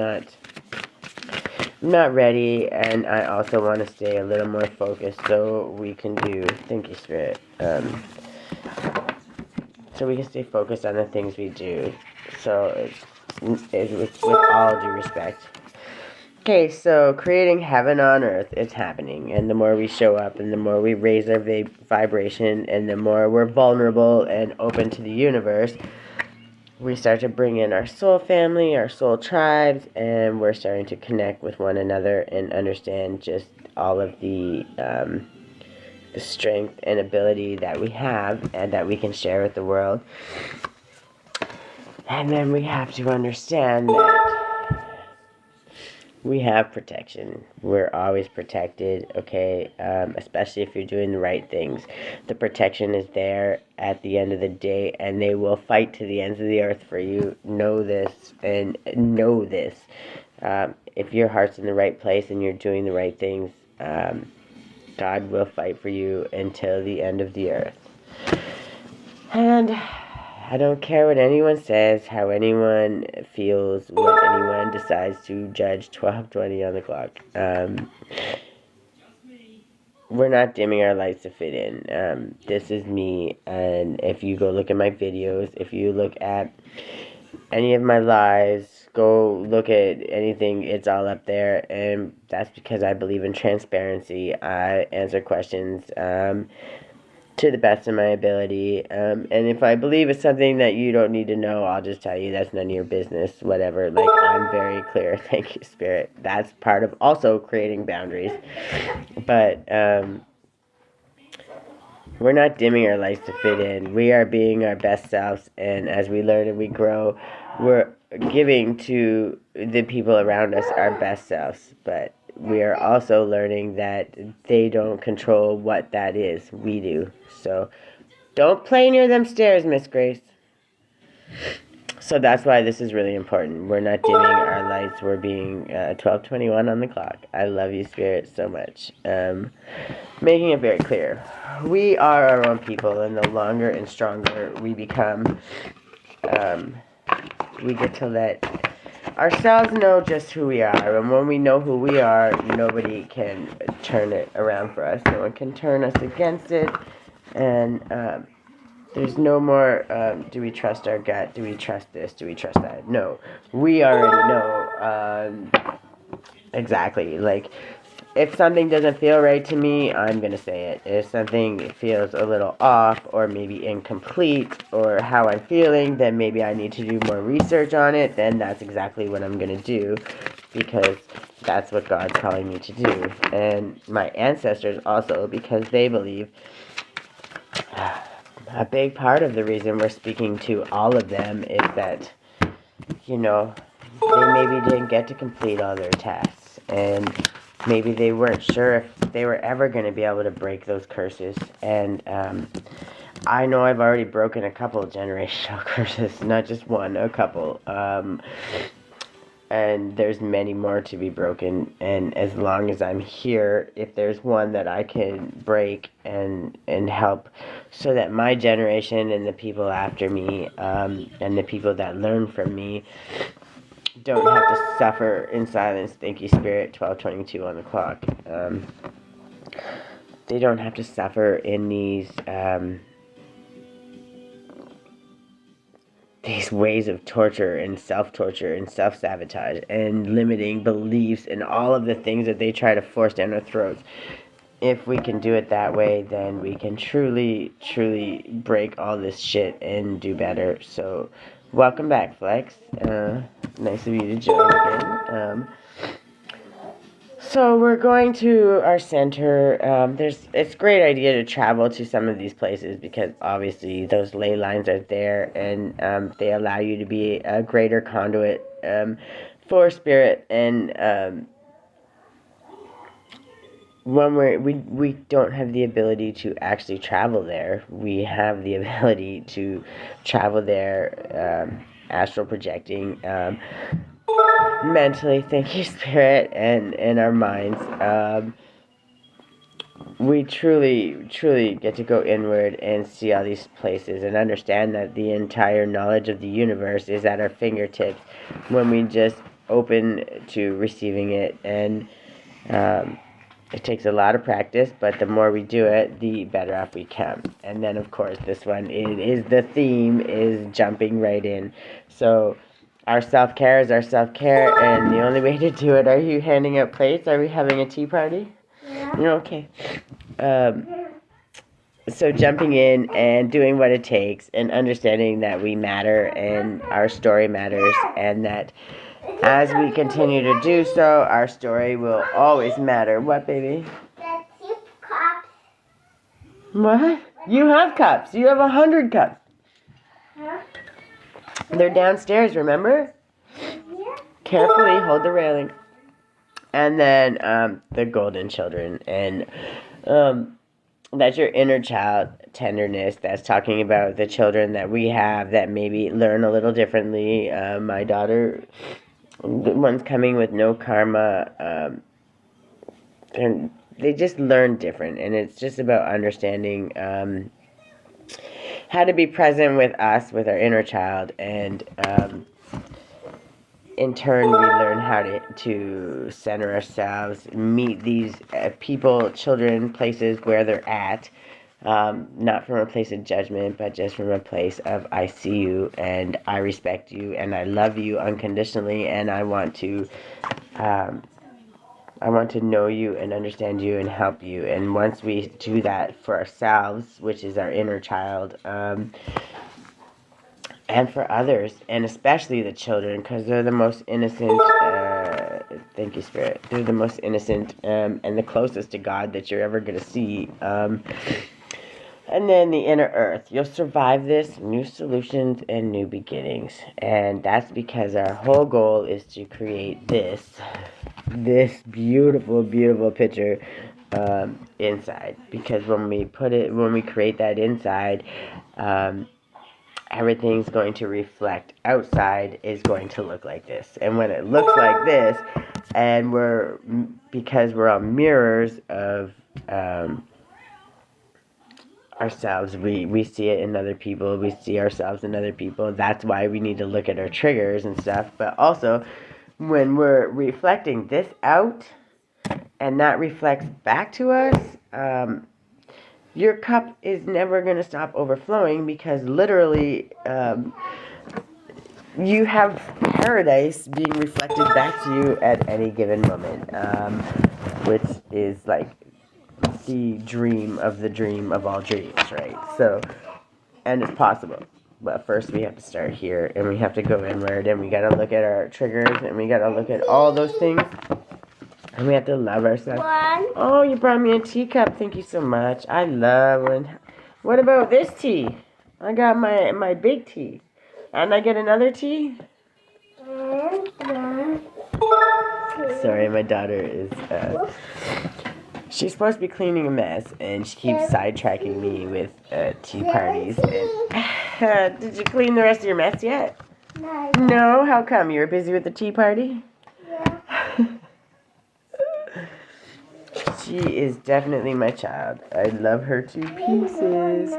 not ready, and I also want to stay a little more focused so we can do, thank you, Spirit, so we can stay focused on the things we do. So it's with all due respect. Okay, so creating heaven on earth is happening, and the more we show up, and the more we raise our vibration, and the more we're vulnerable and open to the universe, we start to bring in our soul family, our soul tribes, and we're starting to connect with one another and understand just all of the strength and ability that we have and that we can share with the world. And then we have to understand that we have protection. We're always protected, okay? Especially if you're doing the right things. The protection is there at the end of the day, and they will fight to the ends of the earth for you. Know this, and know this. If your heart's in the right place and you're doing the right things, God will fight for you until the end of the earth. And I don't care what anyone says, how anyone feels, what anyone decides to judge 12:20 on the clock. We're not dimming our lights to fit in. This is me, and if you go look at my videos, if you look at any of my lives, go look at anything, it's all up there, and that's because I believe in transparency. I answer questions to the best of my ability, and if I believe it's something that you don't need to know, I'll just tell you that's none of your business, whatever. Like, I'm very clear. Thank you, Spirit. That's part of also creating boundaries, but we're not dimming our lights to fit in. We are being our best selves, and as we learn and we grow, we're giving to the people around us our best selves, but we are also learning that they don't control what that is. We do. So don't play near them stairs, Miss Grace. So that's why this is really important. We're not dimming our lights. We're being 12:21 on the clock. I love you, Spirit, so much. Making it very clear. We are our own people, and the longer and stronger we become, we get to let ourselves know just who we are. And when we know who we are, nobody can turn it around for us. No one can turn us against it. And there's no more, do we trust our gut? Do we trust this? Do we trust that? No. We already know exactly. Like, if something doesn't feel right to me, I'm going to say it. If something feels a little off or maybe incomplete or how I'm feeling, then maybe I need to do more research on it. Then that's exactly what I'm going to do. because that's what God's calling me to do. And my ancestors also, because they believe. A big part of the reason we're speaking to all of them is that, you know, they maybe didn't get to complete all their tasks, and maybe they weren't sure if they were ever going to be able to break those curses. And I know I've already broken a couple of generational curses, not just one, a couple. And there's many more to be broken, and as long as I'm here, if there's one that I can break and help so that my generation and the people after me, and the people that learn from me don't have to suffer in silence. Thank you, Spirit. 12:22 on the clock. They don't have to suffer in these ways of torture and self-torture and self-sabotage and limiting beliefs and all of the things that they try to force down our throats. If we can do it that way, then we can truly, truly break all this shit and do better. So, welcome back, Flex. Nice of you to join again. So we're going to our center. It's a great idea to travel to some of these places because obviously those ley lines are there, and they allow you to be a greater conduit for spirit. And when we don't have the ability to actually travel there, we have the ability to travel there, astral projecting. Mentally, thank you, Spirit, and in our minds. We truly get to go inward and see all these places and understand that the entire knowledge of the universe is at our fingertips when we just open to receiving it. And it takes a lot of practice, but the more we do it, the better off we come. And then, of course, this one the theme is jumping right in. So our self-care is our self-care, and the only way to do it, are you handing out plates? Are we having a tea party? Yeah. Okay. So jumping in and doing what it takes and understanding that we matter and our story matters, and that as we continue to do so, our story will always matter. What, baby? The tip cups. What? You have cups. You have 100 cups. Huh? They're downstairs, remember? Yeah. Carefully hold the railing. And then the golden children. And that's your inner child tenderness. That's talking about the children that we have that maybe learn a little differently. My daughter, the one's coming with no karma. And they just learn different. And it's just about understanding how to be present with us, with our inner child, and in turn we learn how to center ourselves, meet these people, children, places where they're at, not from a place of judgment, but just from a place of I see you and I respect you and I love you unconditionally, and I want to know you and understand you and help you. And once we do that for ourselves, which is our inner child, and for others, and especially the children, because they're the most innocent, thank you, Spirit, they're the most innocent and the closest to God that you're ever going to see. And then the inner earth. You'll survive this, new solutions and new beginnings. And that's because our whole goal is to create this beautiful, beautiful picture inside. Because when we create that inside, everything's going to reflect outside is going to look like this. And when it looks like this, and because we're all mirrors of ourselves, we see it in other people, we see ourselves in other people. That's why we need to look at our triggers and stuff. But also, when we're reflecting this out and that reflects back to us, your cup is never going to stop overflowing, because literally you have paradise being reflected back to you at any given moment, which is like the dream of all dreams, right? So, and it's possible. But first we have to start here, and we have to go inward, and we gotta look at our triggers, and we gotta look at all those things, and we have to love ourselves. Oh, you brought me a teacup. Thank you so much. I love when. What about this tea? I got my big tea. And I get another tea? Sorry, my daughter is, she's supposed to be cleaning a mess, and she keeps sidetracking me with tea parties. And, did you clean the rest of your mess yet? No. No? How come? You were busy with the tea party? Yeah. She is definitely my child. I love her to pieces.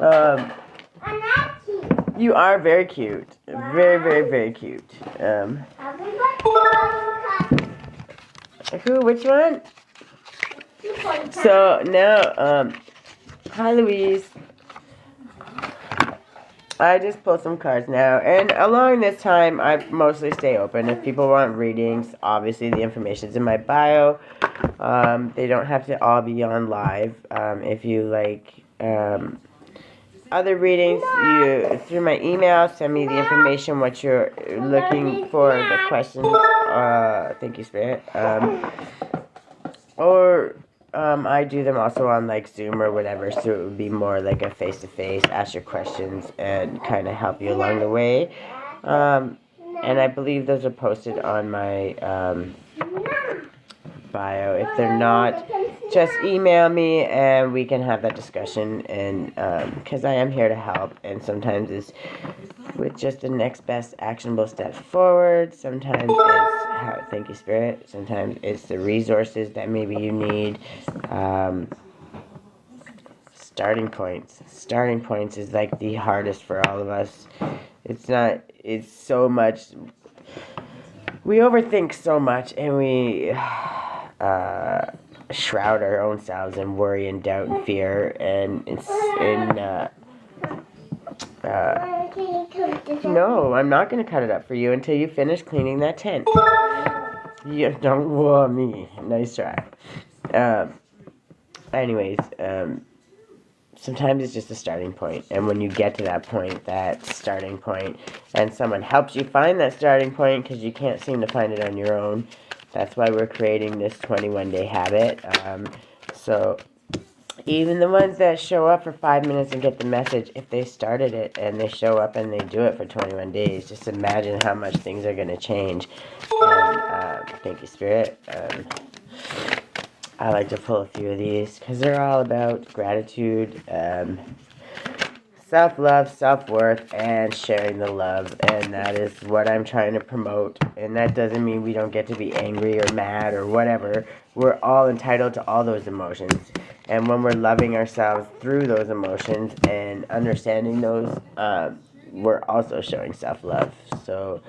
I'm not cute. You are very cute. Very, very, very cute. Who? Which one? So now, hi Louise. I just pulled some cards now, and along this time, I mostly stay open. If people want readings, obviously the information's in my bio. They don't have to all be on live. If you like other readings, you through my email, send me the information, what you're looking for, the questions. Thank you, Spirit. I do them also on like Zoom or whatever, so it would be more like a face-to-face, ask your questions and kind of help you along the way. And I believe those are posted on my bio. If they're not, just email me and we can have that discussion. And because I am here to help, and sometimes it's with just the next best actionable step forward. Sometimes it's thank you, Spirit. Sometimes it's the resources that maybe you need. Starting points. Starting points is like the hardest for all of us. It's so much. We overthink so much, and we shroud our own selves in worry and doubt and fear, and it's in. No, I'm not going to cut it up for you until you finish cleaning that tent. You don't whoa me. Nice try. Anyways, sometimes it's just a starting point. And when you get to that point, that starting point, and someone helps you find that starting point because you can't seem to find it on your own, that's why we're creating this 21-day habit. So even the ones that show up for 5 minutes and get the message, if they started it and they show up and they do it for 21 days, just imagine how much things are going to change. And thank you, Spirit. I like to pull a few of these because they're all about gratitude, self-love, self-worth, and sharing the love. And that is what I'm trying to promote. And that doesn't mean we don't get to be angry or mad or whatever. We're all entitled to all those emotions. And when we're loving ourselves through those emotions and understanding those, we're also showing self-love. So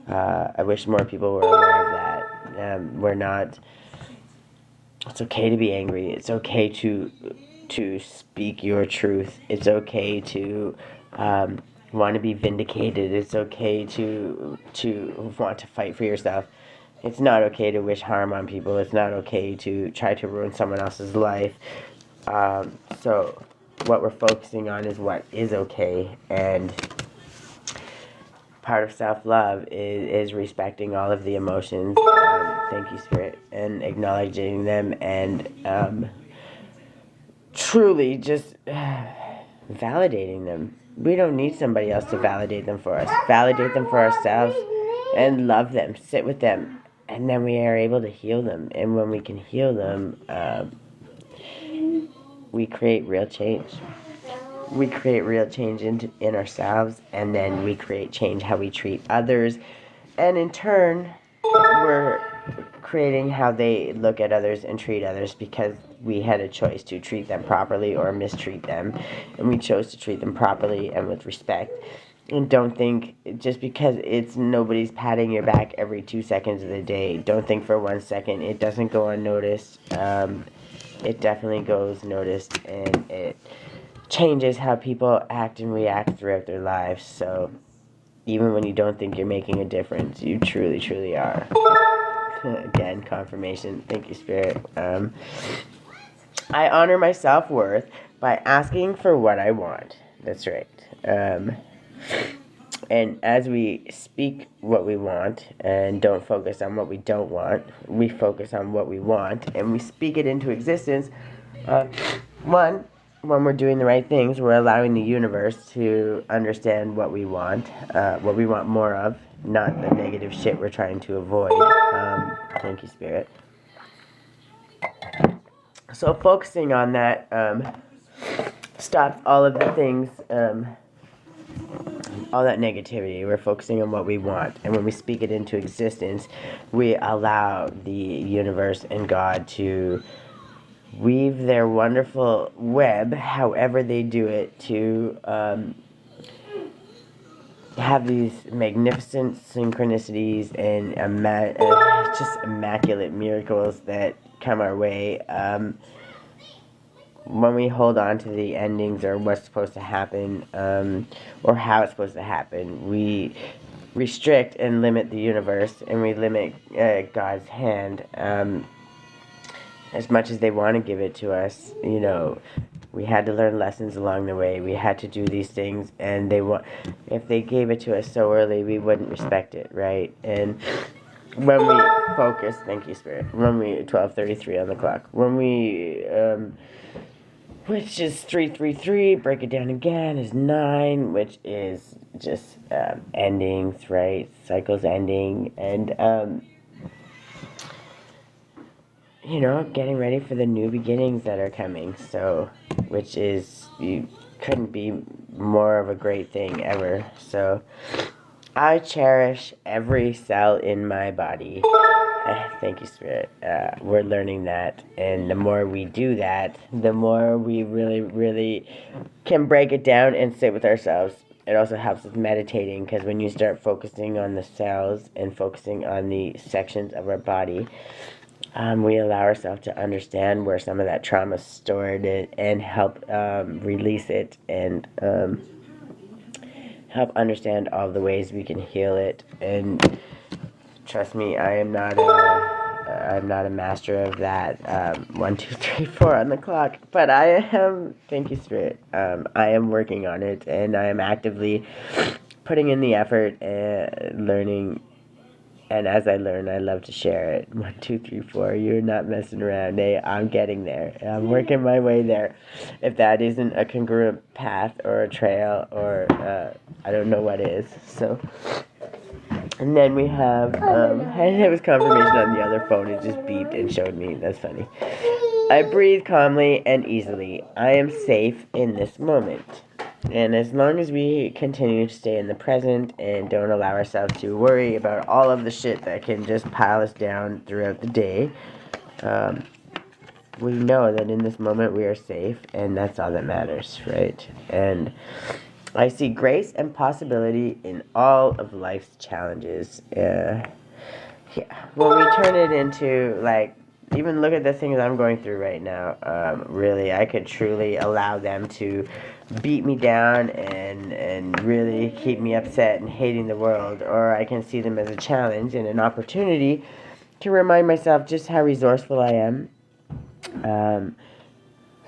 I wish more people were aware of that. We're not... It's okay to be angry. It's okay to speak your truth. It's okay to want to be vindicated. It's okay to want to fight for yourself. It's not okay to wish harm on people. It's not okay to try to ruin someone else's life. So what we're focusing on is what is okay, and part of self-love is respecting all of the emotions. Thank you, Spirit, and acknowledging them, and truly just validating them. We don't need somebody else to validate them for us. Validate them for ourselves and love them. Sit with them, and then we are able to heal them. And when we can heal them, we create real change. We create real change in ourselves, and then we create change how we treat others. And in turn, we're creating how they look at others and treat others, because we had a choice to treat them properly or mistreat them. And we chose to treat them properly and with respect. And don't think, just because it's nobody's patting your back every 2 seconds of the day, don't think for 1 second it doesn't go unnoticed. It definitely goes noticed, and it changes how people act and react throughout their lives. So even when you don't think you're making a difference, you truly, truly are. Again, confirmation. Thank you, Spirit. I honor my self-worth by asking for what I want. That's right. And as we speak what we want and don't focus on what we don't want, we focus on what we want and we speak it into existence. One, when we're doing the right things, we're allowing the universe to understand what we want more of, not the negative shit we're trying to avoid. Thank you, Spirit. So focusing on that stops all of the things, all that negativity. We're focusing on what we want. And when we speak it into existence, we allow the universe and God to weave their wonderful web, however they do it, to have these magnificent synchronicities and just immaculate miracles that come our way. When we hold on to the endings or what's supposed to happen, or how it's supposed to happen, we restrict and limit the universe, and we limit God's hand as much as they want to give it to us. You know, we had to learn lessons along the way. We had to do these things, and if they gave it to us so early, we wouldn't respect it, right? And when we focus, thank you, Spirit. When we 12:33 on the clock. When we which is 333, break it down again, is 9, which is just endings, right? Cycles ending, and you know, getting ready for the new beginnings that are coming. So, which is, you couldn't be more of a great thing ever. So, I cherish every cell in my body. Thank you, Spirit. We're learning that, and the more we do that, the more we really, really can break it down and sit with ourselves. It also helps with meditating, because when you start focusing on the cells and focusing on the sections of our body, we allow ourselves to understand where some of that trauma is stored and help release it, and help understand all the ways we can heal it. And trust me, I'm not a master of that 1, 2, 3, 4 on the clock, but I am. Thank you, Spirit. I am working on it, and I am actively putting in the effort and learning. And as I learn, I love to share it. 1, 2, 3, 4. You're not messing around. Hey, I'm getting there. I'm working my way there. If that isn't a congruent path or a trail, or I don't know what is. So, and then we have, and it was confirmation on the other phone. It just beeped and showed me. That's funny. I breathe calmly and easily. I am safe in this moment. And as long as we continue to stay in the present and don't allow ourselves to worry about all of the shit that can just pile us down throughout the day, we know that in this moment we are safe, and that's all that matters, right? And I see grace and possibility in all of life's challenges. Yeah. When we turn it into, like, even look at the things I'm going through right now, really, I could truly allow them to beat me down and really keep me upset and hating the world, or I can see them as a challenge and an opportunity to remind myself just how resourceful I am,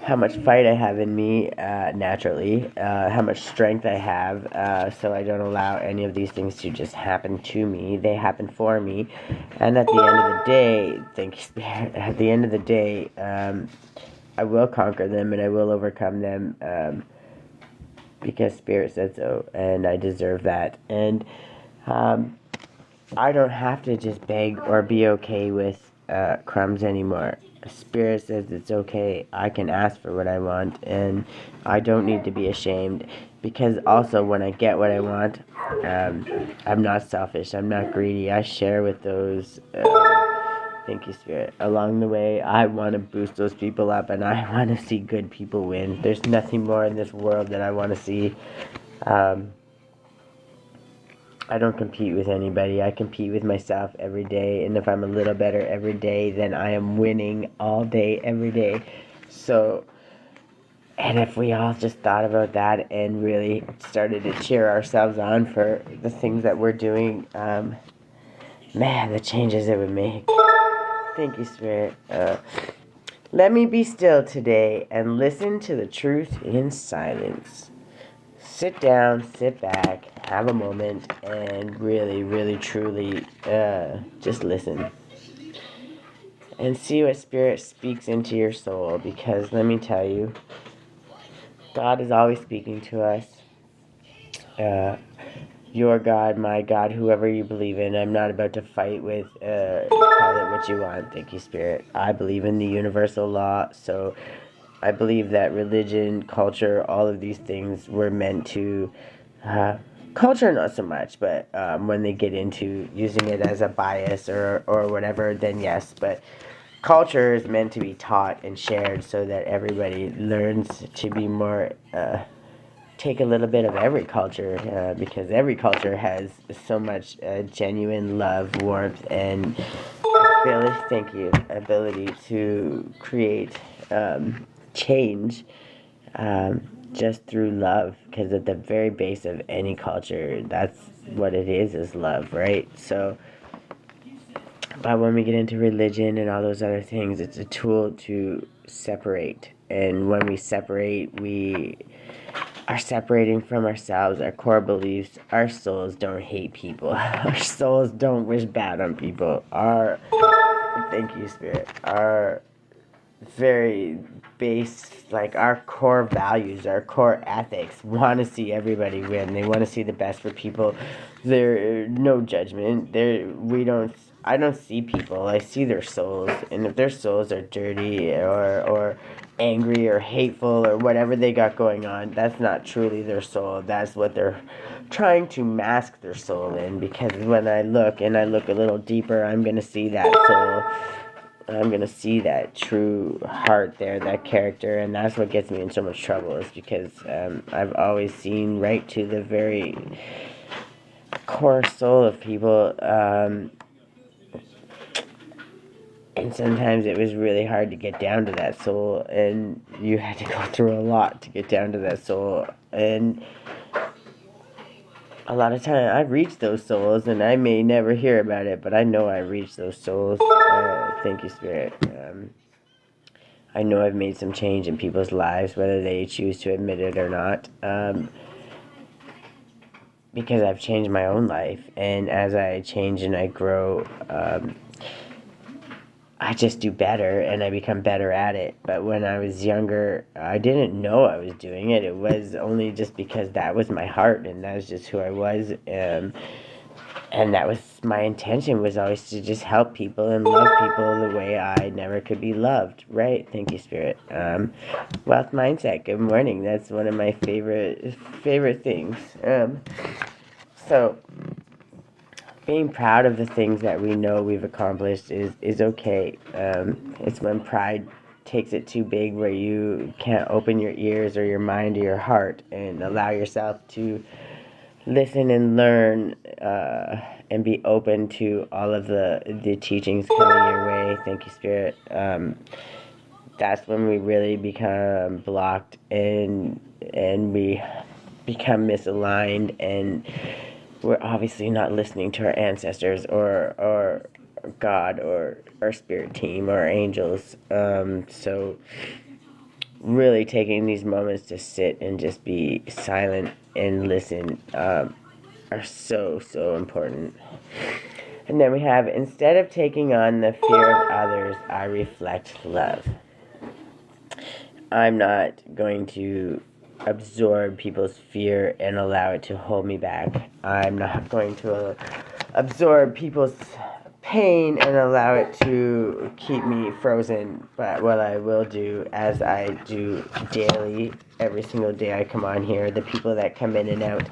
how much fight I have in me naturally, how much strength I have, so I don't allow any of these things to just happen to me. They happen for me, and at the end of the day, thank you, Spirit, at the end of the day, I will conquer them and I will overcome them, because Spirit said so, and I deserve that. And I don't have to just beg or be okay with crumbs anymore. Spirit says it's okay. I can ask for what I want, and I don't need to be ashamed, because also when I get what I want, I'm not selfish. I'm not greedy. I share with those. Thank you, Spirit. Along the way, I want to boost those people up, and I want to see good people win. There's nothing more in this world that I want to see. I don't compete with anybody. I compete with myself every day, and if I'm a little better every day, then I am winning all day, every day. So, and if we all just thought about that and really started to cheer ourselves on for the things that we're doing, man, the changes it would make. Thank you, Spirit. Let me be still today and listen to the truth in silence. sit down, sit back, have a moment, and really, really, truly just listen. And see what Spirit speaks into your soul, because let me tell you, God is always speaking to us. Your God, my God, whoever you believe in. I'm not about to fight with, call it what you want. Thank you, Spirit. I believe in the universal law, so I believe that religion, culture, all of these things were meant to, culture not so much, but when they get into using it as a bias or whatever, then yes, but culture is meant to be taught and shared so that everybody learns to be more, take a little bit of every culture, because every culture has so much genuine love, warmth, and ability to create change, just through love, because at the very base of any culture, that's what it is love, right? So but when we get into religion and all those other things, it's a tool to separate, and when we separate, we are separating from ourselves, our core beliefs. Our souls don't hate people. Our souls don't wish bad on people. Thank you, Spirit. Our very base, like our core values, our core ethics, want to see everybody win. They want to see the best for people. There, no judgment. I don't see people. I see their souls, and if their souls are dirty or angry or hateful or whatever they got going on, that's not truly their soul. That's what they're trying to mask their soul in. Because when I look a little deeper, I'm gonna see that soul. I'm gonna see that true heart there, that character, and that's what gets me in so much trouble. Is because I've always seen right to the very core soul of people. And sometimes it was really hard to get down to that soul, and you had to go through a lot to get down to that soul. And a lot of time I reach those souls, and I may never hear about it, but I know I reach those souls. Thank you, Spirit. I know I've made some change in people's lives, whether they choose to admit it or not. Because I've changed my own life, and as I change and I grow, I just do better and I become better at it. But when I was younger, I didn't know I was doing it. It was only just because that was my heart and that was just who I was. And that was my intention, was always to just help people and love people the way I never could be loved. Right? Thank you, Spirit. Wealth mindset. Good morning. That's one of my favorite things. So being proud of the things that we know we've accomplished is okay. It's when pride takes it too big, where you can't open your ears or your mind or your heart and allow yourself to listen and learn, and be open to all of the teachings coming your way. Thank you, Spirit. That's when we really become blocked and we become misaligned, and we're obviously not listening to our ancestors or God or our spirit team or angels. So really taking these moments to sit and just be silent and listen are so important. And then we have, instead of taking on the fear of others, I reflect love. I'm not going to absorb people's fear and allow it to hold me back. I'm not going to absorb people's pain and allow it to keep me frozen. But what I will do, as I do daily, every single day I come on here, the people that come in and out,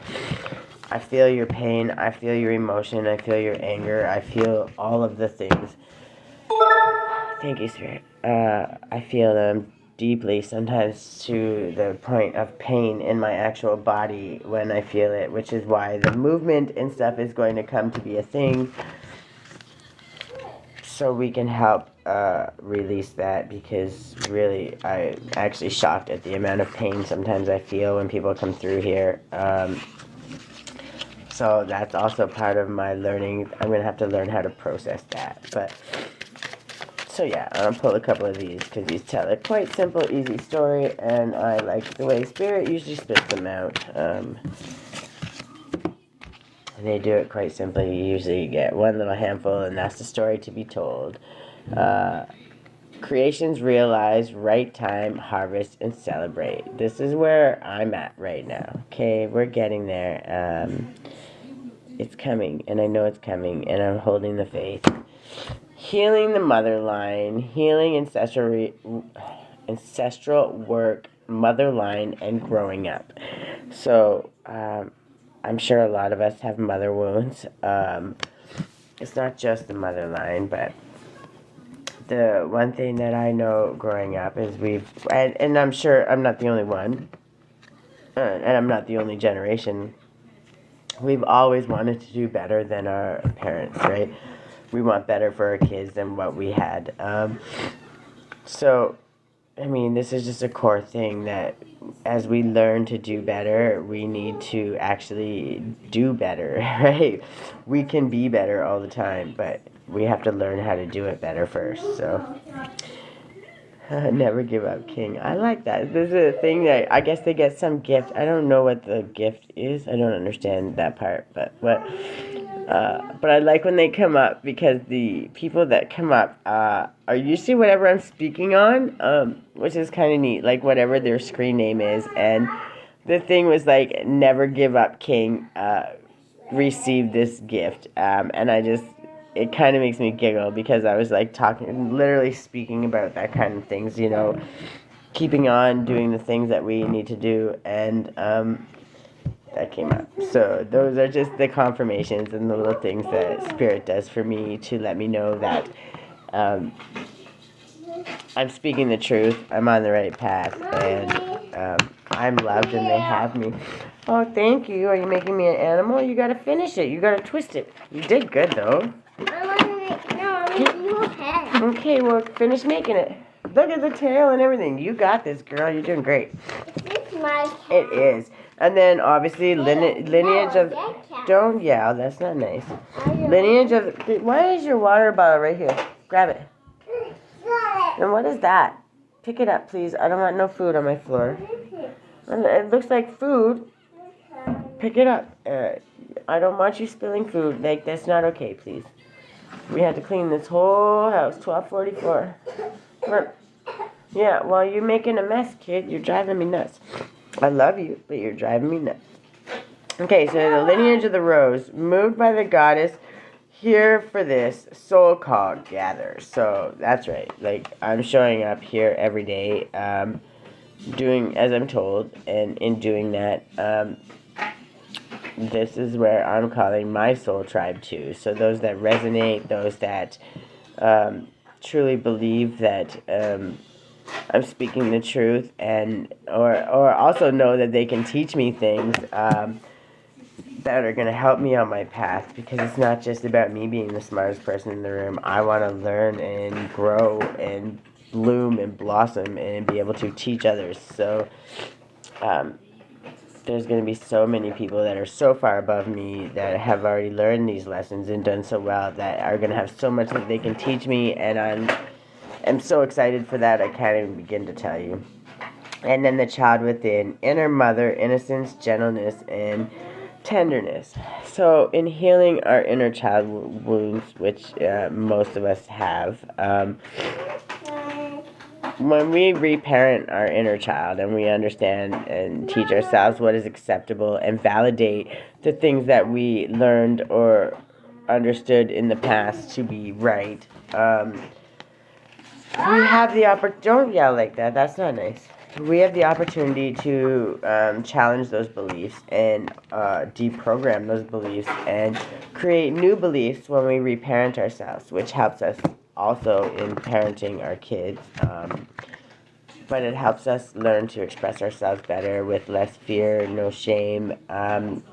I feel your pain, I feel your emotion, I feel your anger, I feel all of the things. Thank you, Spirit. I feel them deeply, sometimes to the point of pain in my actual body when I feel it, which is why the movement and stuff is going to come to be a thing, so we can help release that, because really I'm actually shocked at the amount of pain sometimes I feel when people come through here. So that's also part of my learning. I'm going to have to learn how to process that. But So yeah, I'll pull a couple of these because these tell a quite simple, easy story, and I like the way Spirit usually spits them out. They do it quite simply. You usually get one little handful, and that's the story to be told. Creations realize, right time, harvest, and celebrate. This is where I'm at right now. Okay, we're getting there. It's coming, and I know it's coming, and I'm holding the faith. Healing the mother line, healing ancestral work, mother line, and growing up. So, I'm sure a lot of us have mother wounds. It's not just the mother line, but the one thing that I know growing up is and I'm sure I'm not the only one, and I'm not the only generation. We've always wanted to do better than our parents, right? We want better for our kids than what we had. So, I mean, this is just a core thing that as we learn to do better, we need to actually do better, right? We can be better all the time, but we have to learn how to do it better first. So, never give up, King. I like that. This is a thing that I guess they get some gift. I don't know what the gift is. I don't understand that part, but I like when they come up because the people that come up are usually whatever I'm speaking on, which is kind of neat, like whatever their screen name is. And the thing was like, never give up, King, receive this gift. And it kind of makes me giggle because I was like literally speaking about that kind of things, keeping on doing the things that we need to do. And that came up. So those are just the confirmations and the little things that Spirit does for me to let me know that I'm speaking the truth, I'm on the right path, and I'm loved and they have me. Oh, thank you. Are you making me an animal? You gotta finish it. You gotta twist it. You did good, though. I'm making you a head. Okay, well, finish making it. Look at the tail and everything. You got this, girl. You're doing great. It's my cat. It is. And then, obviously, lineage of... Don't yell. That's not nice. Lineage of... Why is your water bottle right here? Grab it. And what is that? Pick it up, please. I don't want no food on my floor. It looks like food. Pick it up. I don't want you spilling food. Like, that's not okay, please. We had to clean this whole house. 12:44. Come on. Yeah, well, you're making a mess, kid. You're driving me nuts. I love you, but you're driving me nuts. Okay, so the lineage of the rose, moved by the goddess, here for this, soul call, gather. So, that's right. Like, I'm showing up here every day, doing as I'm told, and in doing that, this is where I'm calling my soul tribe to. So those that resonate, those that truly believe that I'm speaking the truth, and or also know that they can teach me things that are going to help me on my path, because it's not just about me being the smartest person in the room. I want to learn and grow and bloom and blossom and be able to teach others. So there's going to be so many people that are so far above me that have already learned these lessons and done so well that are going to have so much that they can teach me, and I'm so excited for that I can't even begin to tell you. And then the child within, inner mother, innocence, gentleness, and tenderness. So in healing our inner child wounds, which most of us have, when we reparent our inner child and we understand and teach ourselves what is acceptable and validate the things that we learned or understood in the past to be right, we have the opportunity. Don't yell like that. That's not nice. We have the opportunity to challenge those beliefs and deprogram those beliefs and create new beliefs when we reparent ourselves, which helps us also in parenting our kids. But it helps us learn to express ourselves better with less fear, no shame, and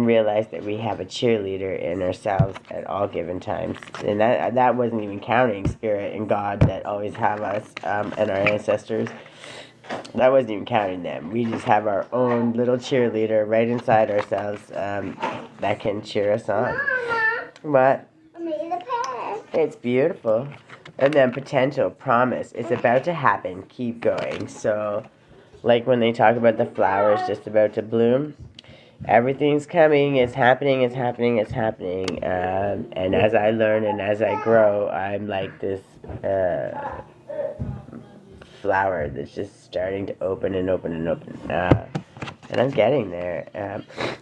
realize that we have a cheerleader in ourselves at all given times. And that wasn't even counting Spirit and God that always have us, and our ancestors. That wasn't even counting them. We just have our own little cheerleader right inside ourselves that can cheer us on. What? I made a pen. It's beautiful. And then potential, promise, it's about to happen, keep going. So, like when they talk about the flowers just about to bloom, everything's coming, it's happening, it's happening, it's happening. And as I learn and as I grow, I'm like this flower that's just starting to open and open and open. And I'm getting there.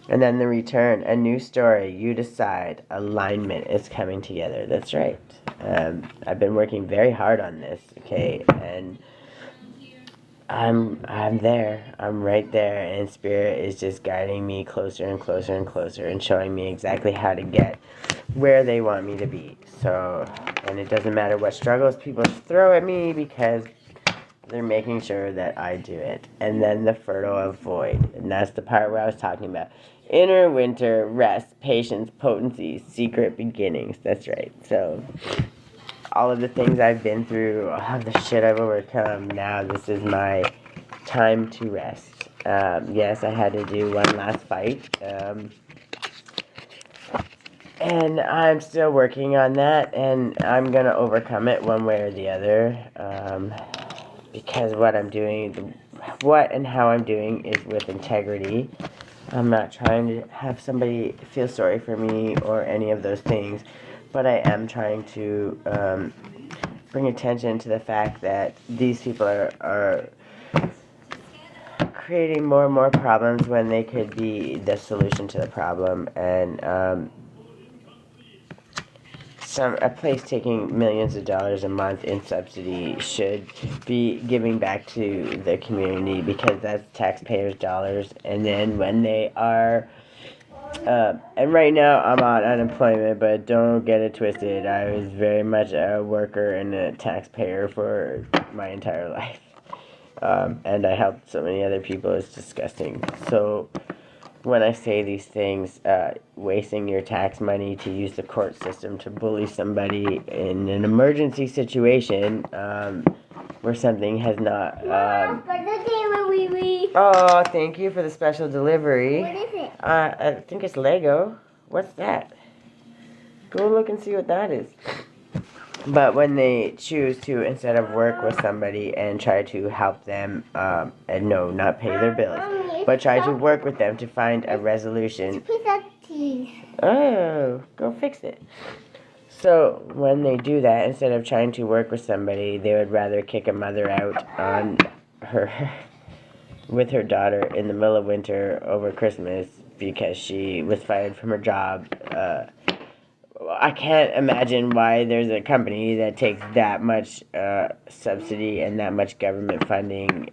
And then the return, a new story, you decide, alignment is coming together. That's right. I've been working very hard on this, okay? And I'm there. I'm right there, and Spirit is just guiding me closer and closer and closer and showing me exactly how to get where they want me to be. So, and it doesn't matter what struggles people throw at me because they're making sure that I do it. And then the fertile of void. And that's the part where I was talking about. Inner winter, rest, patience, potency, secret beginnings. That's right. So, all of the things I've been through, all of the shit I've overcome, now this is my time to rest. Yes, I had to do one last fight. And I'm still working on that, and I'm going to overcome it one way or the other. Because what I'm doing, what and how I'm doing is with integrity. I'm not trying to have somebody feel sorry for me or any of those things, but I am trying to bring attention to the fact that these people are creating more and more problems when they could be the solution to the problem. And a place taking millions of dollars a month in subsidy should be giving back to the community because that's taxpayers' dollars. And then when they are, and right now I'm on unemployment, but don't get it twisted. I was very much a worker and a taxpayer for my entire life. And I helped so many other people. It's disgusting. So when I say these things, wasting your tax money to use the court system to bully somebody in an emergency situation where something has not... oh, thank you for the special delivery. What is it? I think it's Lego. What's that? Go look and see what that is. But when they choose to, instead of work with somebody and try to help them, and no, not pay their bills, but try to work with them to find a resolution. Oh, go fix it. So when they do that, instead of trying to work with somebody, they would rather kick a mother out on her with her daughter in the middle of winter over Christmas because she was fired from her job. I can't imagine why there's a company that takes that much subsidy and that much government funding.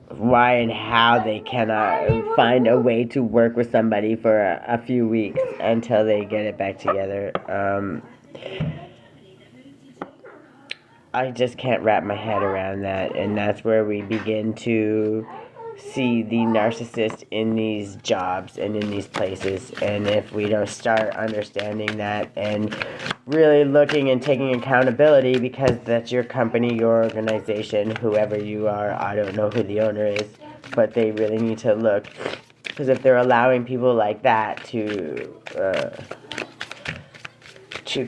Why and how they cannot find a way to work with somebody for a few weeks until they get it back together. I just can't wrap my head around that, and that's where we begin to see the narcissist in these jobs and in these places. And if we don't start understanding that and really looking and taking accountability, because that's your company, your organization, whoever you are, I don't know who the owner is, but they really need to look, because if they're allowing people like that to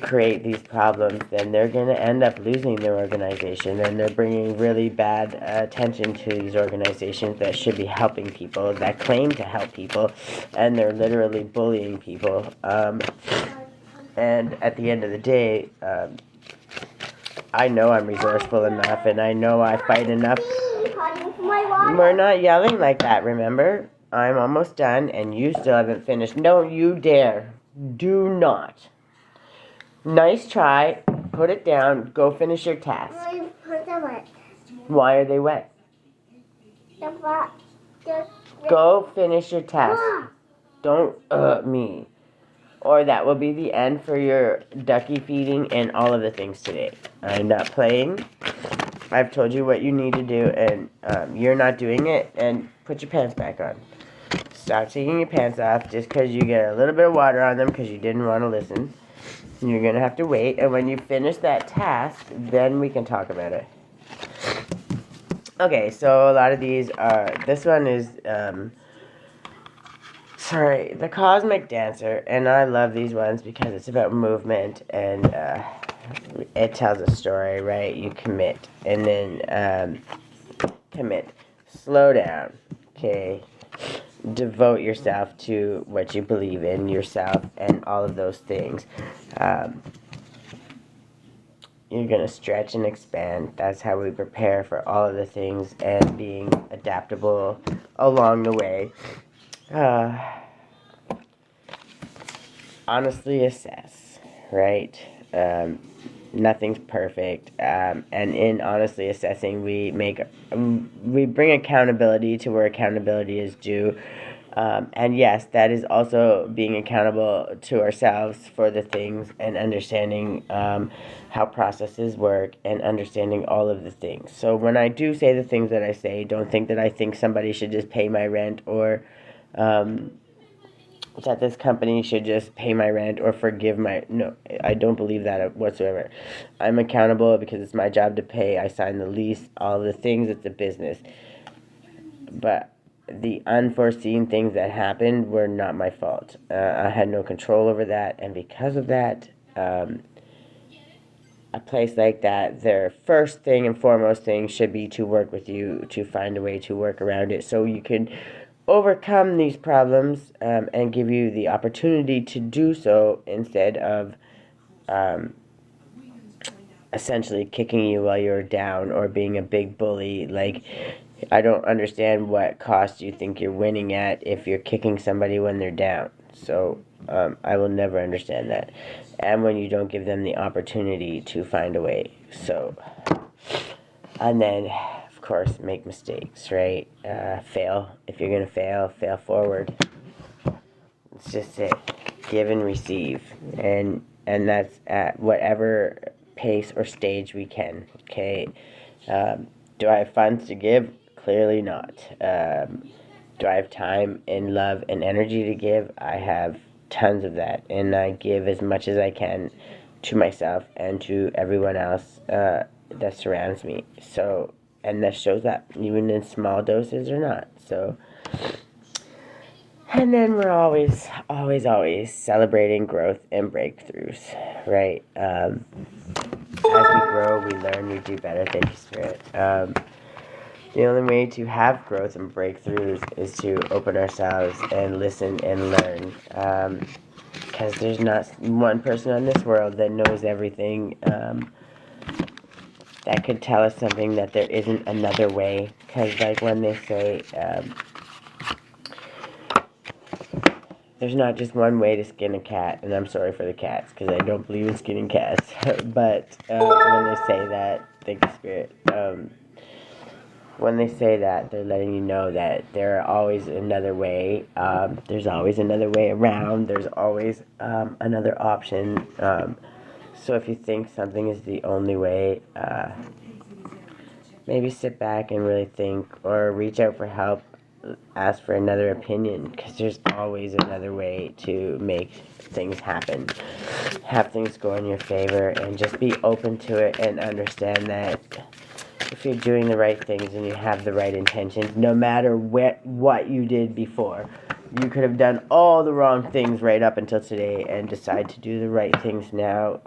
create these problems, then they're going to end up losing their organization, and they're bringing really bad attention to these organizations that should be helping people, that claim to help people, and they're literally bullying people. And at the end of the day, I know I'm resourceful enough, and I know I fight enough. We're not yelling like that, remember? I'm almost done, and you still haven't finished. Don't you dare. Do not. Nice try. Put it down. Go finish your task. Why are they wet? Go finish your task. Don't me. Or that will be the end for your ducky feeding and all of the things today. I'm not playing. I've told you what you need to do, and you're not doing it, and put your pants back on. Stop taking your pants off just because you get a little bit of water on them because you didn't want to listen. You're going to have to wait, and when you finish that task, then we can talk about it. Okay, so a lot of these are, this one is, the Cosmic Dancer, and I love these ones because it's about movement, and it tells a story, right? You commit, and then commit. Slow down, okay? Devote yourself to what you believe in yourself and all of those things. You're going to stretch and expand. That's how we prepare for all of the things and being adaptable along the way. Honestly assess, right? Nothing's perfect, and in honestly assessing, we bring accountability to where accountability is due. And yes, that is also being accountable to ourselves for the things and understanding how processes work and understanding all of the things. So when I do say the things that I say, don't think that I think somebody should just pay my rent or that this company should just pay my rent or forgive my... No, I don't believe that whatsoever. I'm accountable because it's my job to pay. I signed the lease, all of the things. It's a business. But the unforeseen things that happened were not my fault. I had no control over that, and because of that, a place like that, their first thing and foremost thing should be to work with you to find a way to work around it so you can overcome these problems and give you the opportunity to do so instead of essentially kicking you while you're down or being a big bully. Like, I don't understand what cost you think you're winning at if you're kicking somebody when they're down. So I will never understand that. And when you don't give them the opportunity to find a way. So, and then, of course, make mistakes, right? Fail. If you're going to fail forward. It's just it. Give and receive. And that's at whatever pace or stage we can, okay? Do I have funds to give? Clearly not. Do I have time and love and energy to give? I have tons of that, and I give as much as I can to myself and to everyone else that surrounds me. So, and that shows up even in small doses or not. So, and then we're always celebrating growth and breakthroughs, right? As we grow, we learn, we do better. Thank you, Spirit. The only way to have growth and breakthroughs is to open ourselves and listen and learn. Because there's not one person on this world that knows everything that could tell us something that there isn't another way. Because like when they say... there's not just one way to skin a cat, and I'm sorry for the cats, because I don't believe in skinning cats, but when they say that, thank you, Spirit, when they say that, they're letting you know that there are always another way, there's always another way around, there's always another option, so if you think something is the only way, maybe sit back and really think, or reach out for help, ask for another opinion, because there's always another way to make things happen, have things go in your favor, and just be open to it and understand that if you're doing the right things and you have the right intentions, no matter what you did before, you could have done all the wrong things right up until today and decide to do the right things now.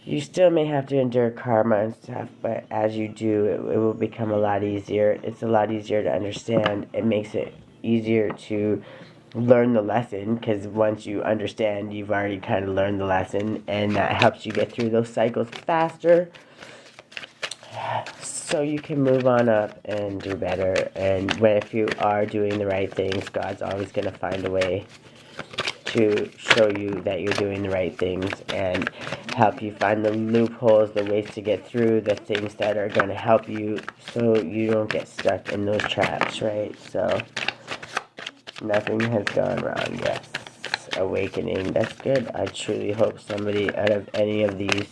You still may have to endure karma and stuff, but as you do, it will become a lot easier. It's a lot easier to understand. It makes it easier to learn the lesson, because once you understand, you've already kind of learned the lesson, and that helps you get through those cycles faster, so you can move on up and do better. And if you are doing the right things, God's always going to find a way to show you that you're doing the right things and help you find the loopholes, the ways to get through, the things that are going to help you so you don't get stuck in those traps, right? So, nothing has gone wrong, yes. Awakening, that's good. I truly hope somebody out of any of these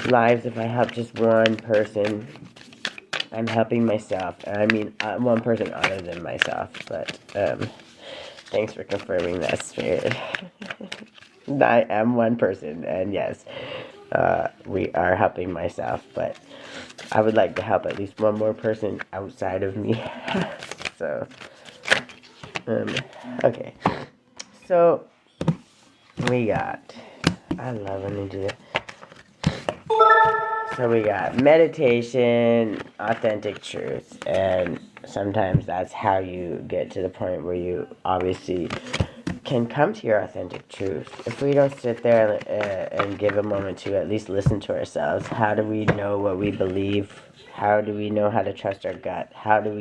lives, if I help just one person, I'm helping myself. I mean, one person other than myself, but, thanks for confirming that, Spirit. I am one person, and yes, we are helping myself, but I would like to help at least one more person outside of me. So, okay. So, we got, I love when they do that. So we got meditation, authentic truth, and sometimes that's how you get to the point where you obviously can come to your authentic truth. If we don't sit there and give a moment to at least listen to ourselves, how do we know what we believe? How do we know how to trust our gut? How can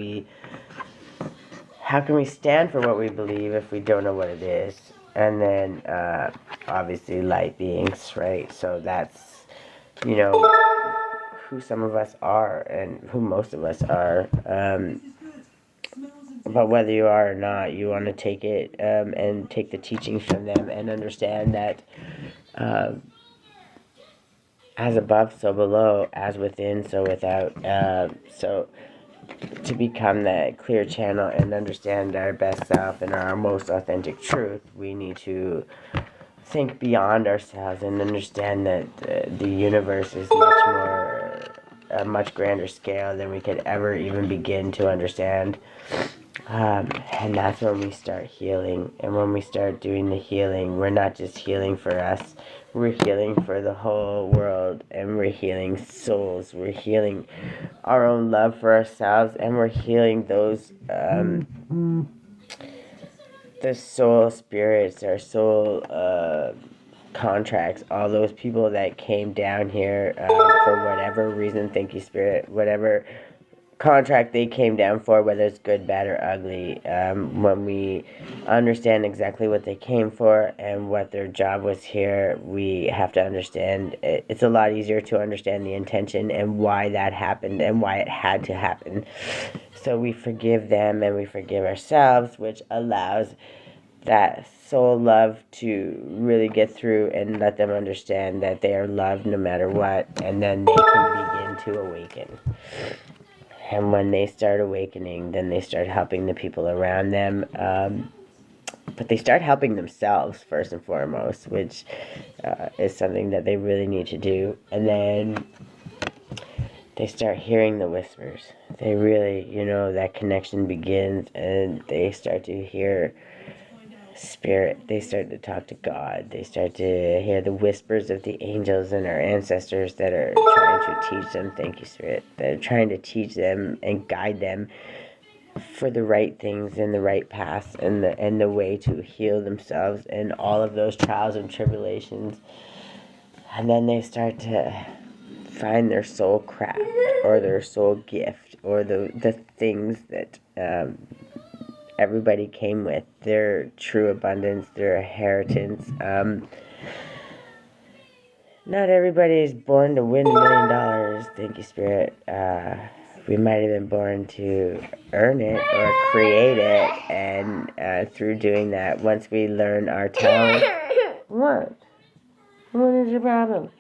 we stand for what we believe if we don't know what it is? And then obviously light beings, right? So that's, you know, who some of us are and who most of us are. But whether you are or not, you want to take it and take the teachings from them and understand that as above, so below, as within, so without. So to become that clear channel and understand our best self and our most authentic truth, we need to think beyond ourselves and understand that the universe is much more, a much grander scale than we could ever even begin to understand. And that's when we start healing. And when we start doing the healing, we're not just healing for us, we're healing for the whole world. And we're healing souls. We're healing our own love for ourselves. And we're healing those, the soul spirits, our soul contracts, all those people that came down here for whatever reason. Thank you, Spirit. Whatever contract they came down for, whether it's good, bad, or ugly, when we understand exactly what they came for and what their job was here, we have to understand it's a lot easier to understand the intention and why that happened and why it had to happen. So we forgive them and we forgive ourselves, which allows that soul love to really get through and let them understand that they are loved no matter what, and then they can begin to awaken. And when they start awakening, then they start helping the people around them. But they start helping themselves first and foremost, which is something that they really need to do. And then they start hearing the whispers. They really, that connection begins, and they start to hear Spirit. They start to talk to God. They start to hear the whispers of the angels and our ancestors that are trying to teach them. Thank you, Spirit. That are trying to teach them and guide them for the right things and the right paths and the way to heal themselves and all of those trials and tribulations. And then they start to find their soul craft or their soul gift or the things that everybody came with, their true abundance, their inheritance. Not everybody is born to win $1 million. Thank you, Spirit. We might have been born to earn it or create it, and through doing that, once we learn our talent. What? What is your problem?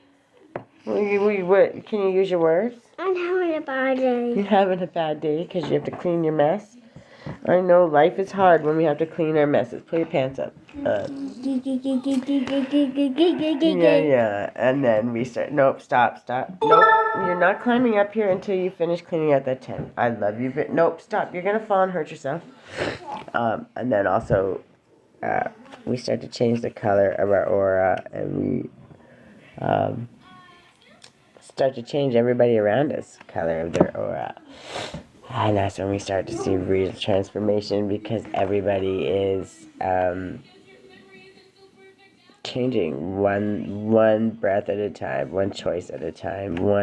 What? Can you use your words? I'm having a bad day. You're having a bad day because you have to clean your mess? I know life is hard when we have to clean our messes. Pull your pants up. Yeah. And then we start. Nope, stop. Nope, you're not climbing up here until you finish cleaning out that tent. I love you, but nope, stop. You're gonna fall and hurt yourself. And then also, we start to change the color of our aura, and we start to change everybody around us color of their aura. And that's when we start to see real transformation, because everybody is changing one breath at a time, one choice at a time, one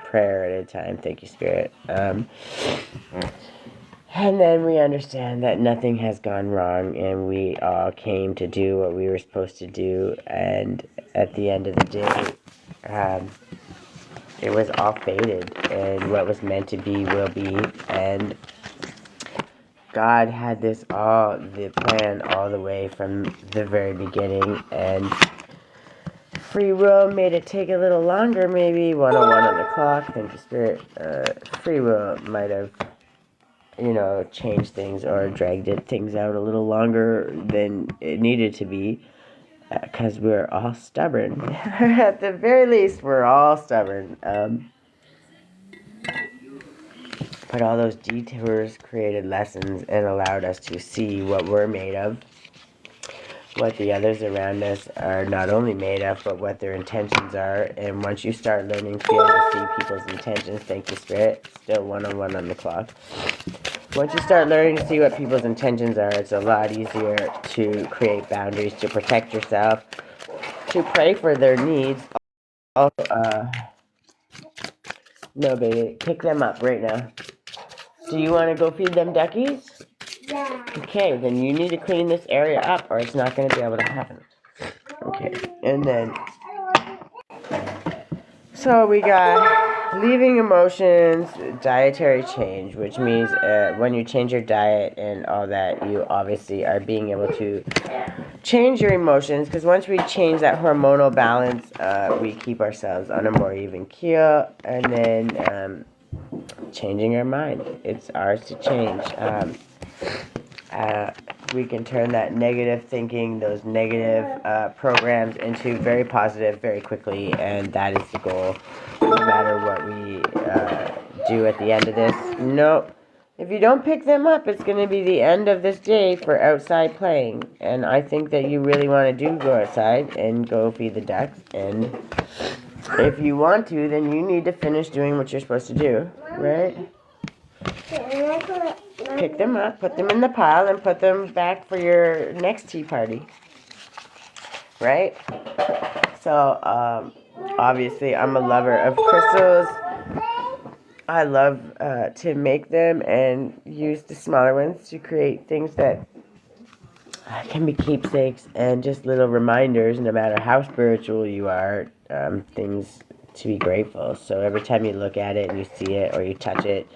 prayer at a time. Thank you, Spirit. And then we understand that nothing has gone wrong, and we all came to do what we were supposed to do. And at the end of the day, it was all fated, and what was meant to be will be. And God had the plan all the way from the very beginning, and free will made it take a little longer, maybe 101 on the clock. Thank you, Spirit. Free will might have, changed things or dragged things out a little longer than it needed to be. Because we're all stubborn. At the very least, we're all stubborn. But all those detours created lessons and allowed us to see what we're made of, what the others around us are not only made of, but what their intentions are. And once you start learning to be able to see people's intentions, thank you, Spirit, still 101 on the clock. Once you start learning to see what people's intentions are, it's a lot easier to create boundaries, to protect yourself, to pray for their needs. Also, no, baby, pick them up right now. Do you want to go feed them duckies? Yeah. Okay, then you need to clean this area up or it's not going to be able to happen. Okay, and then, so we got leaving emotions, dietary change, which means when you change your diet and all that, you obviously are being able to change your emotions, because once we change that hormonal balance, we keep ourselves on a more even keel, and then changing our mind. It's ours to change. We can turn that negative thinking, those negative programs into very positive very quickly, and that is the goal, no matter what we do at the end of this. No, if you don't pick them up, it's going to be the end of this day for outside playing, and I think that you really want to go outside and go feed the ducks, and if you want to, then you need to finish doing what you're supposed to do, right? Pick them up, put them in the pile, and put them back for your next tea party. Right? So, obviously, I'm a lover of crystals. I love to make them and use the smaller ones to create things that can be keepsakes and just little reminders, no matter how spiritual you are, things to be grateful. So every time you look at it and you see it or you touch it,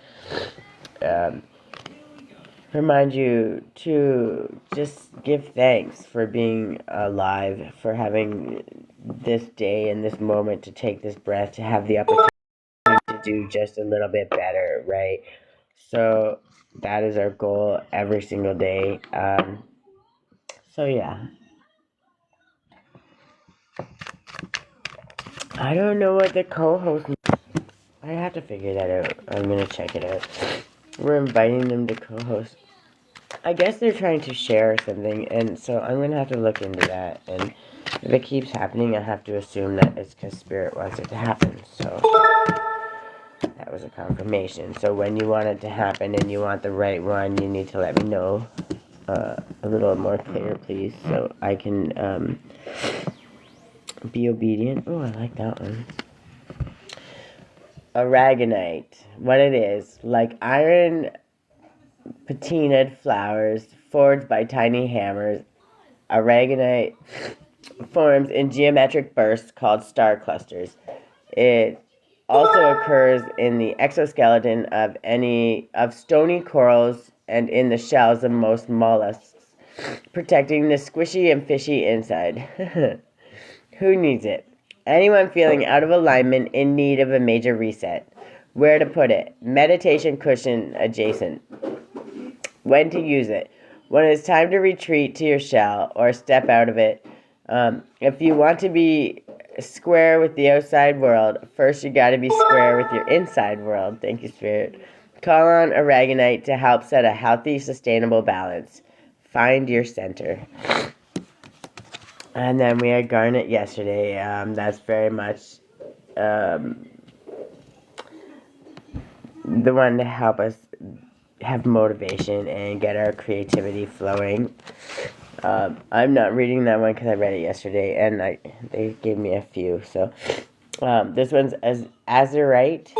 remind you to just give thanks for being alive, for having this day and this moment to take this breath, to have the opportunity to do just a little bit better, right? So that is our goal every single day. So yeah. I don't know what the co-host... I have to figure that out. I'm going to check it out. We're inviting them to co-host. I guess they're trying to share something, and so I'm going to have to look into that. And if it keeps happening, I have to assume that it's because Spirit wants it to happen. So that was a confirmation. So when you want it to happen and you want the right one, you need to let me know a little more clear, please, so I can be obedient. Oh, I like that one. Aragonite. What it is, like iron patinaed flowers forged by tiny hammers, aragonite forms in geometric bursts called star clusters. It also occurs in the exoskeleton of stony corals and in the shells of most mollusks, protecting the squishy and fishy inside. Who needs it? Anyone feeling out of alignment, in need of a major reset. Where to put it? Meditation cushion adjacent. When to use it? When it's time to retreat to your shell or step out of it. If you want to be square with the outside world, first you got to be square with your inside world. Thank you, Spirit. Call on aragonite to help set a healthy, sustainable balance. Find your center. And then we had garnet yesterday. That's very much the one to help us have motivation and get our creativity flowing. I'm not reading that one because I read it yesterday, and they gave me a few. So this one's azurite.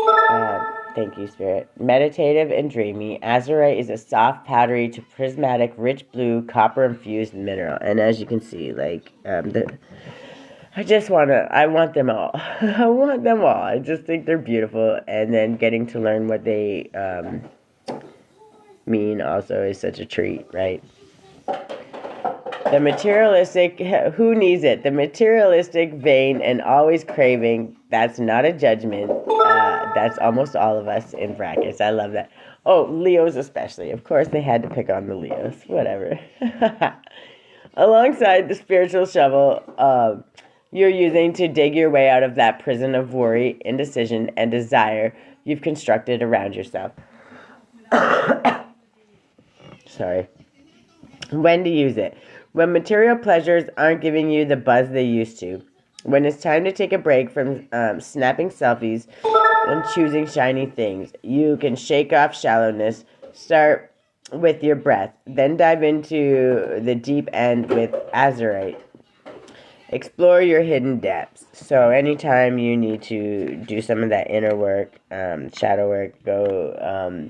Thank you, Spirit. Meditative and dreamy. Azurite is a soft, powdery to prismatic, rich blue, copper-infused mineral. And as you can see, like, I want them all. I want them all. I just think they're beautiful. And then getting to learn what they mean also is such a treat, right? The materialistic, who needs it? The materialistic, vain, and always craving, that's not a judgment. That's almost all of us in brackets. I love that. Oh, Leos especially. Of course, they had to pick on the Leos. Whatever. Alongside the spiritual shovel you're using to dig your way out of that prison of worry, indecision, and desire you've constructed around yourself. Sorry. When to use it? When material pleasures aren't giving you the buzz they used to. When it's time to take a break from snapping selfies and choosing shiny things. You can shake off shallowness. Start with your breath. Then dive into the deep end with azurite. Explore your hidden depths. So anytime you need to do some of that inner work, shadow work, go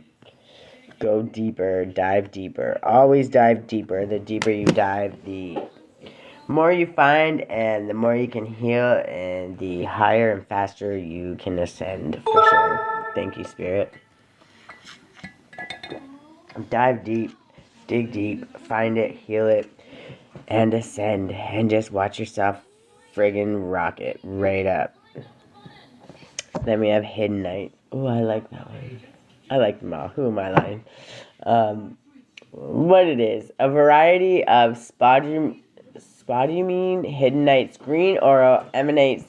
deeper, dive deeper. Always dive deeper. The deeper you dive, the more you find, and the more you can heal, and the higher and faster you can ascend, for sure. Thank you, Spirit. Dive deep, dig deep, find it, heal it, and ascend, and just watch yourself friggin' rocket right up. Then we have Hidden Night. Oh, I like that one. I like them all. Who am I lying? What it is, a variety of spodumene, hidden night's green aura emanates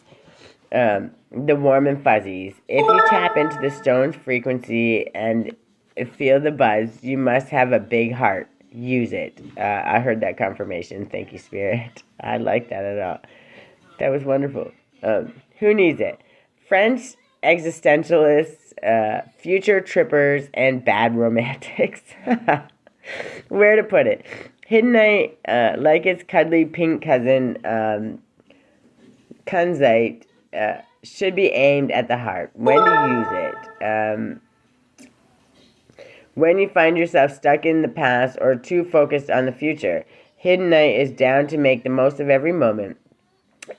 the warm and fuzzies. If you tap into the stone's frequency and feel the buzz, you must have a big heart. Use it. I heard that confirmation. Thank you, Spirit. I like that at all. That was wonderful. Who needs it? French existentialists, future trippers, and bad romantics. Where to put it? Hidden Night, like its cuddly pink cousin, Kunzite, should be aimed at the heart. When to use it? When you find yourself stuck in the past or too focused on the future. Hidden Night is down to make the most of every moment.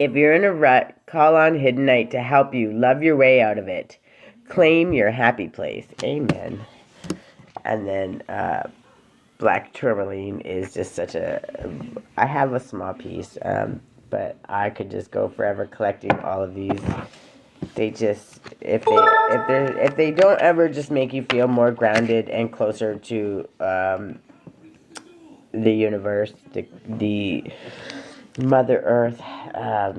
If you're in a rut, call on Hidden Night to help you love your way out of it. Claim your happy place. Amen. And then black tourmaline is just such a... I have a small piece, but I could just go forever collecting all of these. They just... If they don't ever just make you feel more grounded and closer to the universe, the Mother Earth, I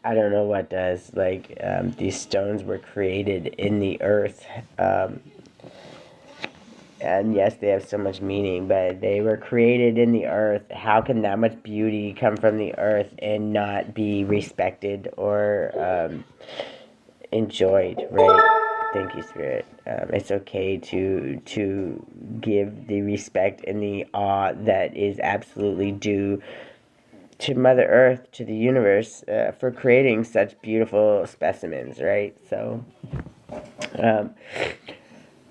don't know what does. Like, these stones were created in the earth. And yes, they have so much meaning, but they were created in the earth. How can that much beauty come from the earth and not be respected or enjoyed, right? Thank you, Spirit. It's okay to give the respect and the awe that is absolutely due to Mother Earth, to the universe, for creating such beautiful specimens, right? So,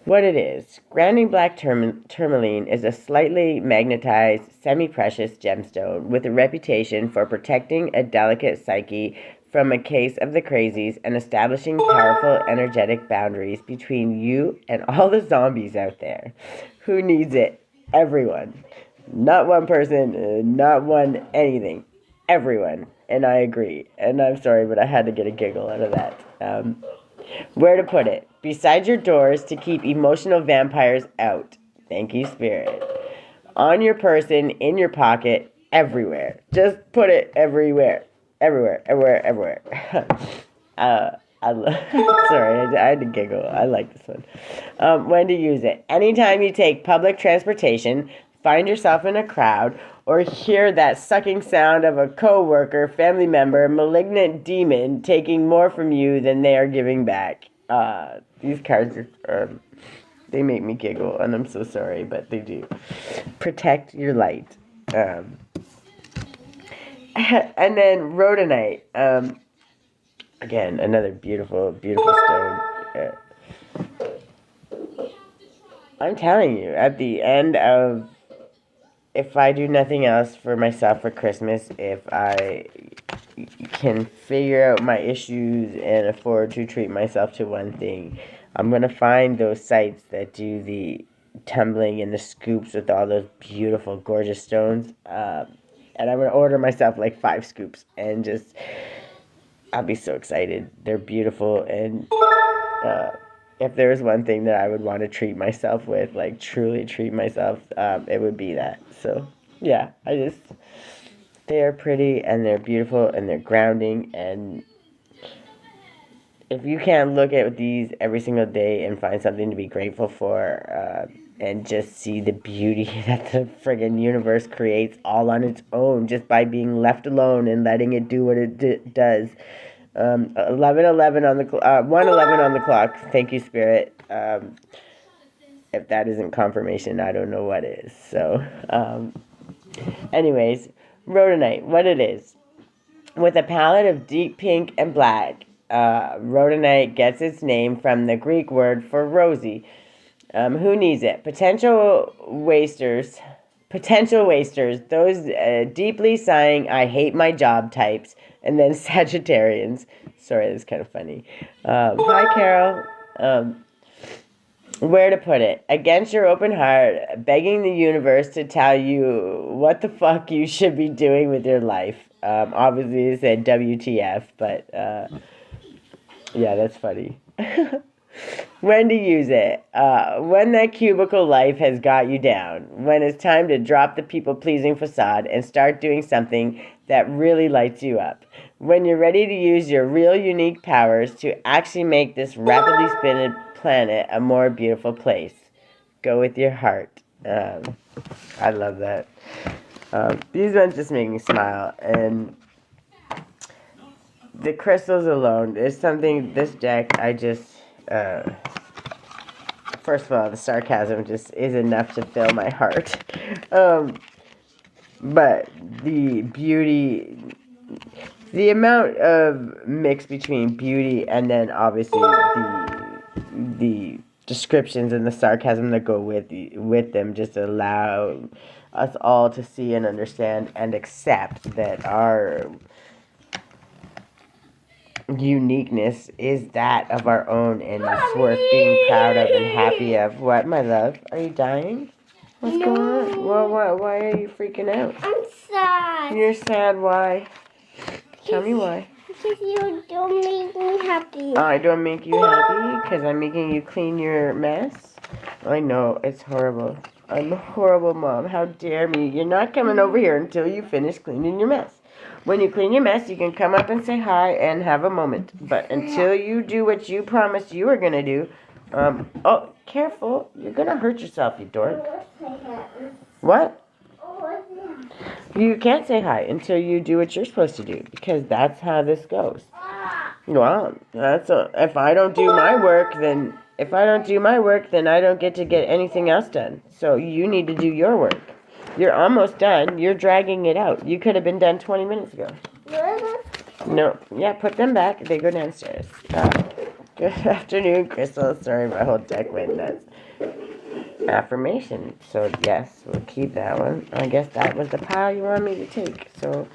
what it is. Grounding black tourmaline is a slightly magnetized, semi-precious gemstone with a reputation for protecting a delicate psyche from a case of the crazies and establishing powerful energetic boundaries between you and all the zombies out there. Who needs it? Everyone. Not one person, not one anything. Everyone. And I agree. And I'm sorry, but I had to get a giggle out of that. Where to put it? Beside your doors to keep emotional vampires out. Thank you, Spirit. On your person, in your pocket, everywhere. Just put it everywhere. Everywhere, everywhere, everywhere. Sorry, I had to giggle. I like this one. When to use it. Anytime you take public transportation, find yourself in a crowd, or hear that sucking sound of a co-worker, family member, malignant demon taking more from you than they are giving back. These cards are, they make me giggle, and I'm so sorry, but they do. Protect your light. And then rhodonite. Again, another beautiful, beautiful stone. I'm telling you, at the end of, if I do nothing else for myself for Christmas, if I can figure out my issues and afford to treat myself to one thing, I'm going to find those sites that do the tumbling and the scoops with all those beautiful, gorgeous stones. And I'm going to order myself like 5 scoops and just, I'll be so excited. They're beautiful, and if there was one thing that I would want to treat myself with, like truly treat myself, it would be that. So, yeah, they're pretty, and they're beautiful, and they're grounding, and if you can't look at these every single day and find something to be grateful for, and just see the beauty that the friggin' universe creates all on its own just by being left alone and letting it do what it does. 11:11 on the 1:11 on the clock. Thank you, Spirit. If that isn't confirmation, I don't know what is. So, anyways, rhodonite, what it is. With a palette of deep pink and black, rhodonite gets its name from the Greek word for rosy. Who needs it? Potential wasters, those deeply sighing, I hate my job types, and then Sagittarians. Sorry, that's kind of funny. Hi, Carol. Where to put it? Against your open heart, begging the universe to tell you what the fuck you should be doing with your life. Obviously, it said WTF, but yeah, that's funny. When to use it? When that cubicle life has got you down. When it's time to drop the people-pleasing facade and start doing something that really lights you up. When you're ready to use your real unique powers to actually make this rapidly spinning planet a more beautiful place. Go with your heart. I love that. These ones just make me smile. And the crystals alone is something, this deck, I just... first of all, the sarcasm just is enough to fill my heart. But the beauty, the amount of mix between beauty and then obviously the descriptions and the sarcasm that go with them just allow us all to see and understand and accept that our uniqueness is that of our own and it's worth being proud of and happy of. What, my love? Are you dying? What's going on? Well, why are you freaking out? I'm sad. You're sad, why? Tell me why. Because you don't make me happy. I don't make you happy because I'm making you clean your mess? I know, it's horrible. I'm a horrible mom. How dare me? You're not coming over here until you finish cleaning your mess. When you clean your mess, you can come up and say hi and have a moment. But until you do what you promised you were going to do, oh, careful. You're going to hurt yourself, you dork. What? You can't say hi until you do what you're supposed to do because that's how this goes. Well, if I don't do my work, then I don't get to get anything else done. So you need to do your work. You're almost done. You're dragging it out. You could have been done 20 minutes ago. No. Yeah, put them back. They go downstairs. Good afternoon, Crystal. Sorry, my whole deck went nuts. Affirmation. So, yes, we'll keep that one. I guess that was the pile you wanted me to take. So,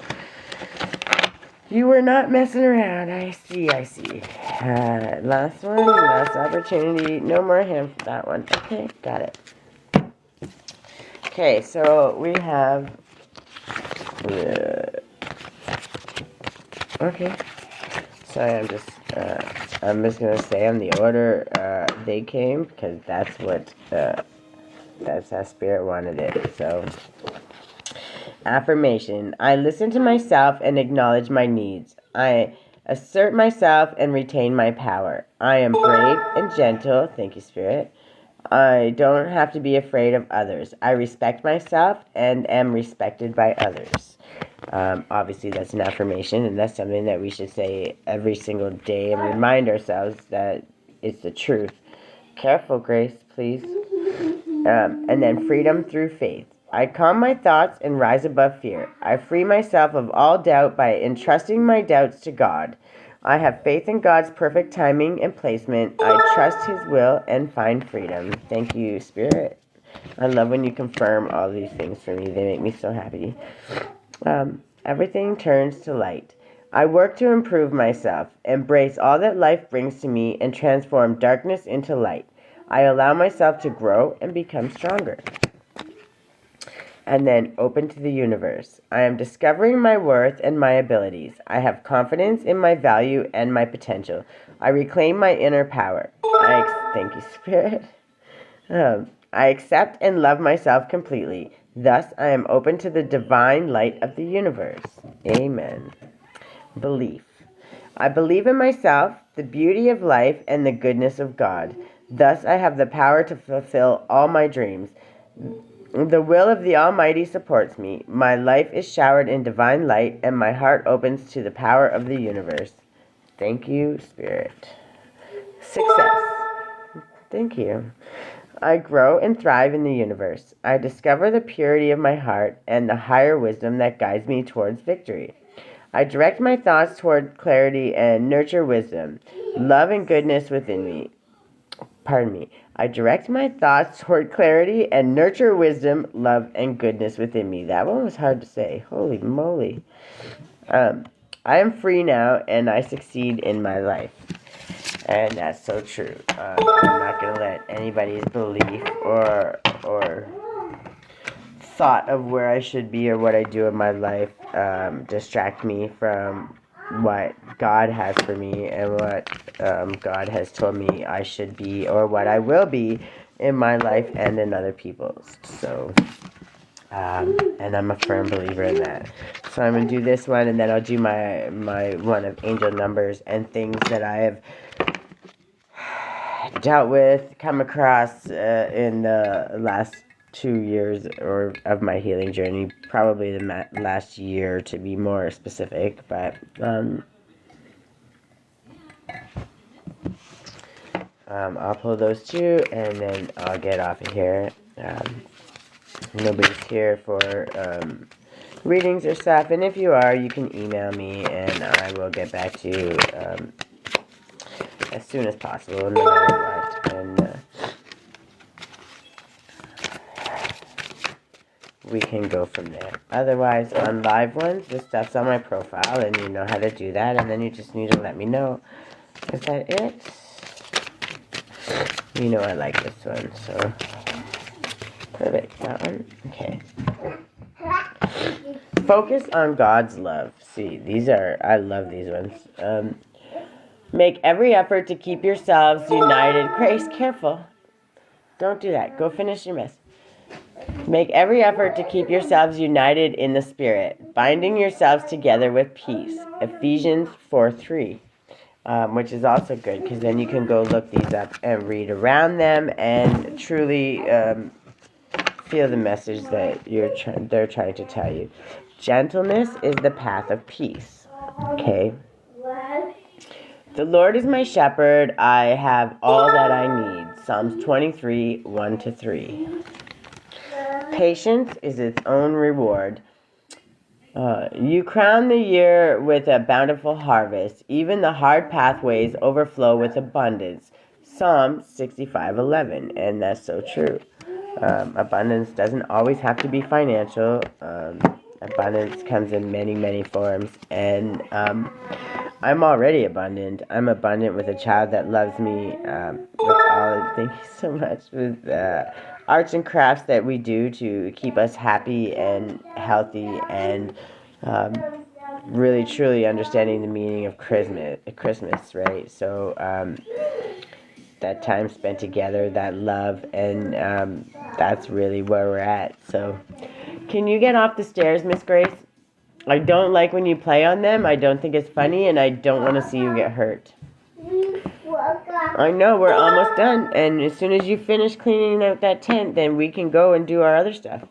you were not messing around. I see. Last one. Last opportunity. No more hand for that one. Okay, got it. Okay, so we have... okay. Sorry, I'm just going to say on the order they came, because that's how Spirit wanted it. So, affirmation. I listen to myself and acknowledge my needs. I assert myself and retain my power. I am brave and gentle. Thank you, Spirit. I don't have to be afraid of others. I respect myself and am respected by others. Obviously, that's an affirmation, and that's something that we should say every single day and remind ourselves that it's the truth. Careful, Grace, please. And then freedom through faith. I calm my thoughts and rise above fear. I free myself of all doubt by entrusting my doubts to God. I have faith in God's perfect timing and placement. I trust His will and find freedom. Thank you, Spirit. I love when you confirm all these things for me. They make me so happy. Everything turns to light. I work to improve myself, embrace all that life brings to me, and transform darkness into light. I allow myself to grow and become stronger. And then open to the universe. I am discovering my worth and my abilities. I have confidence in my value and my potential. I reclaim my inner power. Thank you, Spirit. I accept and love myself completely. Thus, I am open to the divine light of the universe. Amen. Belief. I believe in myself the beauty of life, and the goodness of God. Thus I have the power to fulfill all my dreams. The will of the Almighty supports me. My life is showered in divine light, and my heart opens to the power of the universe. Thank you, Spirit. Success. Thank you. I grow and thrive in the universe. I discover the purity of my heart and the higher wisdom that guides me towards victory. I direct my thoughts toward clarity and nurture wisdom, love and goodness within me. I direct my thoughts toward clarity and nurture wisdom, love, and goodness within me. That one was hard to say. Holy moly. I am free now, and I succeed in my life. And that's so true. I'm not going to let anybody's belief or thought of where I should be or what I do in my life distract me from what God has for me and what God has told me I should be or what I will be in my life and in other people's. So, and I'm a firm believer in that. So I'm going to do this one, and then I'll do my one of angel numbers and things that I have dealt with, come across in the last 2 years or of my healing journey, probably the last year to be more specific, but I'll pull those two and then I'll get off of here. Nobody's here for readings or stuff, and if you are, you can email me and I will get back to you as soon as possible, no matter what, and we can go from there. Otherwise, on live ones, this stuff's on my profile, and you know how to do that, and then you just need to let me know. Is that it? You know I like this one, so perfect. That one? Okay. Focus on God's love. See, I love these ones. Make every effort to keep yourselves united. Grace, careful. Don't do that. Go finish your mess. Make every effort to keep yourselves united in the Spirit, binding yourselves together with peace. Ephesians 4:3, which is also good because then you can go look these up and read around them and truly feel the message that they're trying to tell you. Gentleness is the path of peace. Okay. The Lord is my shepherd. I have all that I need. Psalms 23, 1-3. Patience is its own reward. You crown the year with a bountiful harvest. Even the hard pathways overflow with abundance. Psalm 65:11, and that's so true. Abundance doesn't always have to be financial. Abundance comes in many, many forms, and I'm already abundant. I'm abundant with a child that loves me. Thank you so much, with arts and crafts that we do to keep us happy and healthy, and really truly understanding the meaning of Christmas, right? So that time spent together, that love, and that's really where we're at. So can you get off the stairs, Miss Grace? I don't like when you play on them. I don't think it's funny, and I don't want to see you get hurt. I know, we're almost done, and as soon as you finish cleaning out that tent, then we can go and do our other stuff.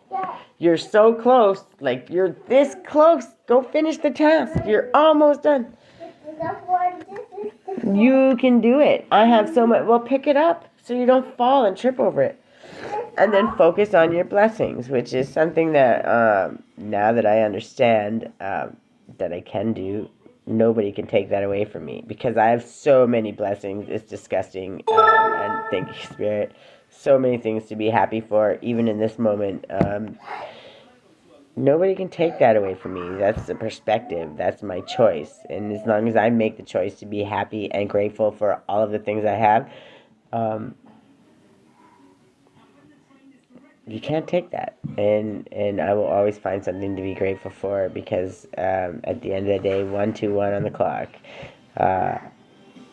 You're so close, like you're this close. Go finish the task. You're almost done. You can do it. I have so much. Well, pick it up so you don't fall and trip over it. And then focus on your blessings, which is something that now that I understand that I can do, nobody can take that away from me because I have so many blessings. It's disgusting. And thank you, Spirit. So many things to be happy for, even in this moment. Nobody can take that away from me. That's the perspective. That's my choice. And as long as I make the choice to be happy and grateful for all of the things I have, you can't take that. And I will always find something to be grateful for because at the end of the day, 121 on the clock.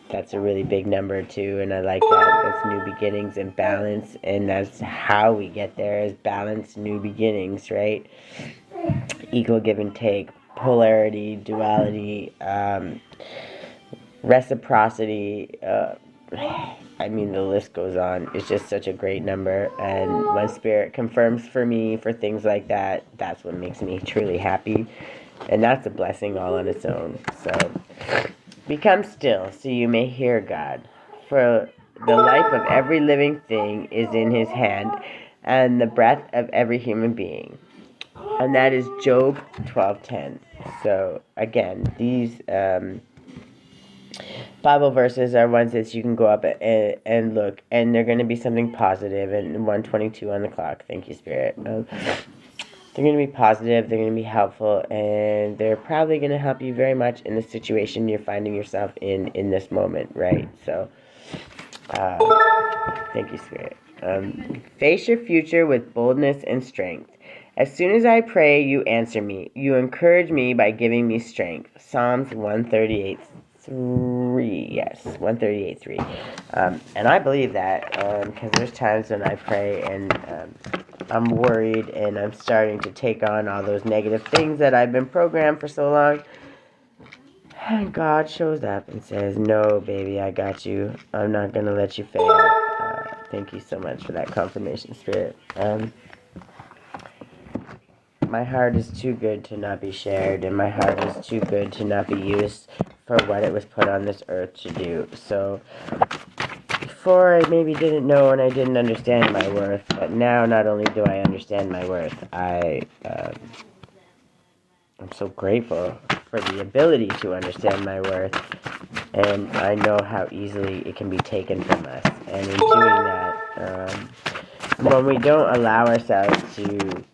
That's a really big number too, and I like that. That's new beginnings and balance, and that's how we get there is balance, new beginnings, right? Equal give and take, polarity, duality, reciprocity. I mean, the list goes on. It's just such a great number. And when Spirit confirms for me for things like that, that's what makes me truly happy. And that's a blessing all on its own. So, become still so you may hear God. For the life of every living thing is in his hand, and the breath of every human being. And that is Job 12:10. So, again, these Bible verses are ones that you can go up and look, and they're going to be something positive. And 122 on the clock. Thank you, Spirit. They're going to be positive, they're going to be helpful, and they're probably going to help you very much in the situation you're finding yourself in this moment, right? So, thank you, Spirit. Face your future with boldness and strength. As soon as I pray, you answer me. You encourage me by giving me strength. Psalms 138:3. Yes, 138:3. And I believe that because there's times when I pray and I'm worried and I'm starting to take on all those negative things that I've been programmed for so long. And God shows up and says, no, baby, I got you. I'm not going to let you fail. Thank you so much for that confirmation, Spirit. My heart is too good to not be shared, and my heart is too good to not be used for what it was put on this earth to do. So, before I maybe didn't know and I didn't understand my worth, but now not only do I understand my worth, I'm so grateful for the ability to understand my worth, and I know how easily it can be taken from us. And in doing that, when we don't allow ourselves to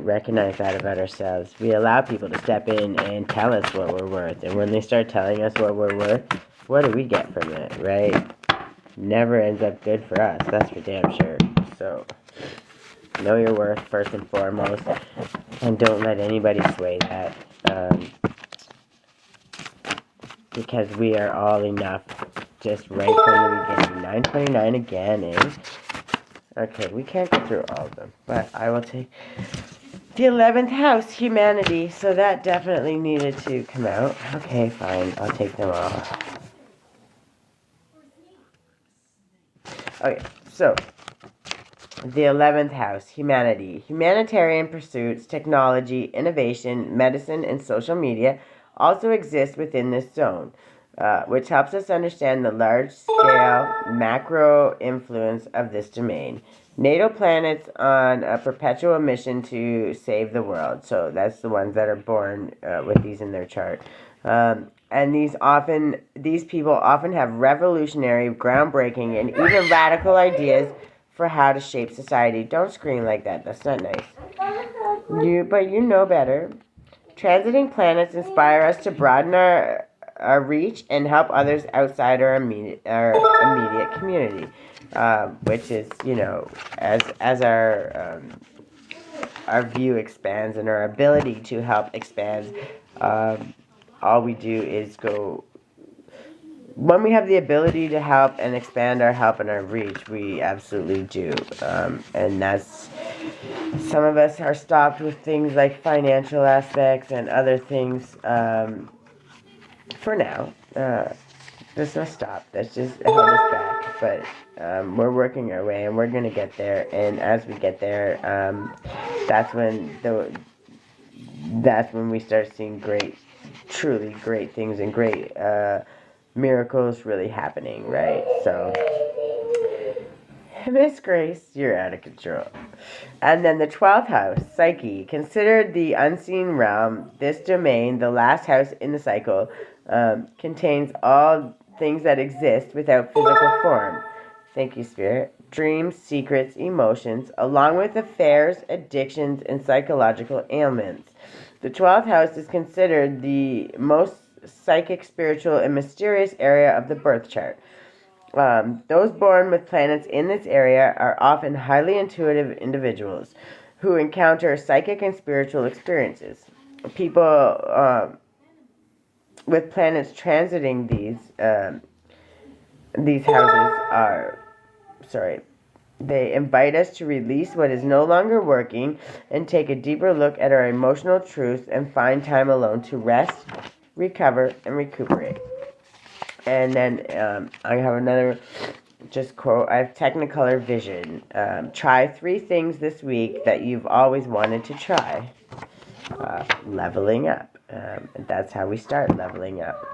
recognize that about ourselves, we allow people to step in and tell us what we're worth. And when they start telling us what we're worth, what do we get from it, right? Never ends up good for us, that's for damn sure. So, know your worth first and foremost, and don't let anybody sway that, because we are all enough, just right from the beginning. 929 again, eh? Okay, we can't go through all of them, but I will take the 11th house, humanity, so that definitely needed to come out. Okay, fine, I'll take them all. Okay, so, the 11th house, humanity. Humanitarian pursuits, technology, innovation, medicine, and social media also exist within this zone, which helps us understand the large-scale macro influence of this domain. NATO planets on a perpetual mission to save the world. So that's the ones that are born with these in their chart. And these people often have revolutionary, groundbreaking, and even radical ideas for how to shape society. Don't scream like that. That's not nice. But you know better. Transiting planets inspire us to broaden our reach and help others outside our immediate community, which is, as our view expands and our ability to help expands, all we do is go. When we have the ability to help and expand our help and our reach, we absolutely do. And that's, some of us are stopped with things like financial aspects and other things for now. There's no stop. That's just held us back. But we're working our way and we're going to get there. And as we get there, that's when we start seeing truly great things and great miracles really happening, right? So, Miss Grace, you're out of control. And then the 12th house, psyche. Considered the unseen realm, this domain, the last house in the cycle, contains all things that exist without physical form. Thank you, Spirit. Dreams, secrets, emotions, along with affairs, addictions, and psychological ailments. The 12th house is considered the most psychic, spiritual, and mysterious area of the birth chart. Those born with planets in this area are often highly intuitive individuals who encounter psychic and spiritual experiences. People with planets transiting these houses they invite us to release what is no longer working and take a deeper look at our emotional truths and find time alone to rest, recover, and recuperate. And then I have another just quote. I have Technicolor Vision. Try 3 things this week that you've always wanted to try. Leveling up. And that's how we start leveling up.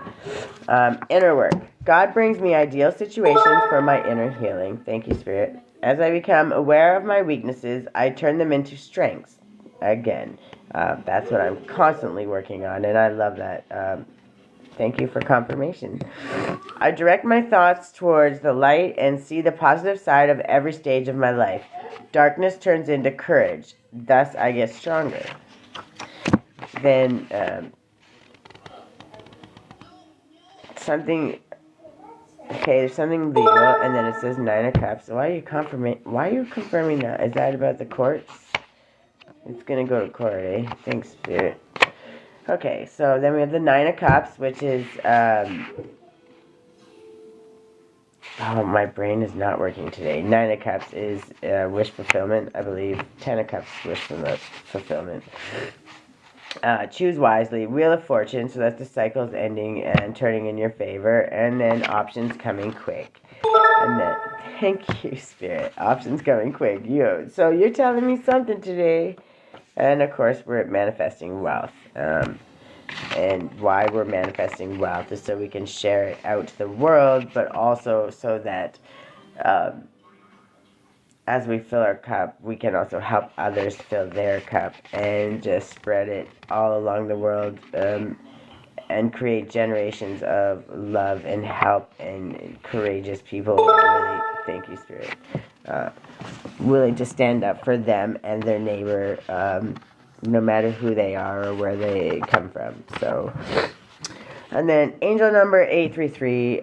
Inner work. God brings me ideal situations for my inner healing. Thank you, Spirit. As I become aware of my weaknesses, I turn them into strengths. Again, that's what I'm constantly working on, and I love that. Thank you for confirmation. I direct my thoughts towards the light and see the positive side of every stage of my life. Darkness turns into courage. Thus, I get stronger. Then, something... Okay, there's something legal, and then it says 9 of Cups. Why are you confirming that? Is that about the courts? It's gonna go to court, eh? Thanks, Spirit. Okay, so then we have the 9 of Cups, which is, oh, my brain is not working today. 9 of Cups is wish fulfillment, I believe. 10 of Cups, wish fulfillment. Choose wisely. Wheel of Fortune, so that's the cycles ending and turning in your favor. And then options coming quick. And then, thank you, Spirit. Options coming quick. So you're telling me something today. And, of course, we're manifesting wealth. And why we're manifesting wealth is so we can share it out to the world, but also so that as we fill our cup, we can also help others fill their cup and just spread it all along the world and create generations of love and help and courageous people. Really, thank you, Spirit. Willing to stand up for them and their neighbor, no matter who they are or where they come from. So, and then angel number 833,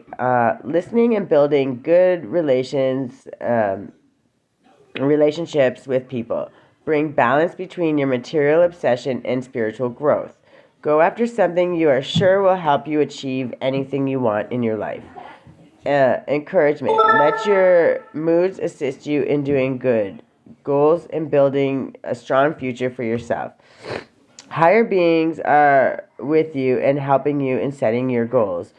listening and building good relationships with people. Bring balance between your material obsession and spiritual growth. Go after something you are sure will help you achieve anything you want in your life. Encouragement. Let your moods assist you in doing good goals and building a strong future for yourself. Higher beings are with you and helping you in setting your goals.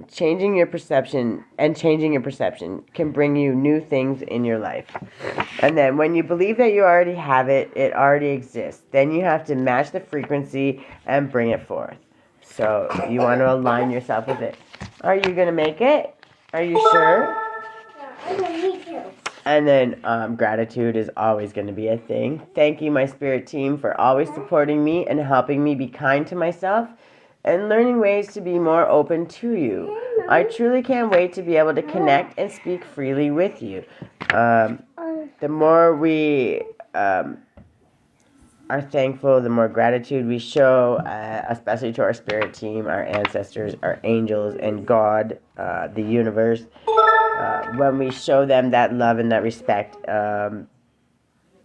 Changing your perception can bring you new things in your life. And then when you believe that you already have it, it already exists. Then you have to match the frequency and bring it forth. So you want to align yourself with it. Are you going to make it? Are you sure? Me too. And then gratitude is always going to be a thing. Thank you, my spirit team, for always supporting me and helping me be kind to myself and learning ways to be more open to you. I truly can't wait to be able to connect and speak freely with you. The more we are thankful, the more gratitude we show, especially to our spirit team, our ancestors, our angels, and God, the universe. When we show them that love and that respect and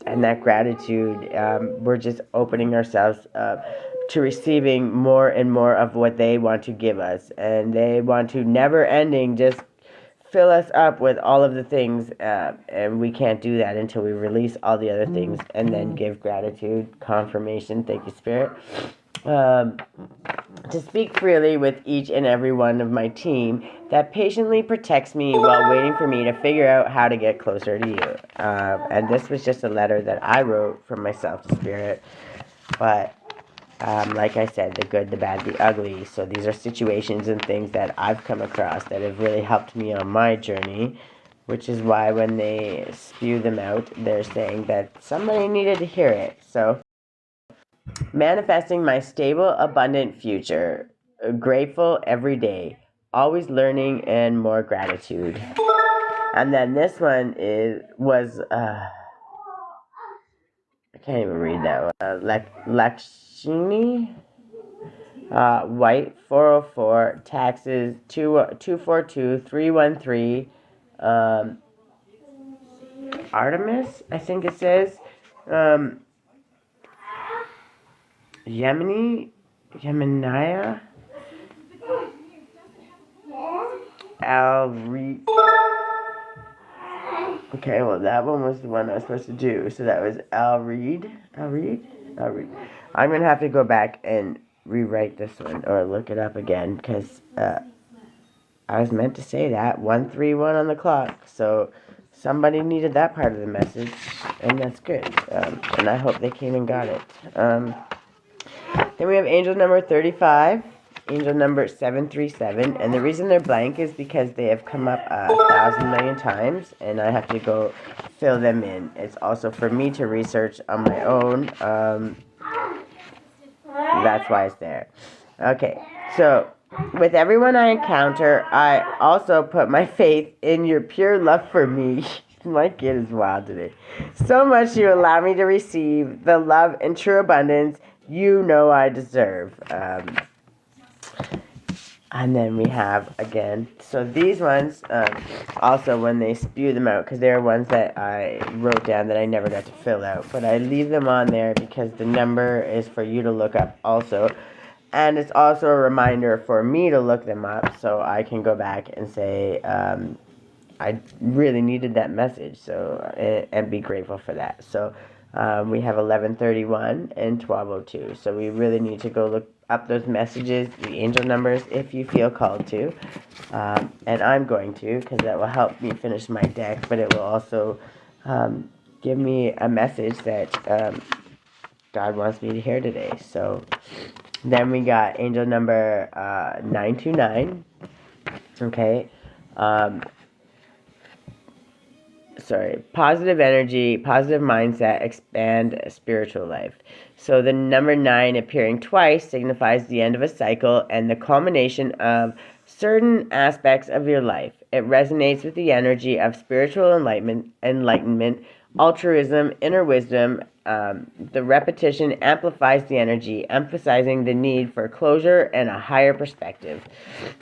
that gratitude, we're just opening ourselves up to receiving more and more of what they want to give us. And they want to never ending just fill us up with all of the things, and we can't do that until we release all the other things and then give gratitude, confirmation, thank you, Spirit. To speak freely with each and every one of my team that patiently protects me while waiting for me to figure out how to get closer to you. And this was just a letter that I wrote from myself to Spirit. But like I said, the good, the bad, the ugly. So these are situations and things that I've come across that have really helped me on my journey, which is why when they spew them out, they're saying that somebody needed to hear it. So, manifesting my stable, abundant future. Grateful every day. Always learning and more gratitude. And then this one was I can't even read that one. Lakshmi. White 404, taxes 242313. Artemis, I think it says. Yemenia. Al-Reed. Okay, well, that one was the one I was supposed to do. So that was Al-Reed. I'm going to have to go back and rewrite this one or look it up again because I was meant to say that 131 on the clock. So somebody needed that part of the message, and that's good. And I hope they came and got it. Then we have angel number 35, angel number 737, and the reason they're blank is because they have come up 1,000 million times, and I have to go fill them in. It's also for me to research on my own. That's why it's there. Okay, so with everyone I encounter, I also put my faith in your pure love for me. My kid is wild today. So much you allow me to receive the love and true abundance you know I deserve. And then we have, again, so these ones, also when they spew them out, because they're ones that I wrote down that I never got to fill out, but I leave them on there because the number is for you to look up also. And it's also a reminder for me to look them up so I can go back and say, I really needed that message, so and be grateful for that. So we have 1131 and 1202. So we really need to go look up those messages, the angel numbers, if you feel called to. And I'm going to, because that will help me finish my deck, but it will also give me a message that God wants me to hear today. So then we got angel number 929. Okay. Positive energy, positive mindset, expand spiritual life. So the number 9 appearing twice signifies the end of a cycle and the culmination of certain aspects of your life. It resonates with the energy of spiritual enlightenment, altruism, inner wisdom. The repetition amplifies the energy, emphasizing the need for closure and a higher perspective.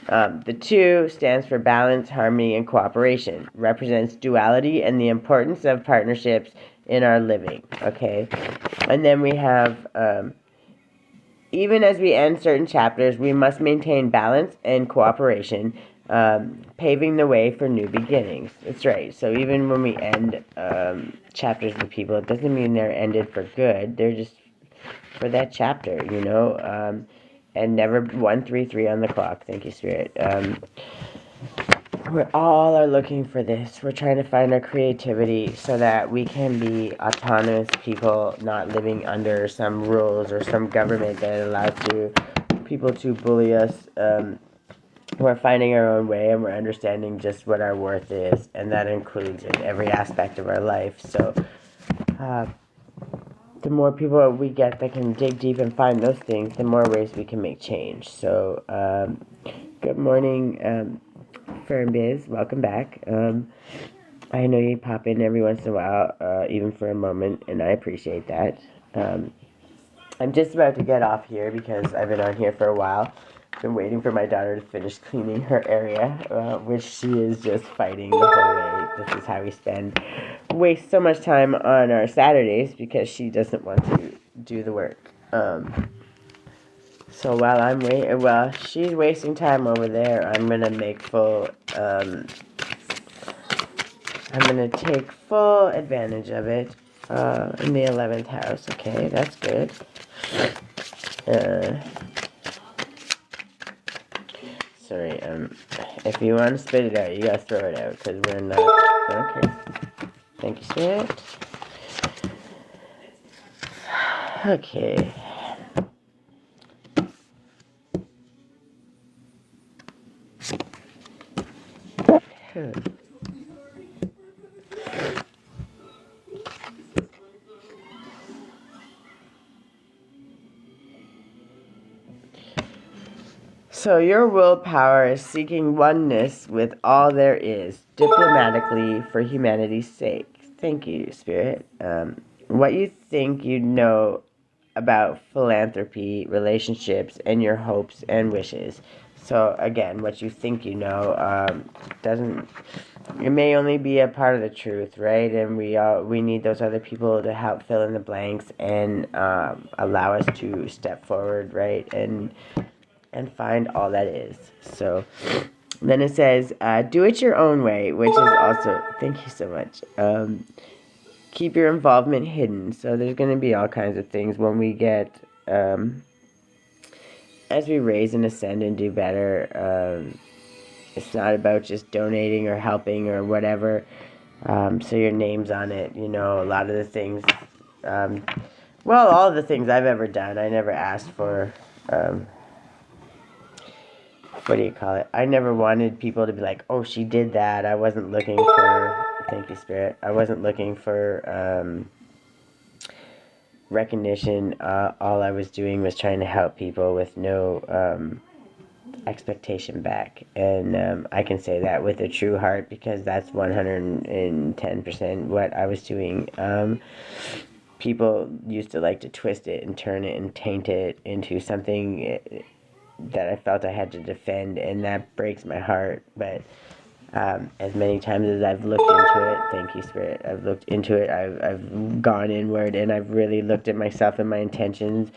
The 2 stands for balance, harmony, and cooperation. Represents duality and the importance of partnerships in our living. Okay, and then we have even as we end certain chapters, we must maintain balance and cooperation, paving the way for new beginnings. That's right. So even when we end chapters with people, it doesn't mean they're ended for good. They're just for that chapter, you know. And never 133 on the clock. Thank you, Spirit. We all are looking for this. We're trying to find our creativity so that we can be autonomous people, not living under some rules or some government that allows people to bully us. We're finding our own way and we're understanding just what our worth is, and that includes in every aspect of our life. So the more people we get that can dig deep and find those things, the more ways we can make change. So good morning, Fern Biz, welcome back. I know you pop in every once in a while, even for a moment, and I appreciate that. I'm just about to get off here because I've been on here for a while. Been waiting for my daughter to finish cleaning her area, which she is just fighting the whole way. This is how we waste so much time on our Saturdays because she doesn't want to do the work. So while she's wasting time over there, I'm gonna make I'm gonna take full advantage of it in the 11th house. Okay, that's good. Sorry. If you want to spit it out, you gotta throw it out because we're not. Okay. Thank you, Spirit. Okay. So your willpower is seeking oneness with all there is, diplomatically for humanity's sake. Thank you, Spirit. What you think you know about philanthropy, relationships, and your hopes and wishes. So again, what you think you know it may only be a part of the truth, right? And we need those other people to help fill in the blanks and allow us to step forward, right? And find all that is. So then it says, do it your own way, which is also, thank you so much. Keep your involvement hidden. So there's going to be all kinds of things when we get as we raise and ascend and do better, it's not about just donating or helping or whatever. So your name's on it. You know, a lot of the things, well, all the things I've ever done, I never asked for, what do you call it? I never wanted people to be like, oh, she did that. I wasn't looking for, thank you, Spirit. I wasn't looking for recognition. All I was doing was trying to help people with no expectation back. And I can say that with a true heart because that's 110% what I was doing. People used to like to twist it and turn it and taint it into something that I felt I had to defend, and that breaks my heart. But as many times as I've looked into it, thank you, Spirit, I've looked into it, I've gone inward, and I've really looked at myself and my intentions,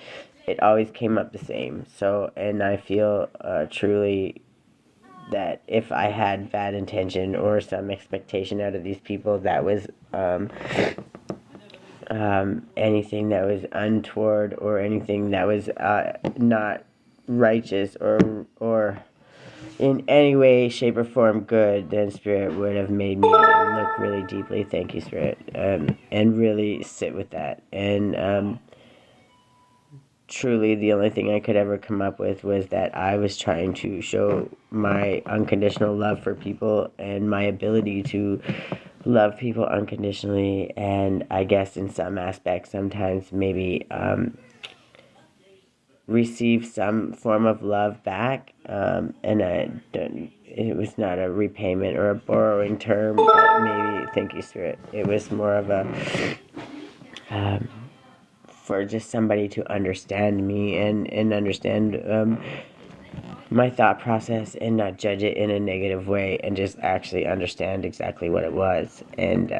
it always came up the same. So, and I feel truly that if I had bad intention or some expectation out of these people, that was anything that was untoward or anything that was not righteous or in any way, shape, or form good, then Spirit would have made me look really deeply. Thank you, Spirit, and really sit with that. And truly, the only thing I could ever come up with was that I was trying to show my unconditional love for people and my ability to love people unconditionally, and I guess in some aspects, sometimes maybe receive some form of love back, and it was not a repayment or a borrowing term, but maybe, thank you, Spirit, it was more of a for just somebody to understand me and understand my thought process and not judge it in a negative way and just actually understand exactly what it was. And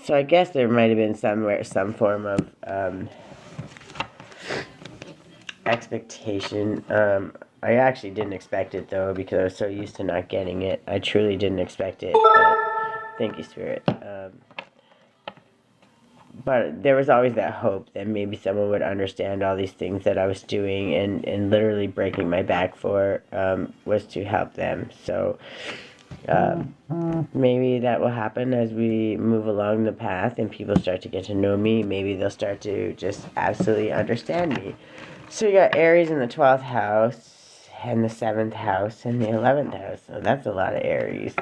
so I guess there might have been some form of expectation. I actually didn't expect it though because I was so used to not getting it. I truly didn't expect it. But thank you, Spirit. But there was always that hope that maybe someone would understand all these things that I was doing and literally breaking my back for was to help them. So maybe that will happen as we move along the path and people start to get to know me. Maybe they'll start to just absolutely understand me. So you got Aries in the 12th house and the 7th house and the 11th house. So that's a lot of Aries.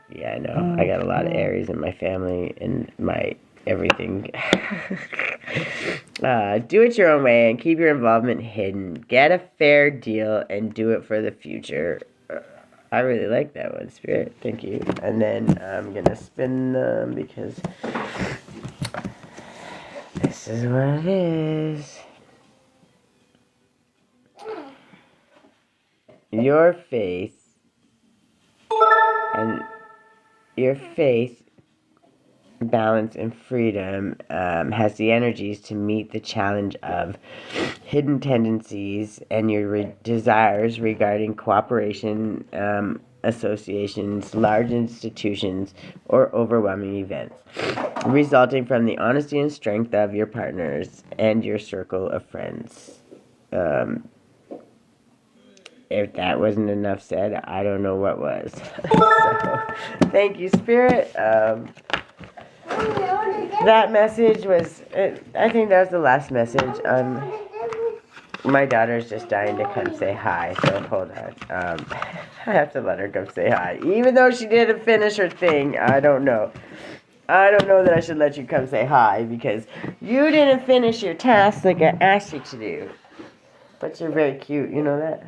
Yeah, I know. I got a lot of Aries in my family and my everything. Do it your own way and keep your involvement hidden. Get a fair deal and do it for the future. I really like that one, Spirit. Thank you. And then I'm going to spin them because this is what it is. Your faith and your faith, balance, and freedom has the energies to meet the challenge of hidden tendencies and your desires regarding cooperation, associations, large institutions, or overwhelming events, resulting from the honesty and strength of your partners and your circle of friends. If that wasn't enough said, I don't know what was. So, thank you, Spirit. That message was, I think that was the last message. My daughter's just dying to come say hi, so hold on. I have to let her come say hi. Even though she didn't finish her thing, I don't know. I don't know that I should let you come say hi because you didn't finish your task like I asked you to do. But you're very cute, you know that?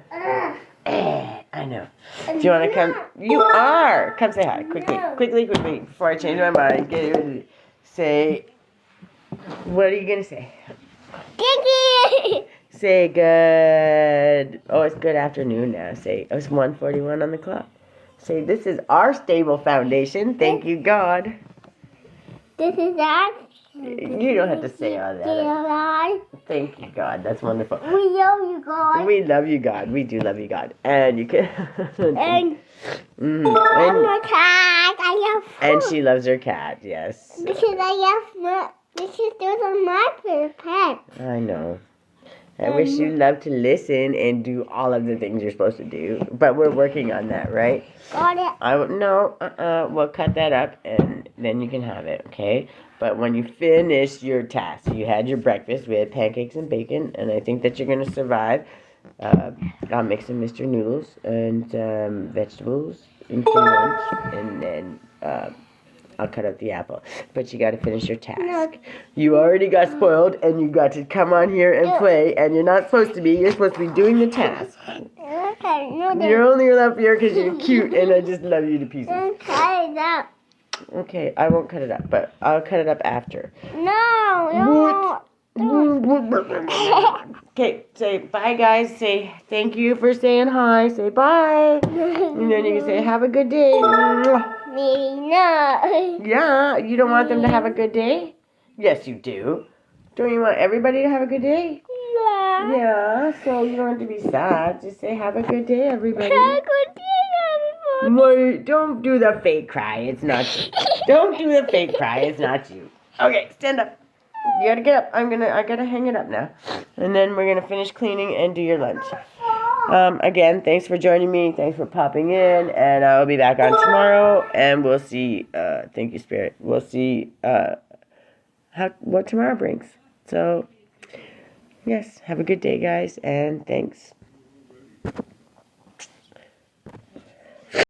I know. Do you want to come? You are! Come say hi, quickly, before I change my mind. Say, what are you going to say? Kiki! Say good. Oh, it's good afternoon now. Say, it's 1:41 on the clock. Say, this is our stable foundation. Thank you, God. This is that. You don't have to say all that. Thank you, God. That's wonderful. We love you, God. We love you, God. We do love you, God. And you can. And my cat. I love food. And she loves her cat. Yes. Because I love not. Because those are my favorite pets. I know. I wish you loved to listen and do all of the things you're supposed to do. But we're working on that, right? Got it. We'll cut that up and then you can have it, okay? But when you finish your task, you had your breakfast. We had pancakes and bacon, and I think that you're going to survive. I'll make some Mr. Noodles and vegetables into lunch, and then I'll cut up the apple. But you got to finish your task. No. You already got spoiled, and you got to come on here and play, and you're not supposed to be. You're supposed to be doing the task. Okay, no, You're only up here because you're cute, and I just love you to pieces. cut it up. Okay, I won't cut it up, but I'll cut it up after. No, Okay, say bye, guys. Say thank you for saying hi. Say bye. And then you can say have a good day. Maybe not. Yeah, you don't want them to have a good day? Yes, you do. Don't you want everybody to have a good day? Yeah. Yeah, so you don't have to be sad. Just say have a good day, everybody. Have a good day, everybody. Wait, don't do the fake cry. It's not you. Don't do the fake cry. It's not you. Okay, stand up. You gotta get up. I gotta hang it up now. And then we're gonna finish cleaning and do your lunch. Again, thanks for joining me. Thanks for popping in. And I'll be back on tomorrow. And we'll see, thank you, Spirit. We'll see what tomorrow brings. So, yes, have a good day, guys. And thanks.